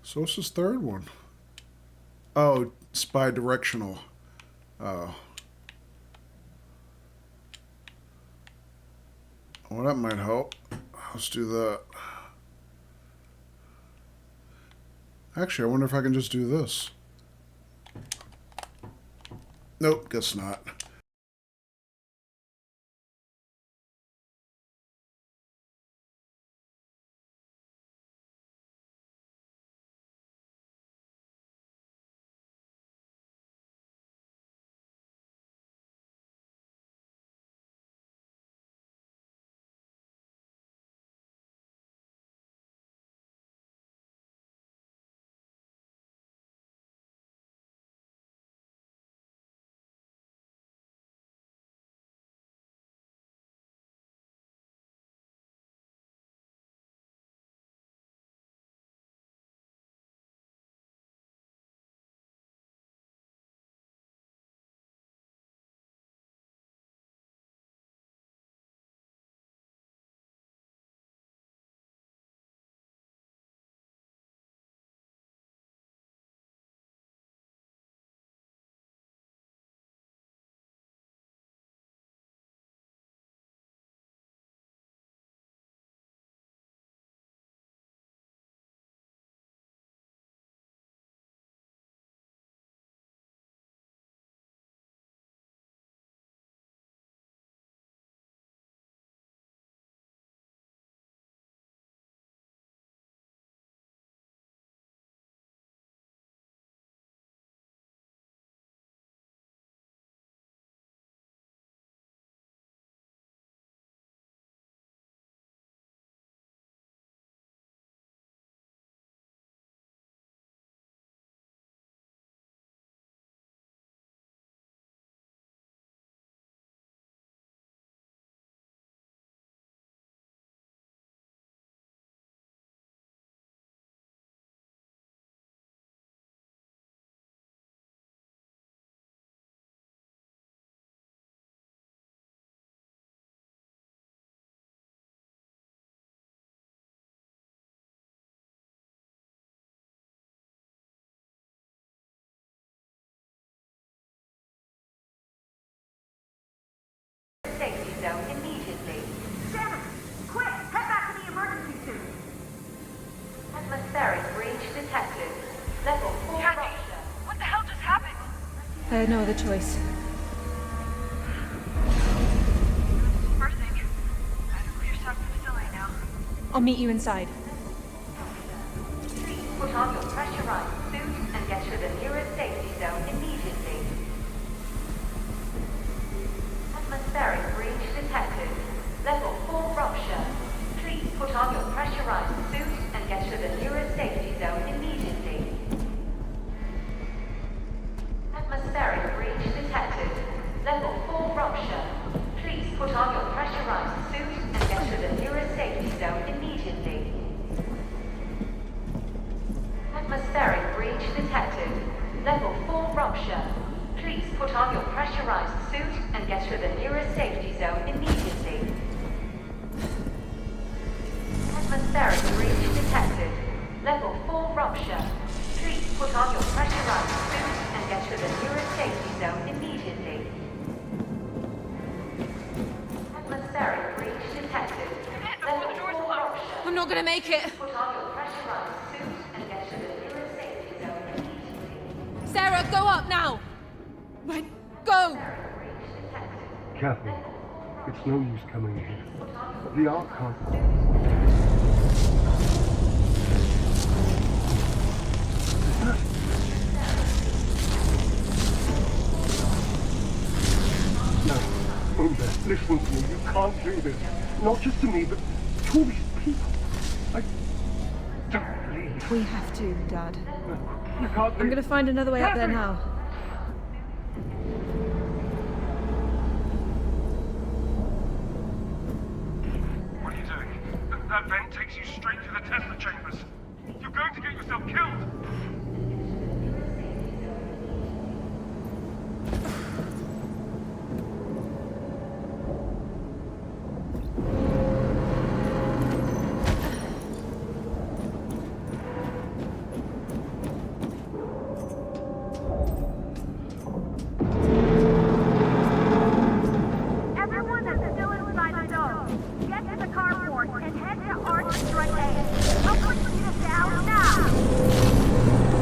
So what's this third one? Oh, it's bi-directional. Oh. Well, that might help. Let's do that. Actually, I wonder if I can just do this. Nope, guess not. Safety zone immediately. Shannon, quick, head back to the emergency suit. Atmospheric breach detected. Level 4 rupture. What the hell just happened? I had no other choice. First thing, I have a clear shot of the facility now. I'll meet you inside. Please put on your pressurized suit and get to the nearest safety zone immediately. Atmospheric breach detected. Level 4 rupture. Please put on your pressurized suit and get to the nearest safety zone immediately. Atmospheric breach detected. Level 4 rupture. Please put on your pressurized suit and get to the nearest safety zone immediately. Atmospheric breach detected. Level 4 rupture. Please put on your pressurized suit and get to the nearest safety zone immediately. Atmospheric breach detected. Level 4 rupture. Please put on your pressurized suit and get to the nearest safety zone immediately. Atmospheric breach detected. Level 4 rupture. I'm not gonna make it. Put on your pressurized suit and get to the nearest safety zone immediately. Sarah, go up now! Right, go! Kathy, it's no use coming here. The Ark can't. No, Umber, listen to me. You can't do this. Not just to me, but to all these people. I don't believe We have to, Dad. You can't I'm gonna find another way up there now. What are you doing? That vent takes you straight to the Tesla chambers. You're going to get yourself killed! Everyone that's still inside the dome, get to the carport and head to Arch Strike A. I'll put you down now!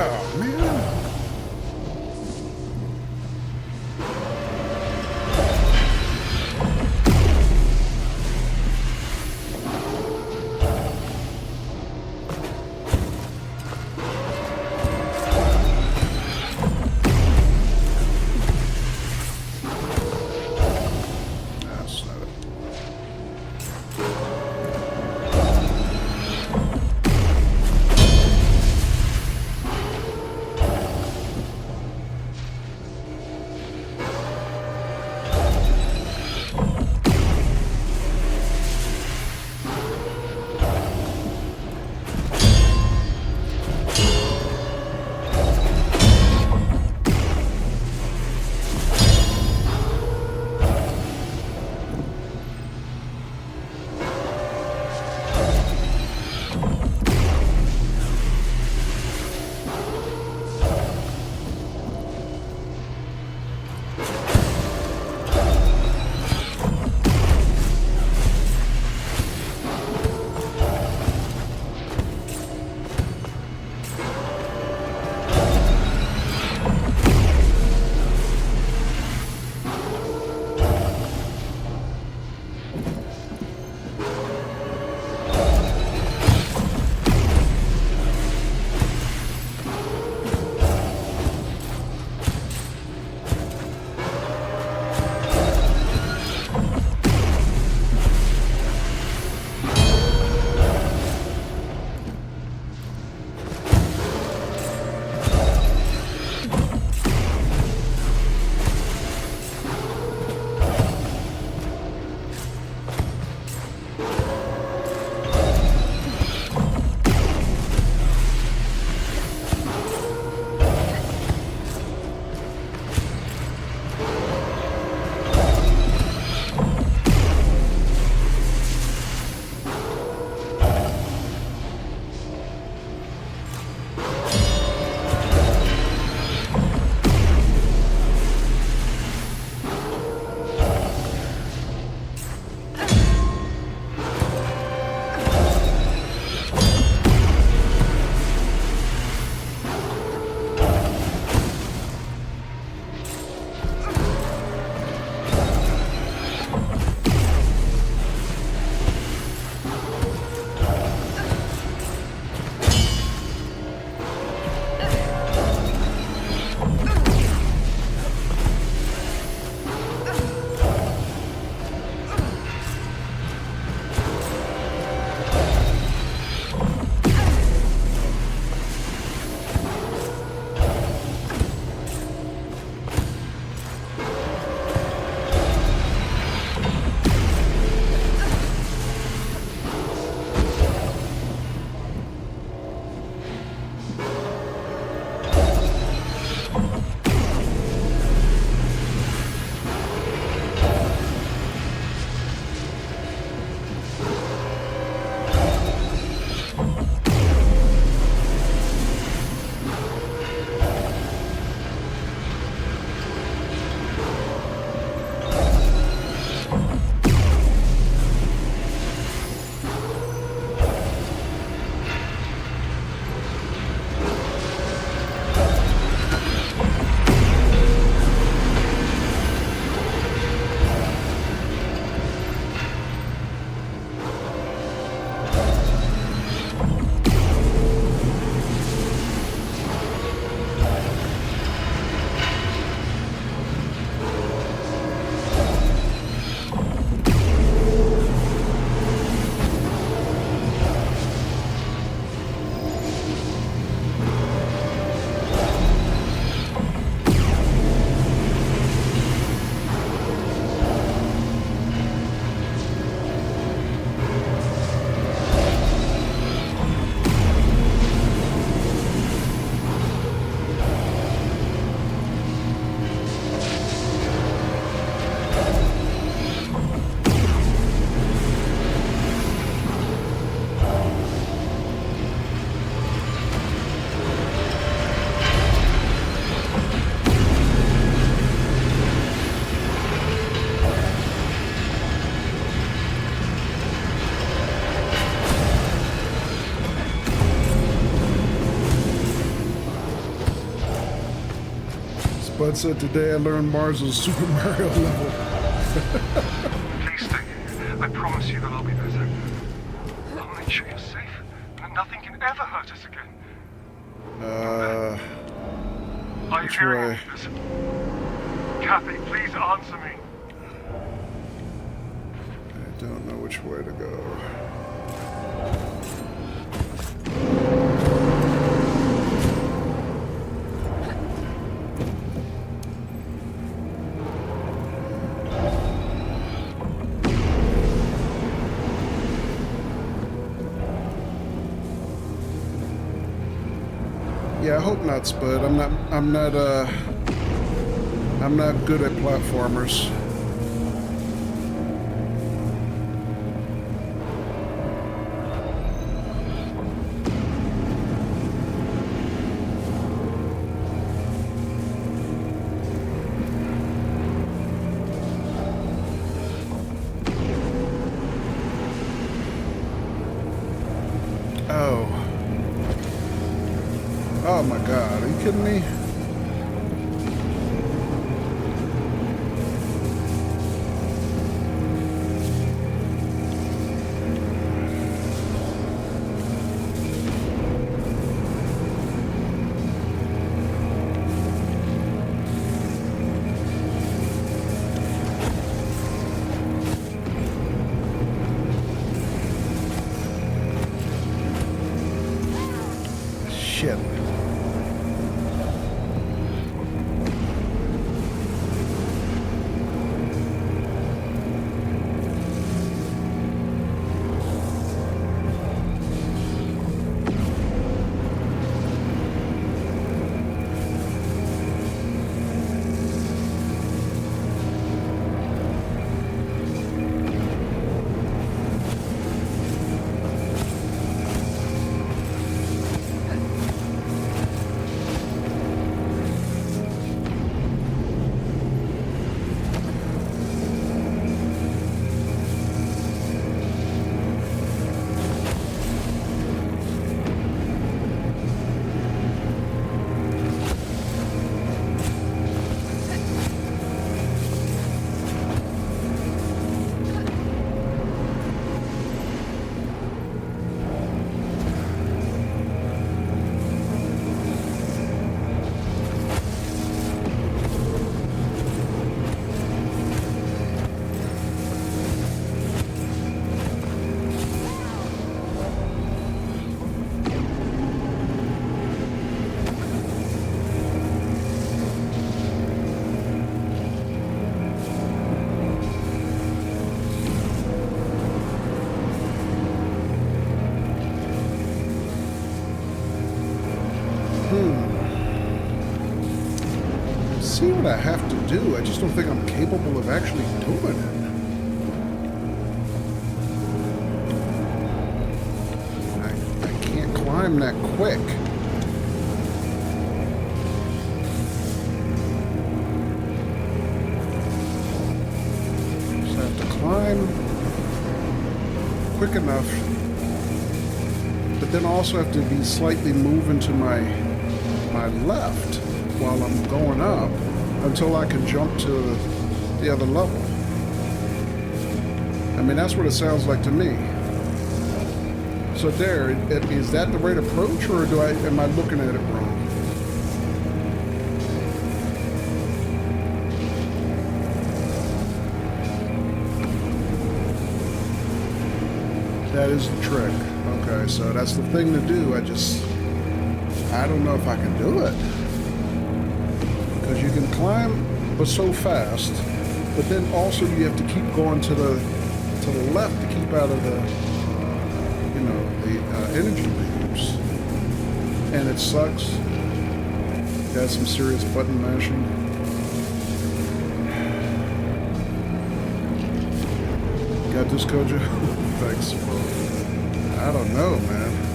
Oh, man. That's not it. Bud said today I learned Mars is a Super Mario level. Please stay. I promise you that I'll be better. I'll make sure you're safe, and that nothing can ever hurt us again. Are you hearing any of this? Kathy, please answer me. I don't know which way to go. Yeah, I hope not, Spud. I'm not good at platformers. Oh my God, are you kidding me? Shit. See what I have to do. I just don't think I'm capable of actually doing it. I can't climb that quick. So I have to climb quick enough, but then also have to be slightly moving to my left while I'm going up until I can jump to the other level. I mean, that's what it sounds like to me. So there, is that the right approach, or am I looking at it wrong? That is the trick. Okay, so that's the thing to do. I don't know if I can do it. Because you can climb, but so fast, but then also you have to keep going to the left to keep out of the energy loops. And it sucks. Got some serious button mashing. Got this, Kojo? Thanks, bro. I don't know, man.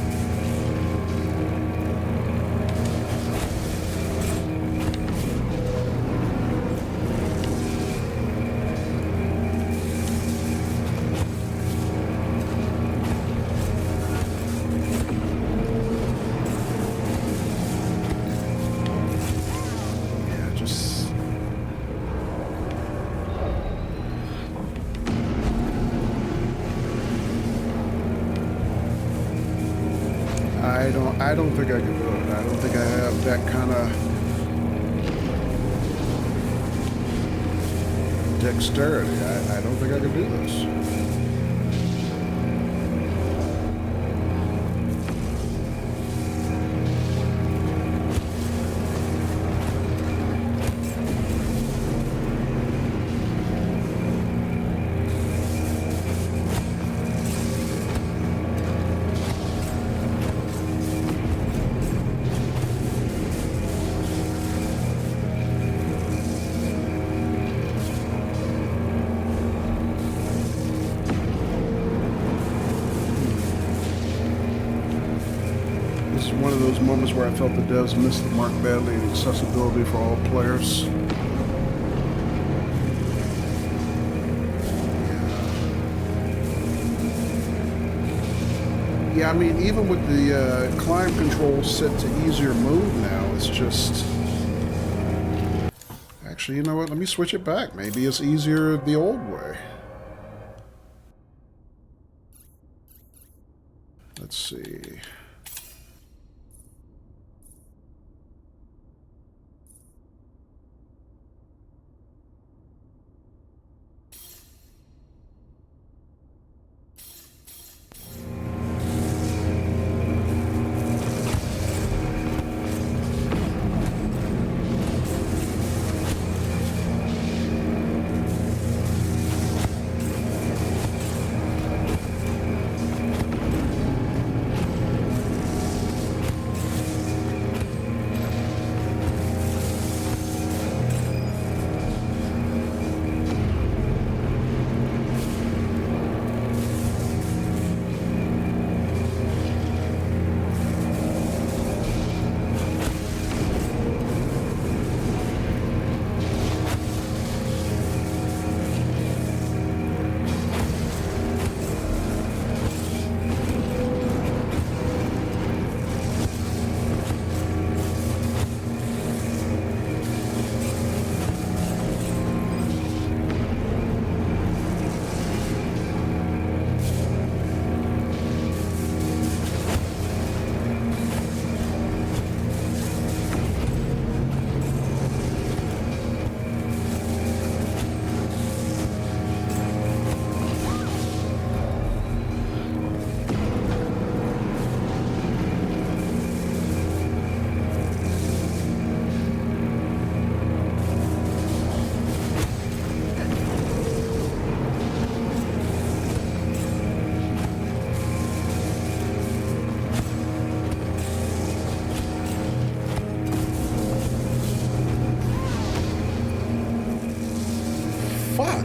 I don't think I can do it. I don't think I have that kind of dexterity. I don't think I can do this. One of those moments where I felt the devs missed the mark badly in accessibility for all players. Yeah, I mean, even with the climb controls set to easier mode now, it's just... Actually, you know what? Let me switch it back. Maybe it's easier the old way. Let's see...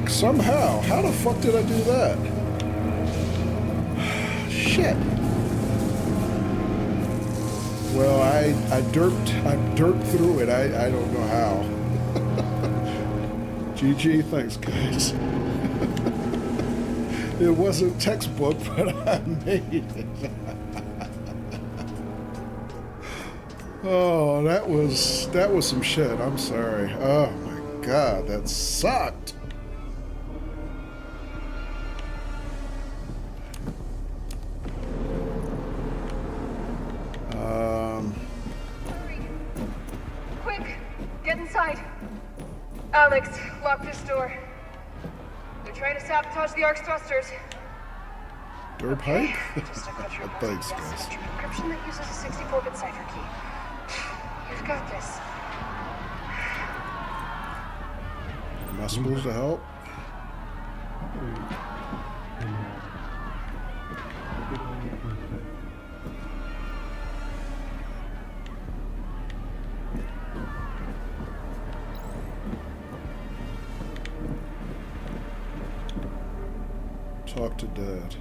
Somehow. How the fuck did I do that? Shit. Well, I derped through it. I don't know how. GG, thanks guys. It wasn't textbook, but I made it. Oh, that was some shit. I'm sorry. Oh my god, that sucked. Alex, lock this door. They're trying to sabotage the Ark's thrusters. Derp hype? Thanks, guys. Encryption that uses a 64-bit cipher key. You've got this. Am I supposed to help? Talk to Dad.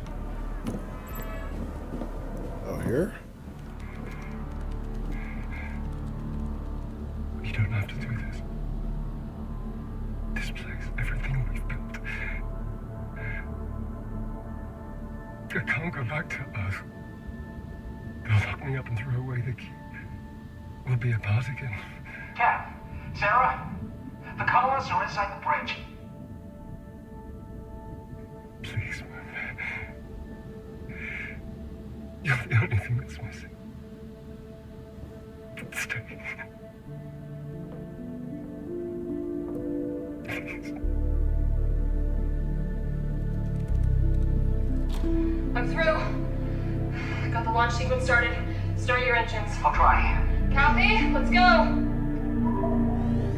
Oh, here? You don't have to do this. This place, everything we've built. I can't go back to Earth. They'll lock me up and throw away the key. We'll be apart again. Cap, Sarah, the colonists are inside the bridge. Please, man. You're the only thing that's missing. I'm through. Got the launch sequence started. Start your engines. I'll try. Kathy, let's go.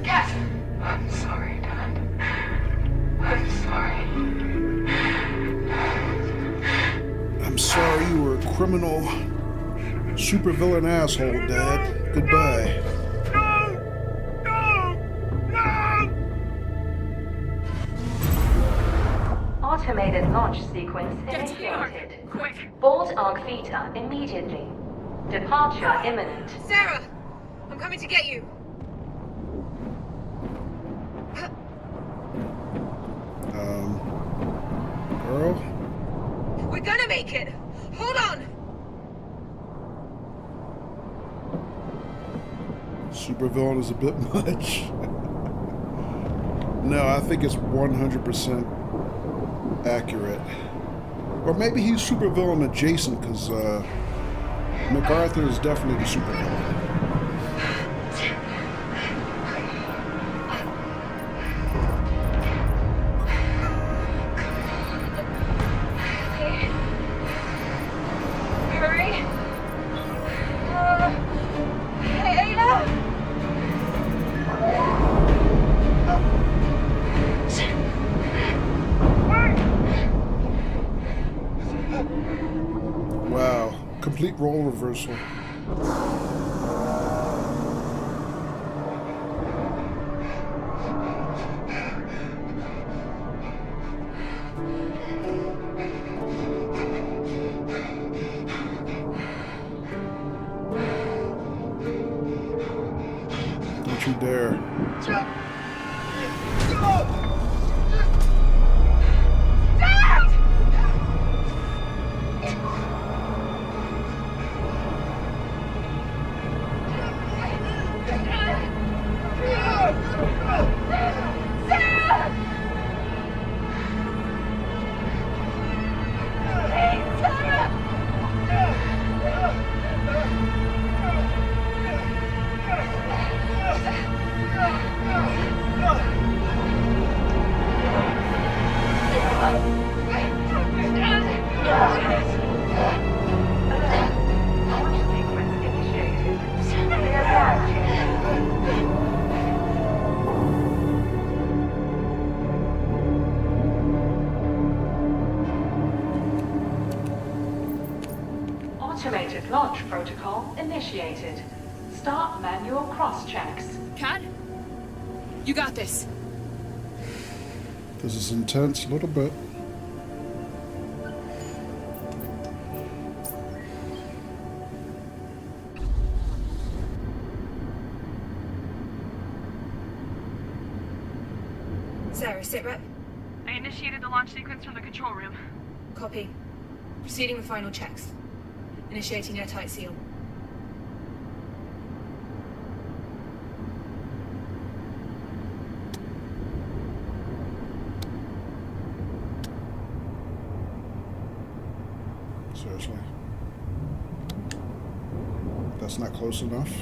Kat. I'm sorry, Dad. I'm sorry. I'm sorry you were a criminal, supervillain asshole, Dad. Goodbye. Automated launch sequence initiated. Board Argvita immediately. Departure imminent. Sarah! I'm coming to get you. Girl? We're gonna make it! Hold on! Supervillain is a bit much. No, I think it's 100% accurate. Or maybe he's supervillain adjacent, because MacArthur is definitely the supervillain. Wow, complete role reversal. Don't you dare. Automated launch protocol initiated. Start manual cross-checks. Kat? You got this. This is intense, a little bit. Sarah, sit rep. I initiated the launch sequence from the control room. Copy. Proceeding with final checks. Initiating airtight seal. Seriously? That's not close enough?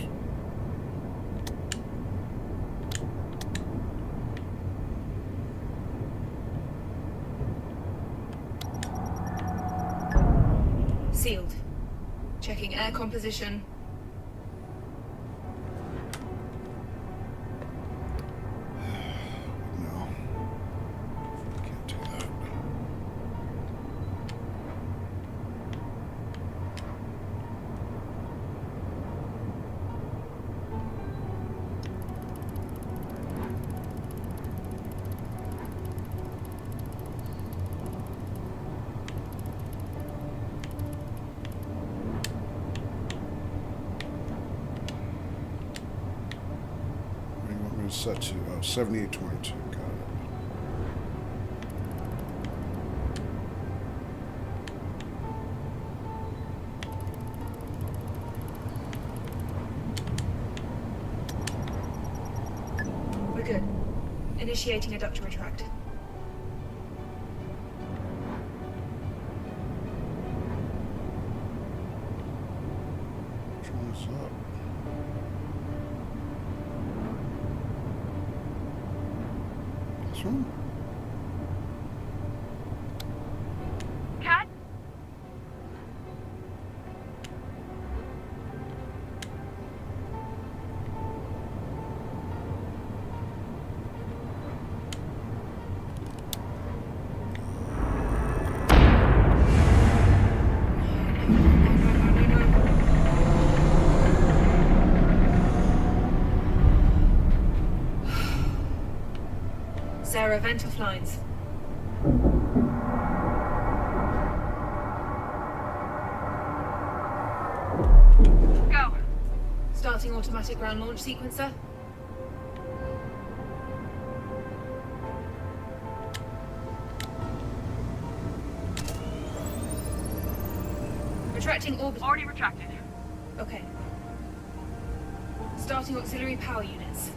Sealed. Checking air composition. No. Can't do that. Set to 7822. Got it. We're good. Initiating a duct to retract. Which one is up? huh? Cat? Sarah, vent off lines. Go. Starting automatic ground launch sequencer. Retracting orbit. Already retracted. Okay. Starting auxiliary power units.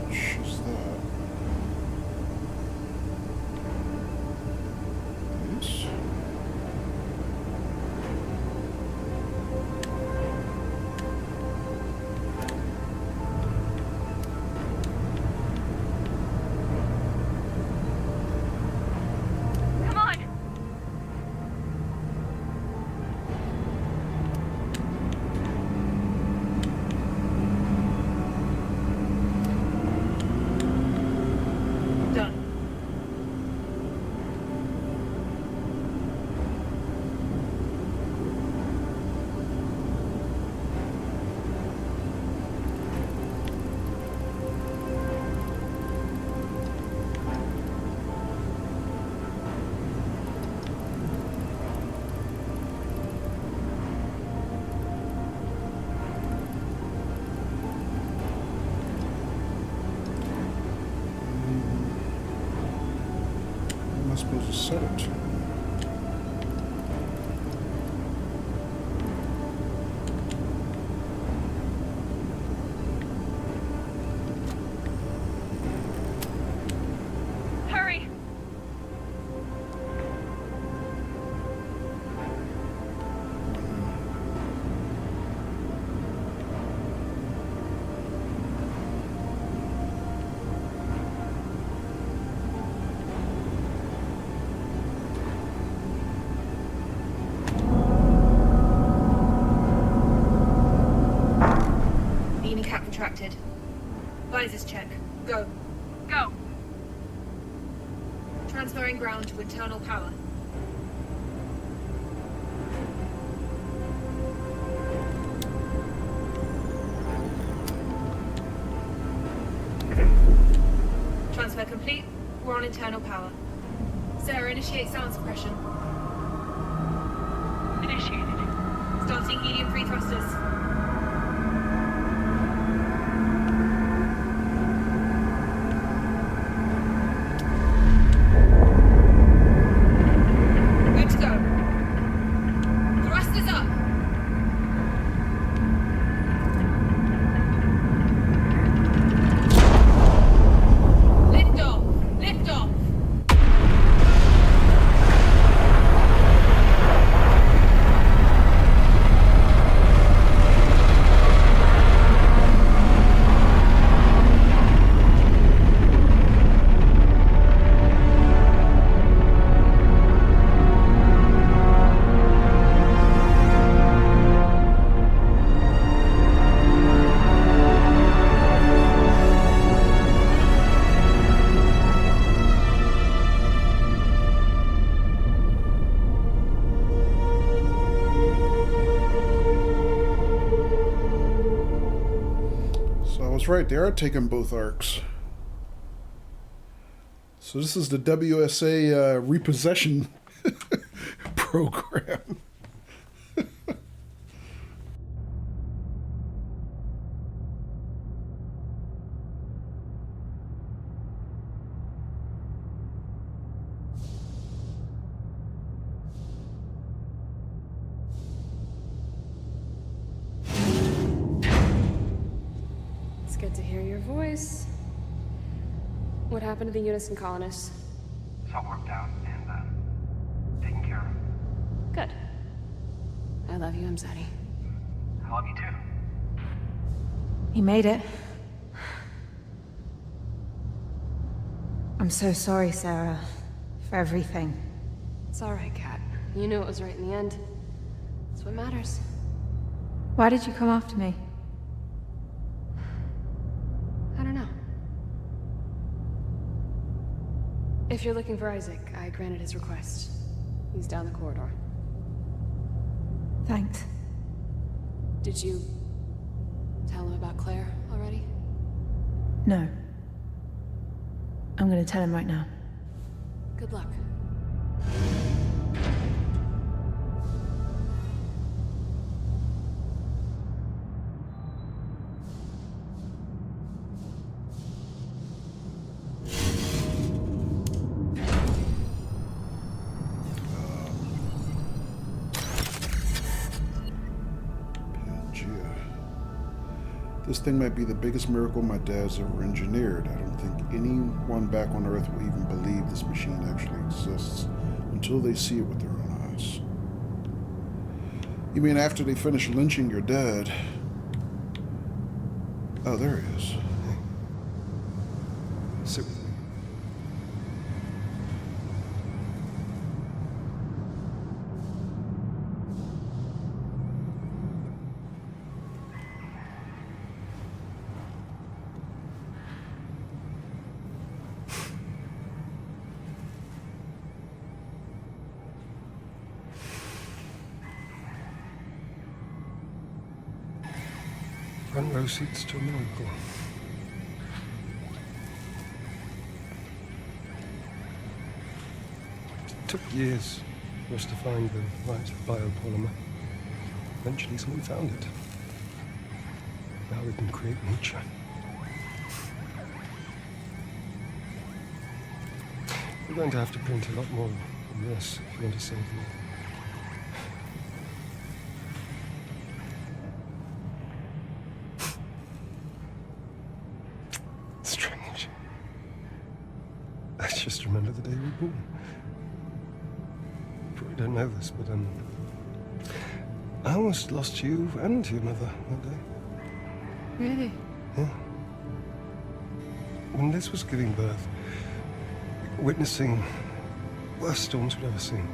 What's that? This? Come on. Done. What am I supposed to set it to? Hurry. Beanie cap retracted. Visors check. Go. Go. Transferring ground to internal power. Transfer complete. We're on internal power. Sarah, initiate sound suppression. Initiated. Starting helium-free thrusters. Good to go. Thrusters up. Lift off. Lift off. So I was right, they are taking both arcs. So this is the WSA repossession program. It's good to hear your voice. What happened to the Unison colonists? It's all worked out and taken care of. Good. I love you, Mzadi. I love you too. He made it. I'm so sorry, Sarah, for everything. It's alright, Kat. You knew it was right in the end. That's what matters. Why did you come after me? I don't know. If you're looking for Isaac, I granted his request. He's down the corridor. Thanks. Did you tell him about Claire already? No. I'm gonna tell him right now. Good luck. This thing might be the biggest miracle my dad's ever engineered. I don't think anyone back on Earth will even believe this machine actually exists until they see it with their own eyes. You mean after they finish lynching your dad? Oh, there he is. Sit with me. Front row seats to a miracle. It took years for us to find the right biopolymer. Eventually someone found it. Now we can create nature. We're going to have to print a lot more than this if you want to save them. Strange. I just remember the day we were born. You probably don't know this, but I almost lost you and your mother that day. Really? Yeah. When Liz was giving birth, witnessing worst storms we'd ever seen.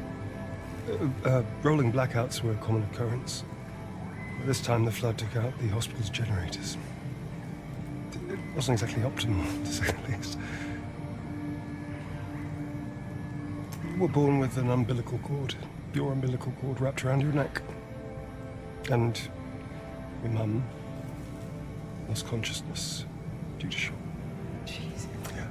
Rolling blackouts were a common occurrence. This time the flood took out the hospital's generators. It wasn't exactly optimal, to say the least. You were born with an umbilical cord, your umbilical cord wrapped around your neck. And your mum lost consciousness due to shock. Jeez. Yeah.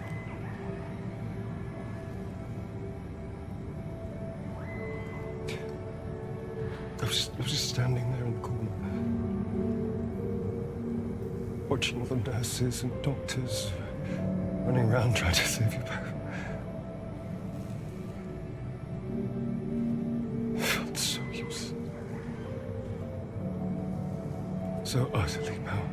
I was just standing there in the corner, watching all the nurses and doctors running around trying to save you both. I felt so useless. So utterly bound.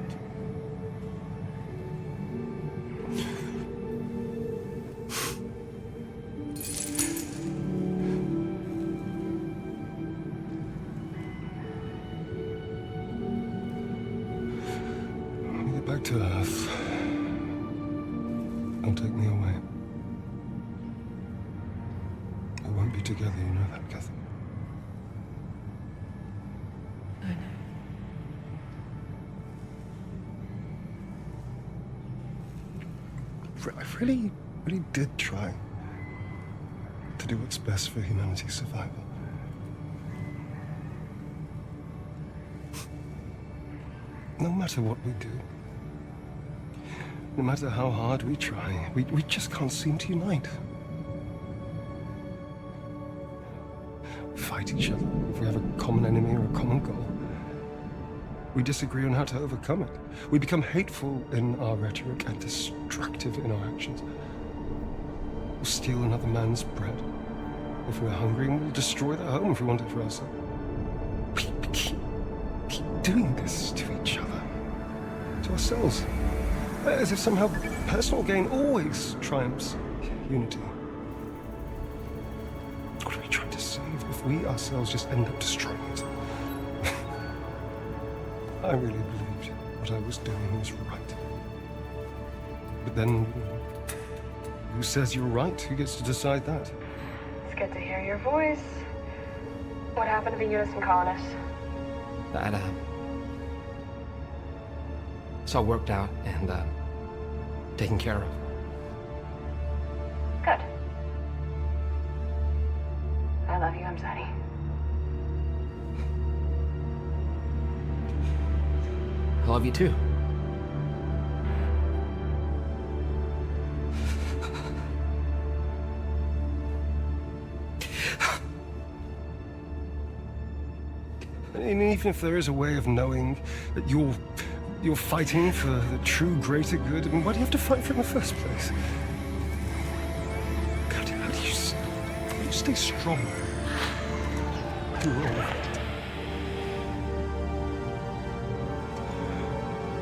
Back to Earth. Don't take me away. We won't be together, you know that, Kathy. I know. I really did try to do what's best for humanity's survival. No matter what we do, no matter how hard we try, we just can't seem to unite. We fight each other if we have a common enemy or a common goal. We disagree on how to overcome it. We become hateful in our rhetoric and destructive in our actions. We'll steal another man's bread if we're hungry, and we'll destroy their home if we want it for ourselves. We keep doing this to each other, to ourselves. As if somehow personal gain always triumphs unity. What are we trying to save if we ourselves just end up destroying it? I really believed what I was doing was right. But then, who says you're right? Who gets to decide that? It's good to hear your voice. What happened to the Unison colonists? That, it's all worked out and, taken care of. Good. I love you, Amzadi. I love you too. And even if there is a way of knowing that you're fighting for the true greater good, I mean, why do you have to fight for it in the first place? How do you stay strong through all of it?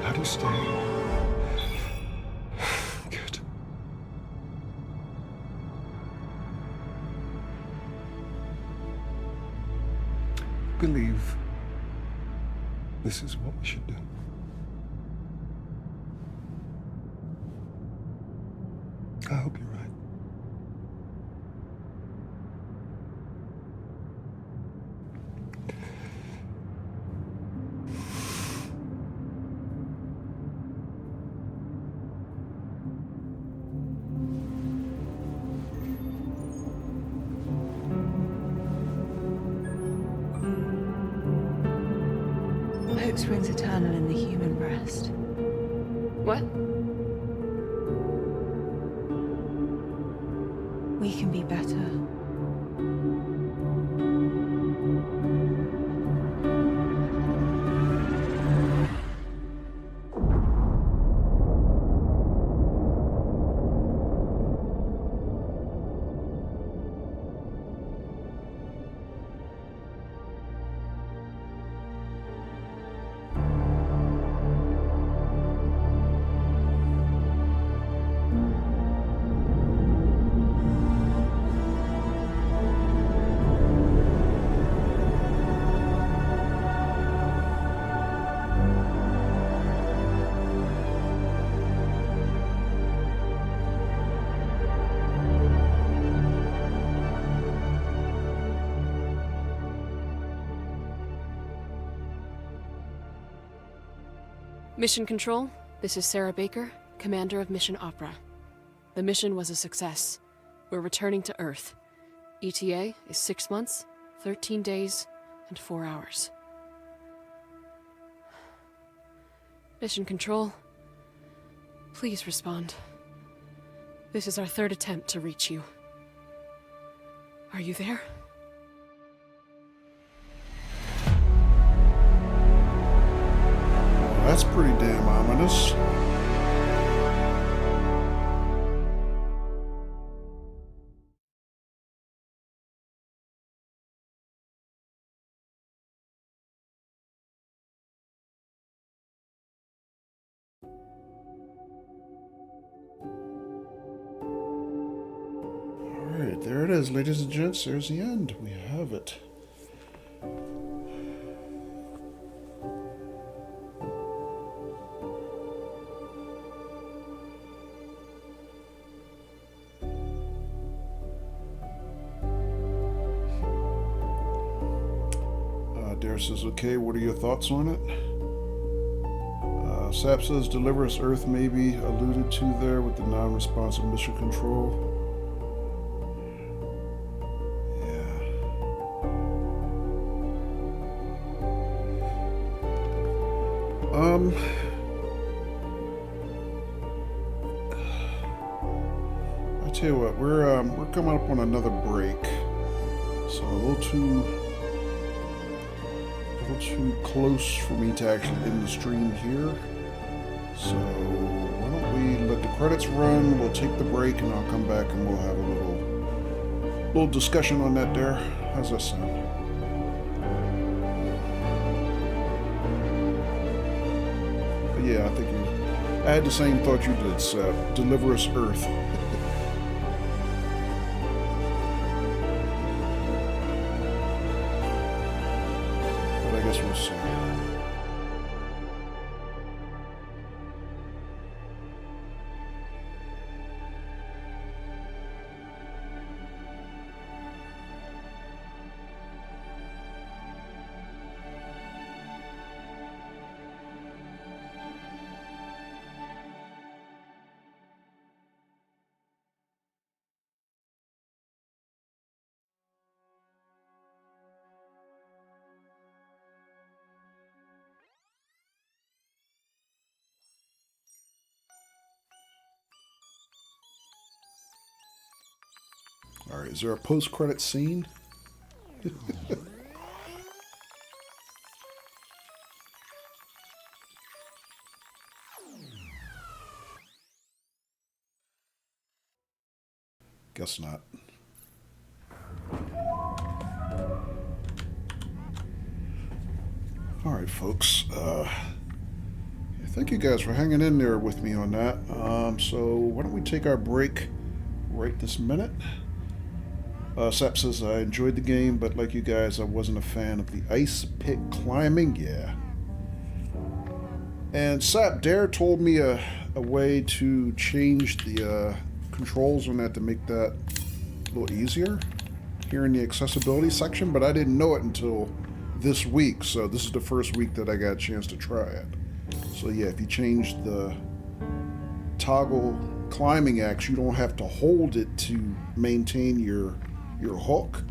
How do you stay good? Believe this is what we should do. I hope you're right. Hope springs eternal in the human breast. What? We can be better. Mission Control, this is Sarah Baker, Commander of Mission Opera. The mission was a success. We're returning to Earth. ETA is 6 months, 13 days, and 4 hours. Mission Control, please respond. This is our 3rd attempt to reach you. Are you there? That's pretty damn ominous. Alright, there it is, ladies and gents. There's the end. We have it. Dare says, okay, what are your thoughts on it? Sap says, deliver us Earth may be alluded to there with the non-responsive mission control. I tell you what, we're coming up on another break, so a little too close for me to actually end the stream here. So why don't we let the credits run? We'll take the break, and I'll come back and we'll have a little discussion on that there. How's that sound? But yeah, I think I had the same thought you did, Seth. Deliver us Earth. But I guess we'll see. Alright, is there a post-credit scene? Guess not. Alright, folks. Thank you guys for hanging in there with me on that. So why don't we take our break right this minute? Sap says, I enjoyed the game, but like you guys, I wasn't a fan of the ice pit climbing. Yeah. And Sap, Dare told me a way to change the controls on that to make that a little easier here in the accessibility section, but I didn't know it until this week, so this is the first week that I got a chance to try it. So yeah, if you change the toggle climbing axe, you don't have to hold it to maintain your hook.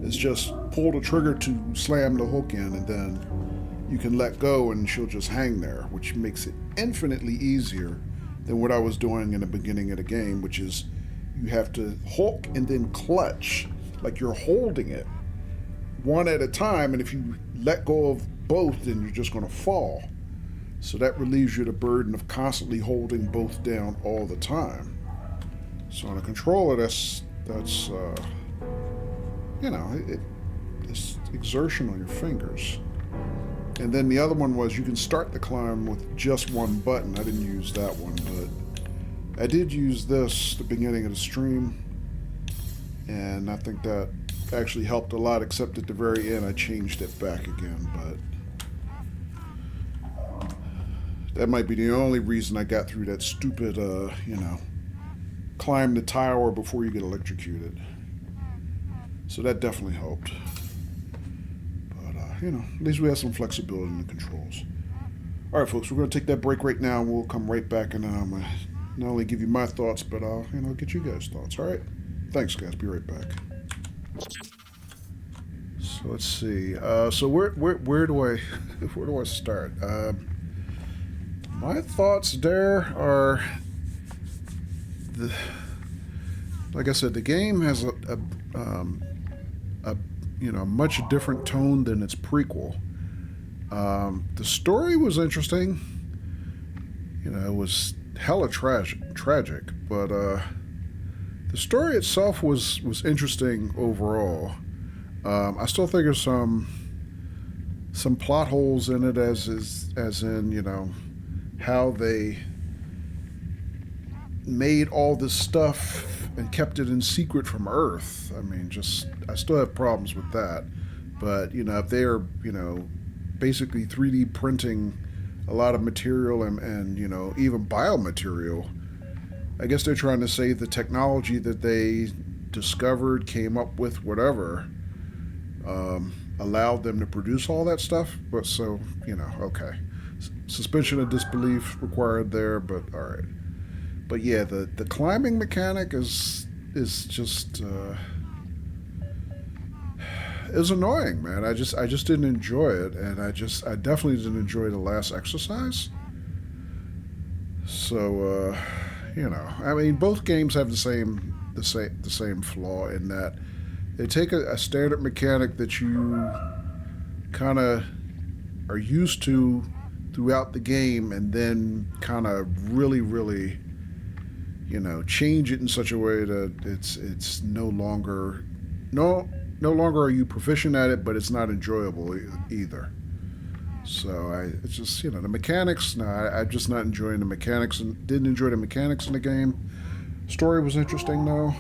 It's just pull the trigger to slam the hook in, and then you can let go and she'll just hang there, which makes it infinitely easier than what I was doing in the beginning of the game, which is you have to hook and then clutch, like you're holding it one at a time, and if you let go of both, then you're just going to fall. So that relieves you the burden of constantly holding both down all the time. So on a controller, that's you know, it's exertion on your fingers. And then the other one was you can start the climb with just one button. I didn't use that one, but I did use this at the beginning of the stream, and I think that actually helped a lot, except at the very end I changed it back again, but that might be the only reason I got through that stupid, you know, climb the tower before you get electrocuted. So that definitely helped. But, you know, at least we have some flexibility in the controls. Alright, folks, we're going to take that break right now, and we'll come right back, and then I'm going to not only give you my thoughts, but I'll, you know, get you guys' thoughts, alright? Thanks, guys. Be right back. So let's see. So where do I start? My thoughts there are like I said, the game has a you know, much different tone than its prequel. The story was interesting. You know, it was hella tragic, but the story itself was interesting overall. I still think there's some plot holes in it, as in, you know, how they made all this stuff and kept it in secret from Earth. I mean, I still have problems with that. But, you know, if they're, you know, basically 3D printing a lot of material and you know, even biomaterial, I guess they're trying to say the technology that they discovered, came up with, whatever, allowed them to produce all that stuff. But so, you know, okay. Suspension of disbelief required there, but all right. But yeah, the climbing mechanic is just is annoying, man. I just didn't enjoy it, and I definitely didn't enjoy the last exercise. So you know, I mean, both games have the same flaw in that they take a standard mechanic that you kind of are used to throughout the game, and then kind of really, you know, change it in such a way that it's no longer are you proficient at it, but it's not enjoyable either. So it's just, you know, the mechanics. No, I'm just not enjoying the mechanics, and didn't enjoy the mechanics in the game. Story was interesting though.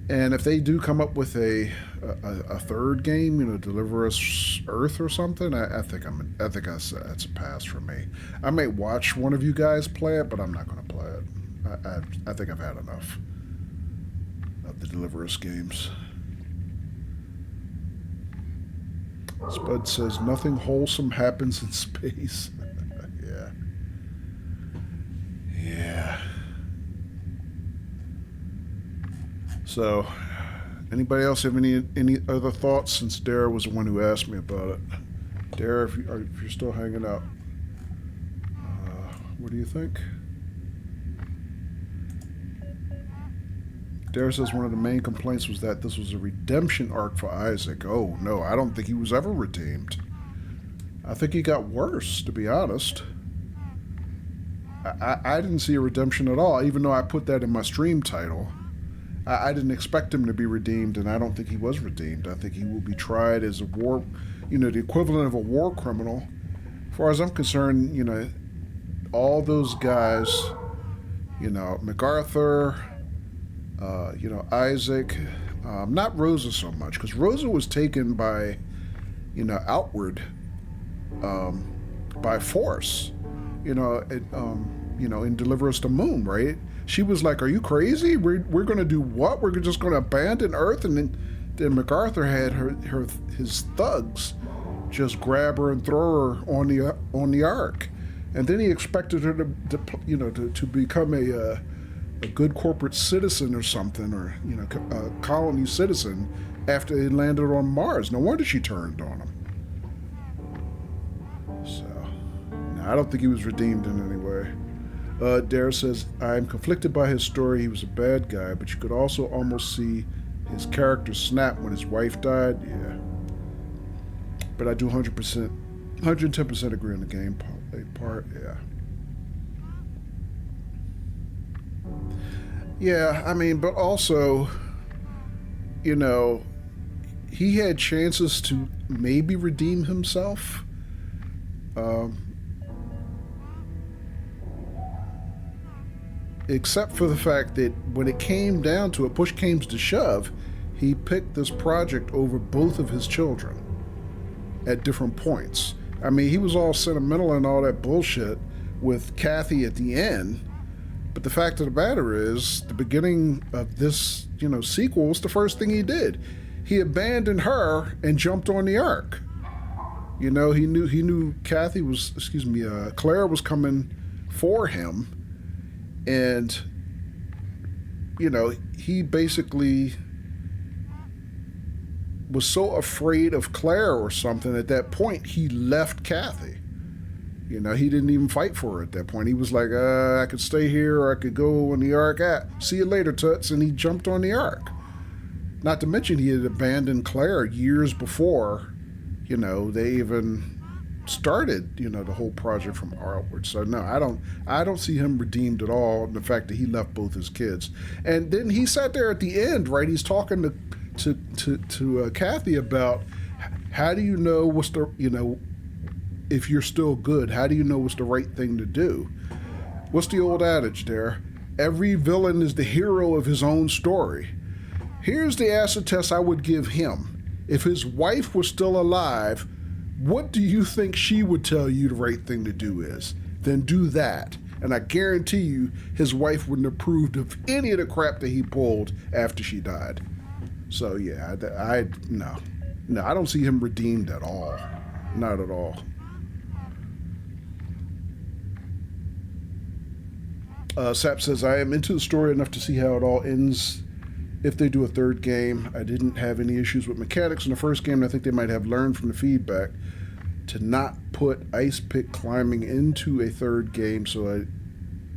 And if they do come up with a third game, you know, Deliver Us Earth or something, I think that's a pass for me. I may watch one of you guys play it, but I'm not going to play it. I think I've had enough of the Deliver Us games. Spud says nothing wholesome happens in space. Yeah. So, anybody else have any other thoughts, since Dara was the one who asked me about it? Dara, if you're still hanging out, what do you think? Dare says one of the main complaints was that this was a redemption arc for Isaac. Oh, no, I don't think he was ever redeemed. I think he got worse, to be honest. I didn't see a redemption at all, even though I put that in my stream title. I didn't expect him to be redeemed, and I don't think he was redeemed. I think he will be tried as a war, the equivalent of a war criminal. As far as I'm concerned, all those guys, MacArthur, Isaac, not Rosa so much, because Rosa was taken by, outward, by force, in Deliver Us the Moon, right? She was like, "Are you crazy? We're going to do what? We're just going to abandon Earth?" And then MacArthur had his thugs just grab her and throw her on the Ark, and then he expected her to become a good corporate citizen or something, or a colony citizen after they landed on Mars. No wonder she turned on him. So, no, I don't think he was redeemed in any way. Dare says, I'm conflicted by his story. He was a bad guy, but you could also almost see his character snap when his wife died. Yeah. But I do 110% agree on the game part. Yeah. Yeah, I mean, but also, he had chances to maybe redeem himself. Except for the fact that when it came down to it, push came to shove, he picked this project over both of his children at different points. I mean, he was all sentimental and all that bullshit with Kathy at the end, but the fact of the matter is, the beginning of this, sequel was the first thing he did. He abandoned her and jumped on the Ark. He knew Kathy was, Claire was coming for him. And, he basically was so afraid of Claire or something at that point, he left Kathy. He didn't even fight for her at that point. He was like, I could stay here or I could go on the Ark. See you later, Toots. And he jumped on the Ark. Not to mention he had abandoned Claire years before, they even started, the whole project from outward. So no, I don't see him redeemed at all in the fact that he left both his kids. And then he sat there at the end, right? He's talking to Kathy about how do you know what's the, if you're still good, how do you know what's the right thing to do? What's the old adage there? Every villain is the hero of his own story. Here's the acid test I would give him. If his wife was still alive, what do you think she would tell you the right thing to do is? Then do that. And I guarantee you his wife wouldn't have approved of any of the crap that he pulled after she died. So yeah, no, I don't see him redeemed at all. Not at all. Sap says, I am into the story enough to see how it all ends if they do a third game. I didn't have any issues with mechanics in the first game, and I think they might have learned from the feedback to not put ice pick climbing into a third game, so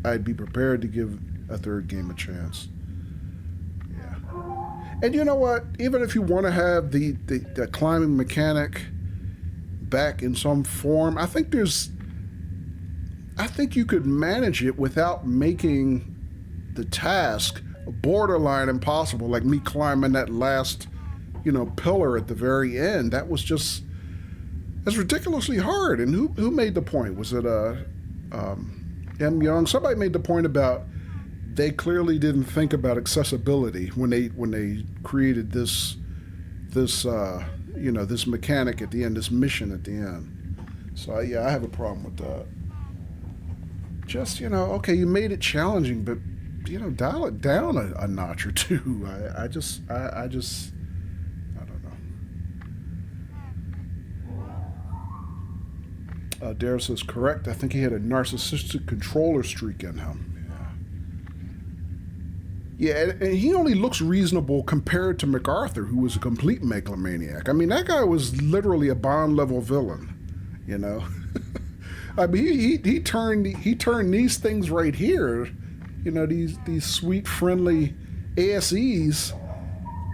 I'd be prepared to give a third game a chance. Yeah. And you know what? Even if you want to have the climbing mechanic back in some form, I think you could manage it without making the task borderline impossible, like me climbing that last, pillar at the very end. That's ridiculously hard. And who made the point? Was it M. Young? Somebody made the point about they clearly didn't think about accessibility when they created this mechanic at the end, this mission at the end. So yeah, I have a problem with that. Just okay, you made it challenging, but dial it down a notch or two. I don't know. Dare says, correct. I think he had a narcissistic controller streak in him. Yeah, and he only looks reasonable compared to MacArthur, who was a complete megalomaniac. I mean, that guy was literally a Bond-level villain, I mean, he turned these things right here, these sweet, friendly ASEs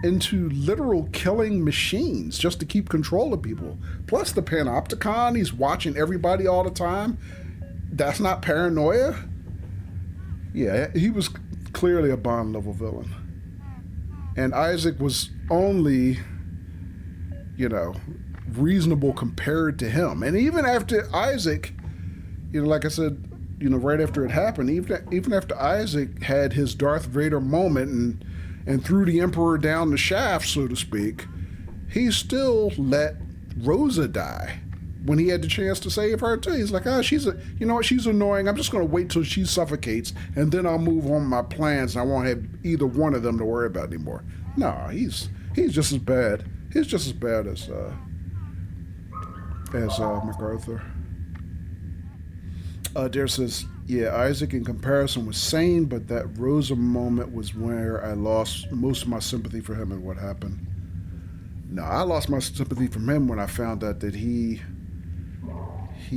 into literal killing machines just to keep control of people. Plus the panopticon, he's watching everybody all the time. That's not paranoia? Yeah, he was clearly a Bond level villain. And Isaac was only, you know, reasonable compared to him. And even after Isaac, you know, like I said, you know, right after it happened, even after Isaac had his Darth Vader moment and threw the Emperor down the shaft, so to speak, he still let Rosa die when he had the chance to save her too. He's like, she's annoying. I'm just going to wait till she suffocates, and then I'll move on with my plans, and I won't have either one of them to worry about anymore. No, he's just as bad. He's just as bad as MacArthur. Dare says, yeah, Isaac in comparison was sane, but that Rosa moment was where I lost most of my sympathy for him and what happened. No, I lost my sympathy from him when I found out that he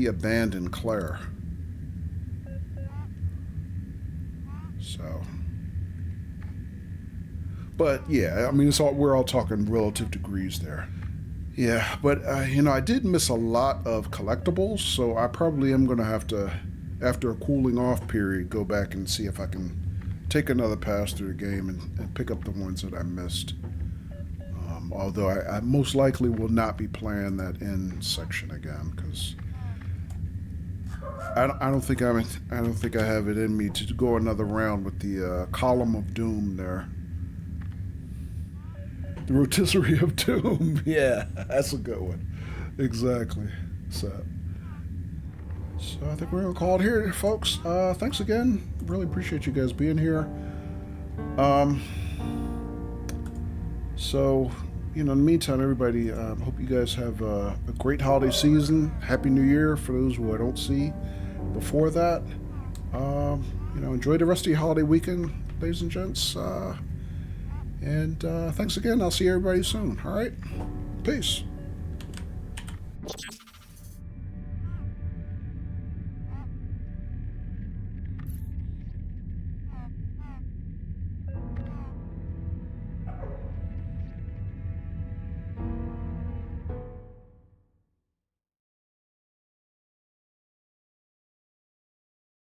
abandoned Claire. So, but yeah, I mean, we're all talking relative degrees there. Yeah, but I did miss a lot of collectibles, so I probably am going to have to, after a cooling off period, go back and see if I can take another pass through the game and pick up the ones that I missed. Although I most likely will not be playing that end section again, because I don't think I have it in me to go another round with the Column of Doom there. The Rotisserie of Doom. Yeah, that's a good one. Exactly. So I think we're going to call it here, folks. Thanks again. Really appreciate you guys being here. So, in the meantime, everybody, hope you guys have a great holiday season. Happy New Year for those who I don't see before that. Enjoy the rest of your holiday weekend, ladies and gents. And thanks again. I'll see everybody soon. All right? Peace.